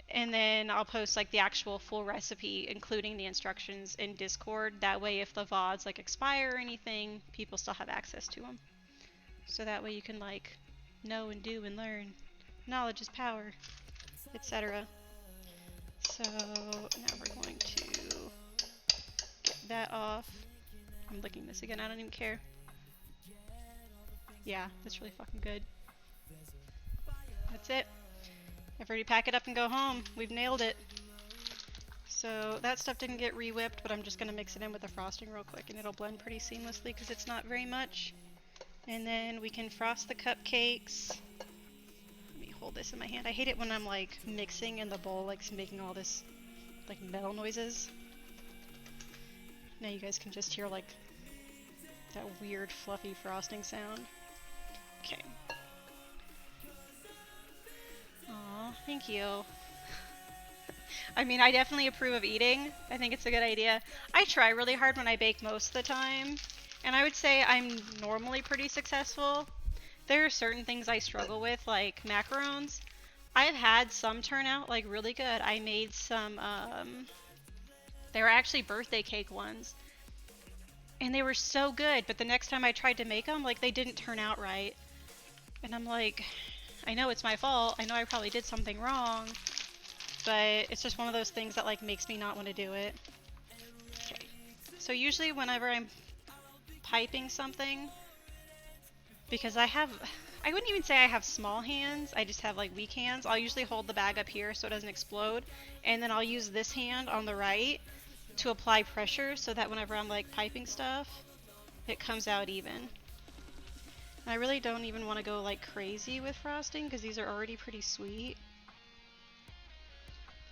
S2: and then I'll post like the actual full recipe, including the instructions, in Discord. That way if the VODs like expire or anything, people still have access to them. So that way you can like know and do and learn. Knowledge is power, etc. So now we're going to get that off. I'm licking this again, I don't even care. Yeah, that's really fucking good. That's it. I've already packed it up and go home. We've nailed it. So that stuff didn't get re-whipped, but I'm just going to mix it in with the frosting real quick, and it'll blend pretty seamlessly because it's not very much. And then we can frost the cupcakes. Let me hold this in my hand. I hate it when I'm like mixing in the bowl, like making all this like metal noises. Now you guys can just hear like that weird fluffy frosting sound. Okay. Aw, thank you. I mean, I definitely approve of eating. I think it's a good idea. I try really hard when I bake most of the time, and I would say I'm normally pretty successful. There are certain things I struggle with, like macarons. I've had some turn out like really good. I made some, they were actually birthday cake ones, and they were so good, but the next time I tried to make them, like, they didn't turn out right. And I'm like, I know it's my fault. I know I probably did something wrong, but it's just one of those things that like makes me not want to do it. Okay. So usually whenever I'm piping something, because I wouldn't even say I have small hands, I just have like weak hands, I'll usually hold the bag up here so it doesn't explode, and then I'll use this hand on the right to apply pressure so that whenever I'm like piping stuff, it comes out even. I really don't even want to go like crazy with frosting because these are already pretty sweet.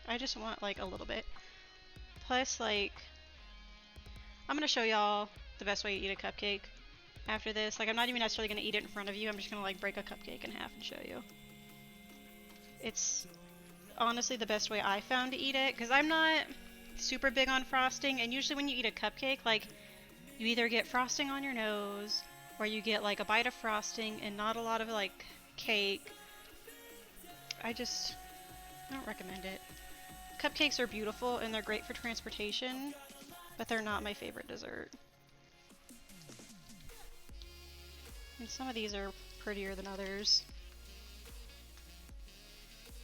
S2: I just want like a little bit. Plus, like, I'm going to show y'all the best way to eat a cupcake after this. Like, I'm not even necessarily going to eat it in front of you. I'm just going to like break a cupcake in half and show you. It's honestly the best way I found to eat it because I'm not super big on frosting, and usually when you eat a cupcake, like, you either get frosting on your nose or you get like a bite of frosting and not a lot of like cake. I don't recommend it. Cupcakes are beautiful and they're great for transportation, but they're not my favorite dessert. And some of these are prettier than others.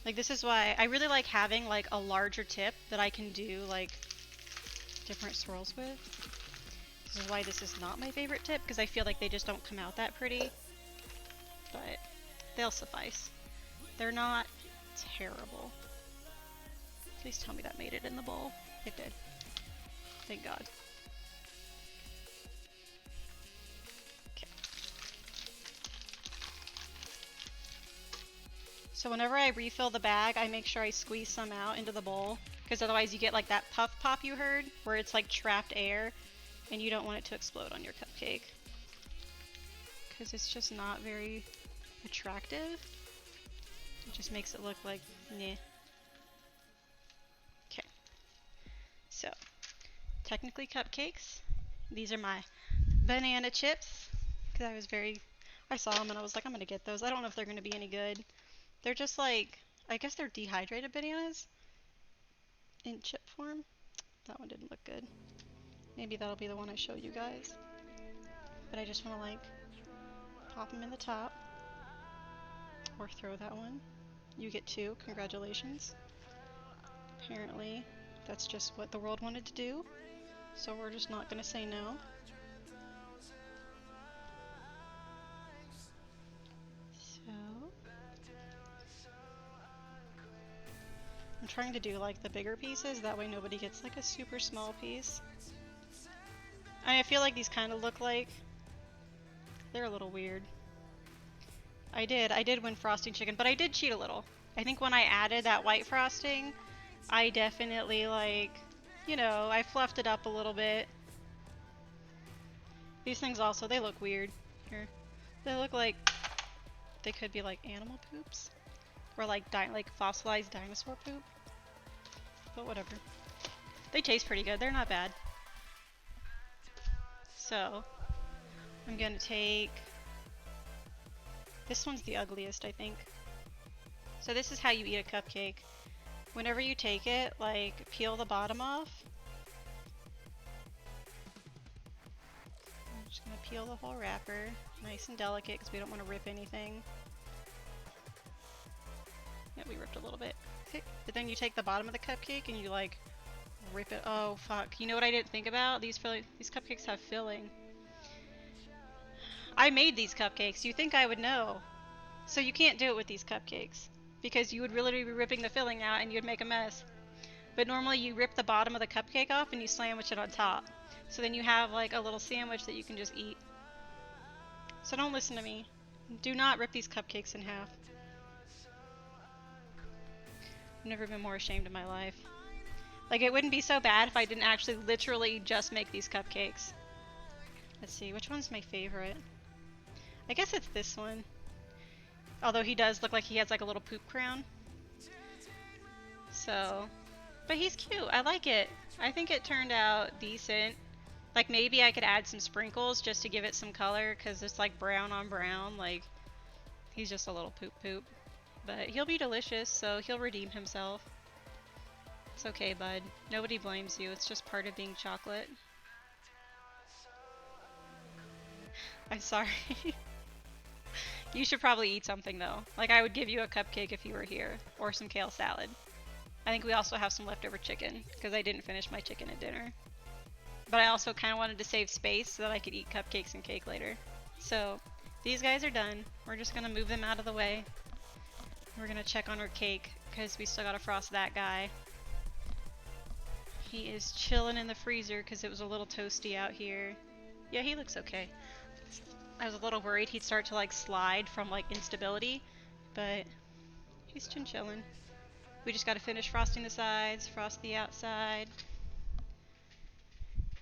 S2: Like, this is why I really like having like a larger tip that I can do like different swirls with. This is why this is not my favorite tip, because I feel like they just don't come out that pretty. But they'll suffice. They're not terrible. Please tell me that made it in the bowl. It did. Thank God. Okay. So whenever I refill the bag, I make sure I squeeze some out into the bowl, because otherwise you get like that puff pop you heard, where it's like trapped air, and you don't want it to explode on your cupcake. Because it's just not very attractive. It just makes it look like meh. Okay. So, technically cupcakes. These are my banana chips, because I I saw them and I was like, I'm gonna get those. I don't know if they're gonna be any good. They're just like, I guess they're dehydrated bananas in chip form. That one didn't look good. Maybe that'll be the one I show you guys. But I just want to like pop them in the top or throw that one. You get 2. Congratulations. Apparently, that's just what the world wanted to do. So we're just not going to say no. So I'm trying to do like the bigger pieces. That way nobody gets like a super small piece. I feel like these kind of look like they're a little weird. I did win frosting chicken, but I did cheat a little. I think when I added that white frosting, I definitely like, you know, I fluffed it up a little bit. These things also, they look weird. Here. They look like they could be like animal poops. Or like fossilized dinosaur poop. But whatever. They taste pretty good, they're not bad. So, I'm gonna take... This one's the ugliest, I think. So this is how you eat a cupcake. Whenever you take it, like, peel the bottom off. I'm just gonna peel the whole wrapper. Nice and delicate, because we don't want to rip anything. Yeah, we ripped a little bit. Okay. But then you take the bottom of the cupcake and you, like, rip it. Oh, fuck. You know what I didn't think about? These cupcakes have filling. I made these cupcakes. You'd think I would know. So you can't do it with these cupcakes. Because you would really be ripping the filling out and you'd make a mess. But normally you rip the bottom of the cupcake off and you sandwich it on top. So then you have like a little sandwich that you can just eat. So don't listen to me. Do not rip these cupcakes in half. I've never been more ashamed in my life. Like, it wouldn't be so bad if I didn't actually literally just make these cupcakes. Let's see, which one's my favorite? I guess it's this one. Although he does look like he has like a little poop crown. So, but he's cute. I like it. I think it turned out decent. Like, maybe I could add some sprinkles just to give it some color, because it's like brown on brown. Like, he's just a little poop. But he'll be delicious, so he'll redeem himself. It's okay, bud. Nobody blames you. It's just part of being chocolate. I'm sorry. You should probably eat something, though. Like, I would give you a cupcake if you were here. Or some kale salad. I think we also have some leftover chicken, because I didn't finish my chicken at dinner. But I also kind of wanted to save space so that I could eat cupcakes and cake later. So, these guys are done. We're just going to move them out of the way. We're going to check on our cake, because we still got to frost that guy. He is chilling in the freezer because it was a little toasty out here. Yeah, he looks okay. I was a little worried he'd start to like slide from like instability, but he's chillin'. We just gotta finish frosting the sides, frost the outside.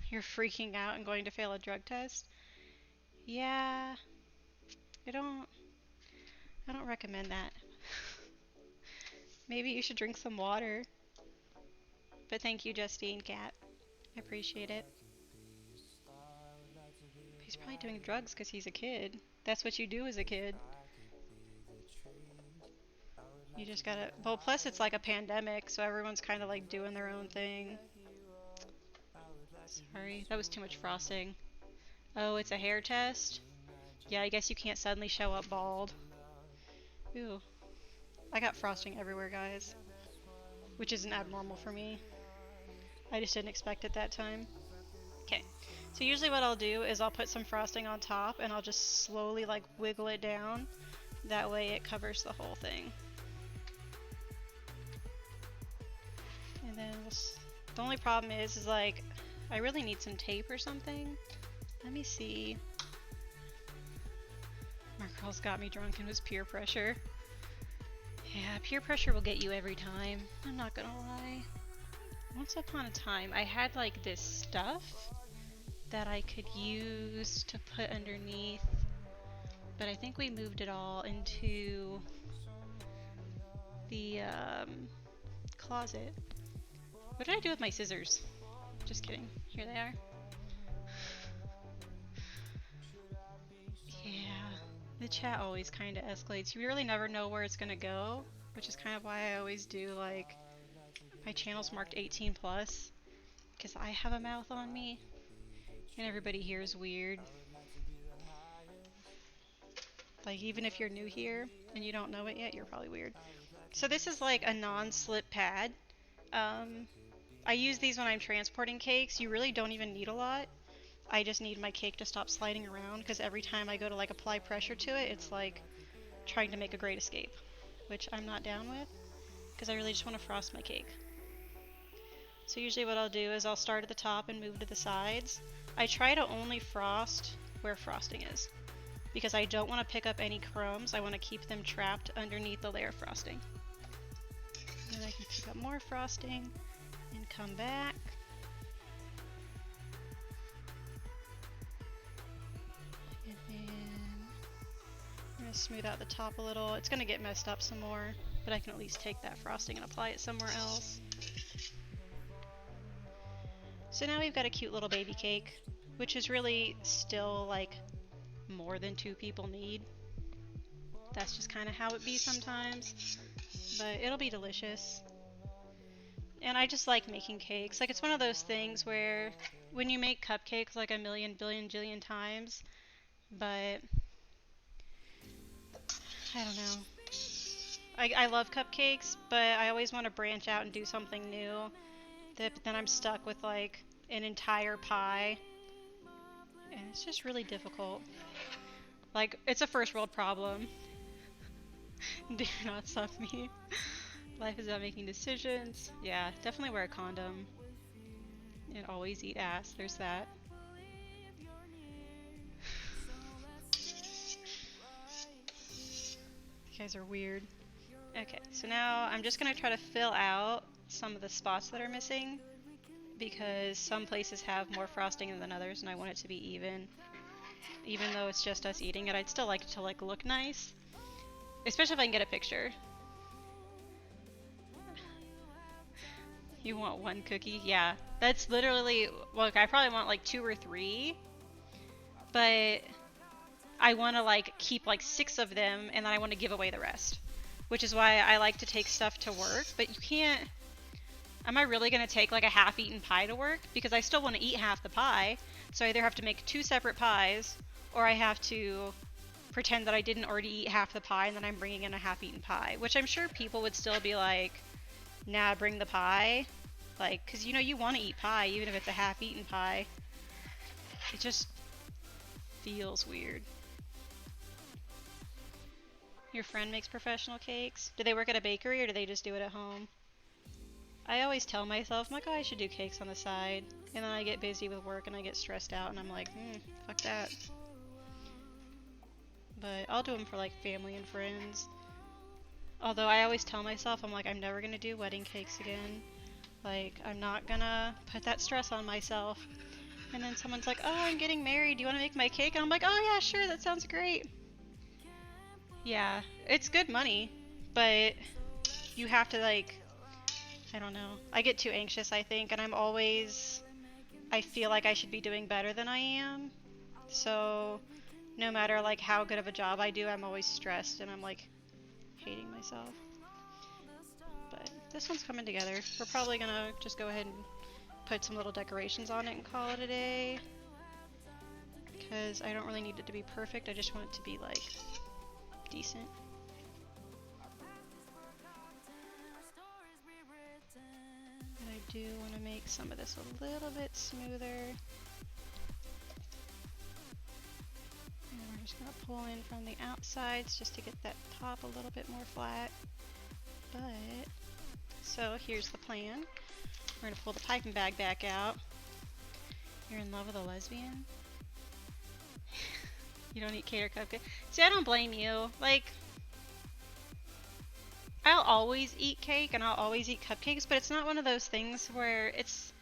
S2: You're freaking out and going to fail a drug test? Yeah, I don't recommend that. Maybe you should drink some water. But thank you, Justine Cat. I appreciate it. He's probably doing drugs because he's a kid. That's what you do as a kid. You just gotta... Well, plus it's like a pandemic, so everyone's kind of like doing their own thing. Sorry, that was too much frosting. Oh, it's a hair test? Yeah, I guess you can't suddenly show up bald. Ooh. I got frosting everywhere, guys. Which isn't abnormal for me. I just didn't expect it that time. Okay, so usually what I'll do is I'll put some frosting on top and I'll just slowly like wiggle it down. That way it covers the whole thing. And then the only problem is like, I really need some tape or something. Let me see. My girl's got me drunk and it was peer pressure. Yeah, peer pressure will get you every time. I'm not gonna lie. Once upon a time, I had like this stuff that I could use to put underneath, but I think we moved it all into the closet. What did I do with my scissors? Just kidding. Here they are. Yeah. The chat always kind of escalates. You really never know where it's gonna go, which is kind of why I always do like my channel's marked 18 plus because I have a mouth on me and everybody here is weird. Like even if you're new here and you don't know it yet, you're probably weird. So this is like a non-slip pad. I use these when I'm transporting cakes. You really don't even need a lot. I just need my cake to stop sliding around because every time I go to like apply pressure to it, it's like trying to make a great escape, which I'm not down with because I really just want to frost my cake. So usually what I'll do is I'll start at the top and move to the sides. I try to only frost where frosting is because I don't want to pick up any crumbs. I want to keep them trapped underneath the layer of frosting. Then I can pick up more frosting and come back. And then I'm going to smooth out the top a little. It's going to get messed up some more, but I can at least take that frosting and apply it somewhere else. So now we've got a cute little baby cake, which is really still like more than 2 people need. That's just kind of how it be sometimes, but it'll be delicious. And I just like making cakes. Like it's one of those things where when you make cupcakes like a million, billion, jillion times, but I don't know. I love cupcakes, but I always want to branch out and do something new. But then I'm stuck with like an entire pie, and it's just really difficult. Like it's a first world problem. Do not stop me. Life is about making decisions. Yeah, definitely wear a condom. And always eat ass. There's that. You guys are weird. Okay, so now I'm just gonna try to fill out some of the spots that are missing because some places have more frosting than others and I want it to be even. Even though it's just us eating it, I'd still like it to like look nice. Especially if I can get a picture. You want 1 cookie? Yeah. That's literally, look, I probably want like 2 or 3. But I want to like keep like 6 of them and then I want to give away the rest. Which is why I like to take stuff to work, but you can't. Am I really going to take like a half-eaten pie to work? Because I still want to eat half the pie, so I either have to make 2 separate pies, or I have to pretend that I didn't already eat half the pie and then I'm bringing in a half-eaten pie, which I'm sure people would still be like, nah, bring the pie. Like, because you know you want to eat pie, even if it's a half-eaten pie. It just feels weird. Your friend makes professional cakes? Do they work at a bakery or do they just do it at home? I always tell myself, I'm like, oh, I should do cakes on the side. And then I get busy with work and I get stressed out and I'm like, fuck that. But I'll do them for like family and friends. Although I always tell myself, I'm like, I'm never gonna do wedding cakes again. Like, I'm not gonna put that stress on myself. And then someone's like, oh, I'm getting married, do you wanna make my cake? And I'm like, oh yeah, sure, that sounds great. Yeah, it's good money, but you have to like, I don't know. I get too anxious, I think, and I feel like I should be doing better than I am. So no matter like how good of a job I do, I'm always stressed and I'm like hating myself. But this one's coming together. We're probably gonna just go ahead and put some little decorations on it and call it a day. Because I don't really need it to be perfect, I just want it to be like decent. And I do want to make some of this a little bit smoother. And we're just going to pull in from the outsides just to get that top a little bit more flat. But, so here's the plan. We're going to pull the piping bag back out. You're in love with a lesbian? You don't eat cater cupcakes? See, I don't blame you. Like, I'll always eat cake and I'll always eat cupcakes, but it's not one of those things where it's...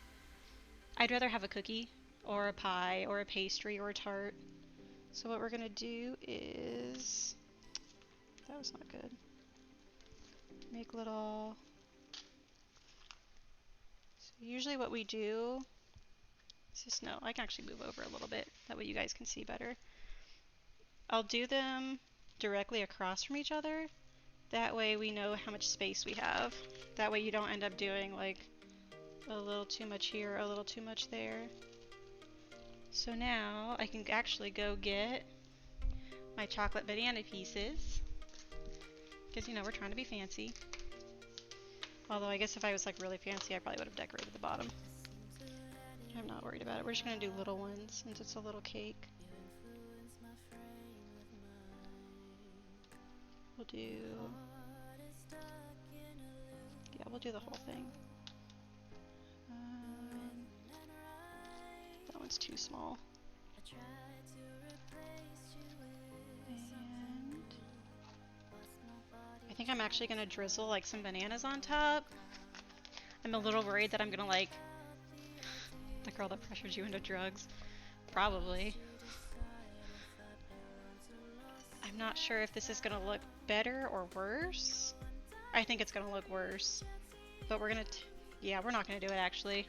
S2: I'd rather have a cookie or a pie or a pastry or a tart. So what we're gonna do is... That was not good. Make little... So usually what we do... Is just, no, I can actually move over a little bit. That way you guys can see better. I'll do them directly across from each other. That way we know how much space we have. That way you don't end up doing like a little too much here, a little too much there. So now I can actually go get my chocolate banana pieces. Because, you know, we're trying to be fancy. Although I guess if I was like really fancy, I probably would have decorated the bottom. I'm not worried about it. We're just going to do little ones since it's a little cake. We'll do... yeah, we'll do the whole thing. That one's too small. And I think I'm actually going to drizzle like some bananas on top. I'm a little worried that I'm going to like the girl that pressured you into drugs. Probably. I'm not sure if this is going to look better or worse. I think it's going to look worse. But we're going to... yeah, we're not going to do it actually.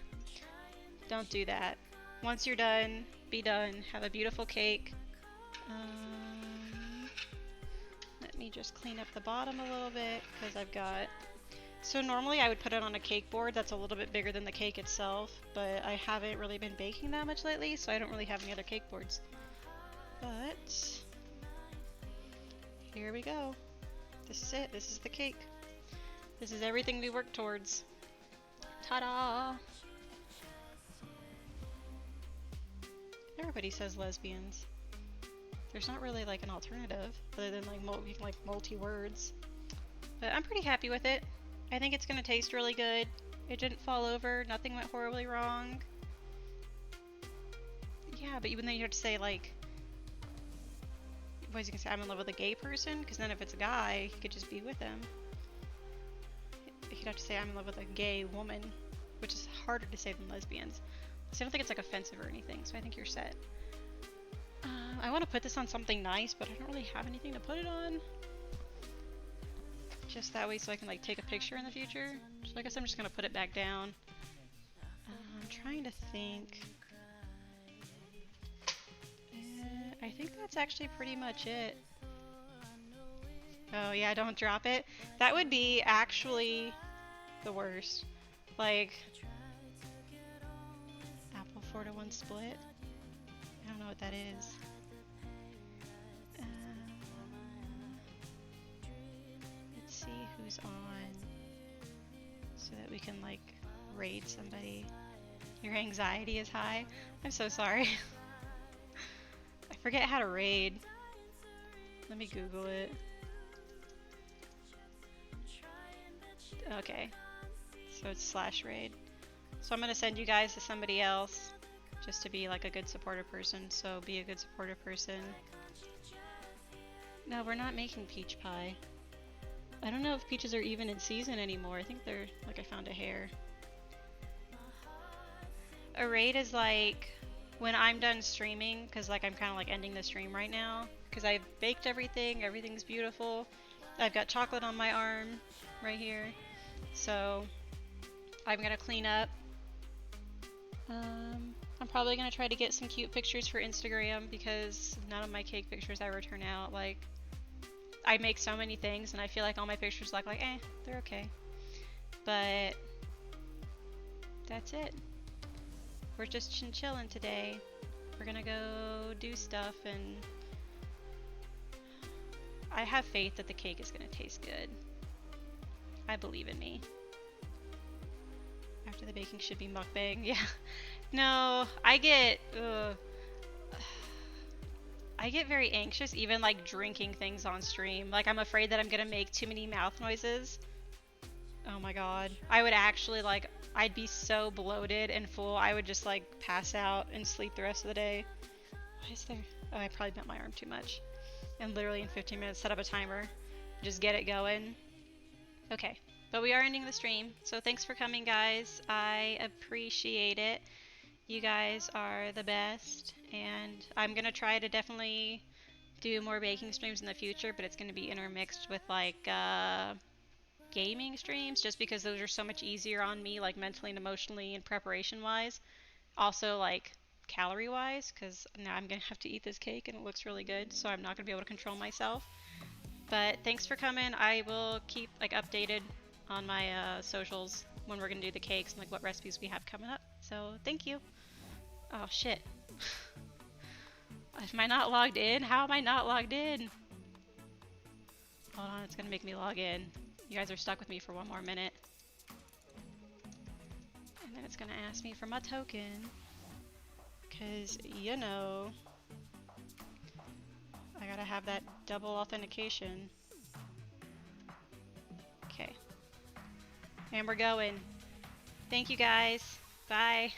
S2: Don't do that. Once you're done, be done. Have a beautiful cake. Let me just clean up the bottom a little bit because I've got... so normally I would put it on a cake board that's a little bit bigger than the cake itself, but I haven't really been baking that much lately, so I don't really have any other cake boards. But here we go. This is it. This is the cake. This is everything we work towards. Ta-da! Everybody says lesbians. There's not really like an alternative other than like multi-words. But I'm pretty happy with it. I think it's gonna taste really good. It didn't fall over. Nothing went horribly wrong. Yeah, but even then you have to say like, what is he gonna say? I'm in love with a gay person? Because then if it's a guy, he could just be with them. He'd have to say I'm in love with a gay woman, which is harder to say than lesbians. So I don't think it's like offensive or anything, so I think you're set. I want to put this on something nice, but I don't really have anything to put it on. Just that way so I can like take a picture in the future. So I guess I'm just gonna put it back down. I'm trying to think. I think that's actually pretty much it. Oh yeah, don't drop it. That would be actually the worst. Like, apple 4-to-1 split? I don't know what that is. Let's see who's on so that we can like raid somebody. Your anxiety is high? I'm so sorry. I forget how to raid. Let me Google it. Okay, so it's /raid. So I'm gonna send you guys to somebody else just to be like a good supportive person, so be a good supportive person. No, we're not making peach pie. I don't know if peaches are even in season anymore. I think they're, like I found a hair. A raid is like when I'm done streaming, because like I'm kind of like ending the stream right now, because I've baked everything, everything's beautiful. I've got chocolate on my arm right here. So I'm gonna clean up. I'm probably gonna try to get some cute pictures for Instagram because none of my cake pictures ever turn out. Like, I make so many things and I feel like all my pictures look like, they're okay. But that's it. We're just chillin' today. We're gonna go do stuff, and I have faith that the cake is gonna taste good. I believe in me. After the baking should be mukbang. Yeah. No, I get very anxious even like drinking things on stream. Like, I'm afraid that I'm gonna make too many mouth noises. Oh my god. I would actually like, I'd be so bloated and full, I would just like pass out and sleep the rest of the day. Why is there? Oh, I probably bent my arm too much. And literally in 15 minutes set up a timer. Just get it going. Okay, but we are ending the stream, so thanks for coming, guys. I appreciate it. You guys are the best, and I'm gonna try to definitely do more baking streams in the future, but it's gonna be intermixed with like gaming streams, just because those are so much easier on me, like mentally and emotionally and preparation wise. Also like calorie wise, because now I'm gonna have to eat this cake and it looks really good, so I'm not gonna be able to control myself. But thanks for coming. I will keep like updated on my socials when we're gonna do the cakes and like what recipes we have coming up. So thank you. Oh shit. Am I not logged in? How am I not logged in? Hold on, it's gonna make me log in. You guys are stuck with me for one more minute. And then it's gonna ask me for my token. Cause, you know, I gotta have that double authentication. Okay. And we're going. Thank you guys. Bye.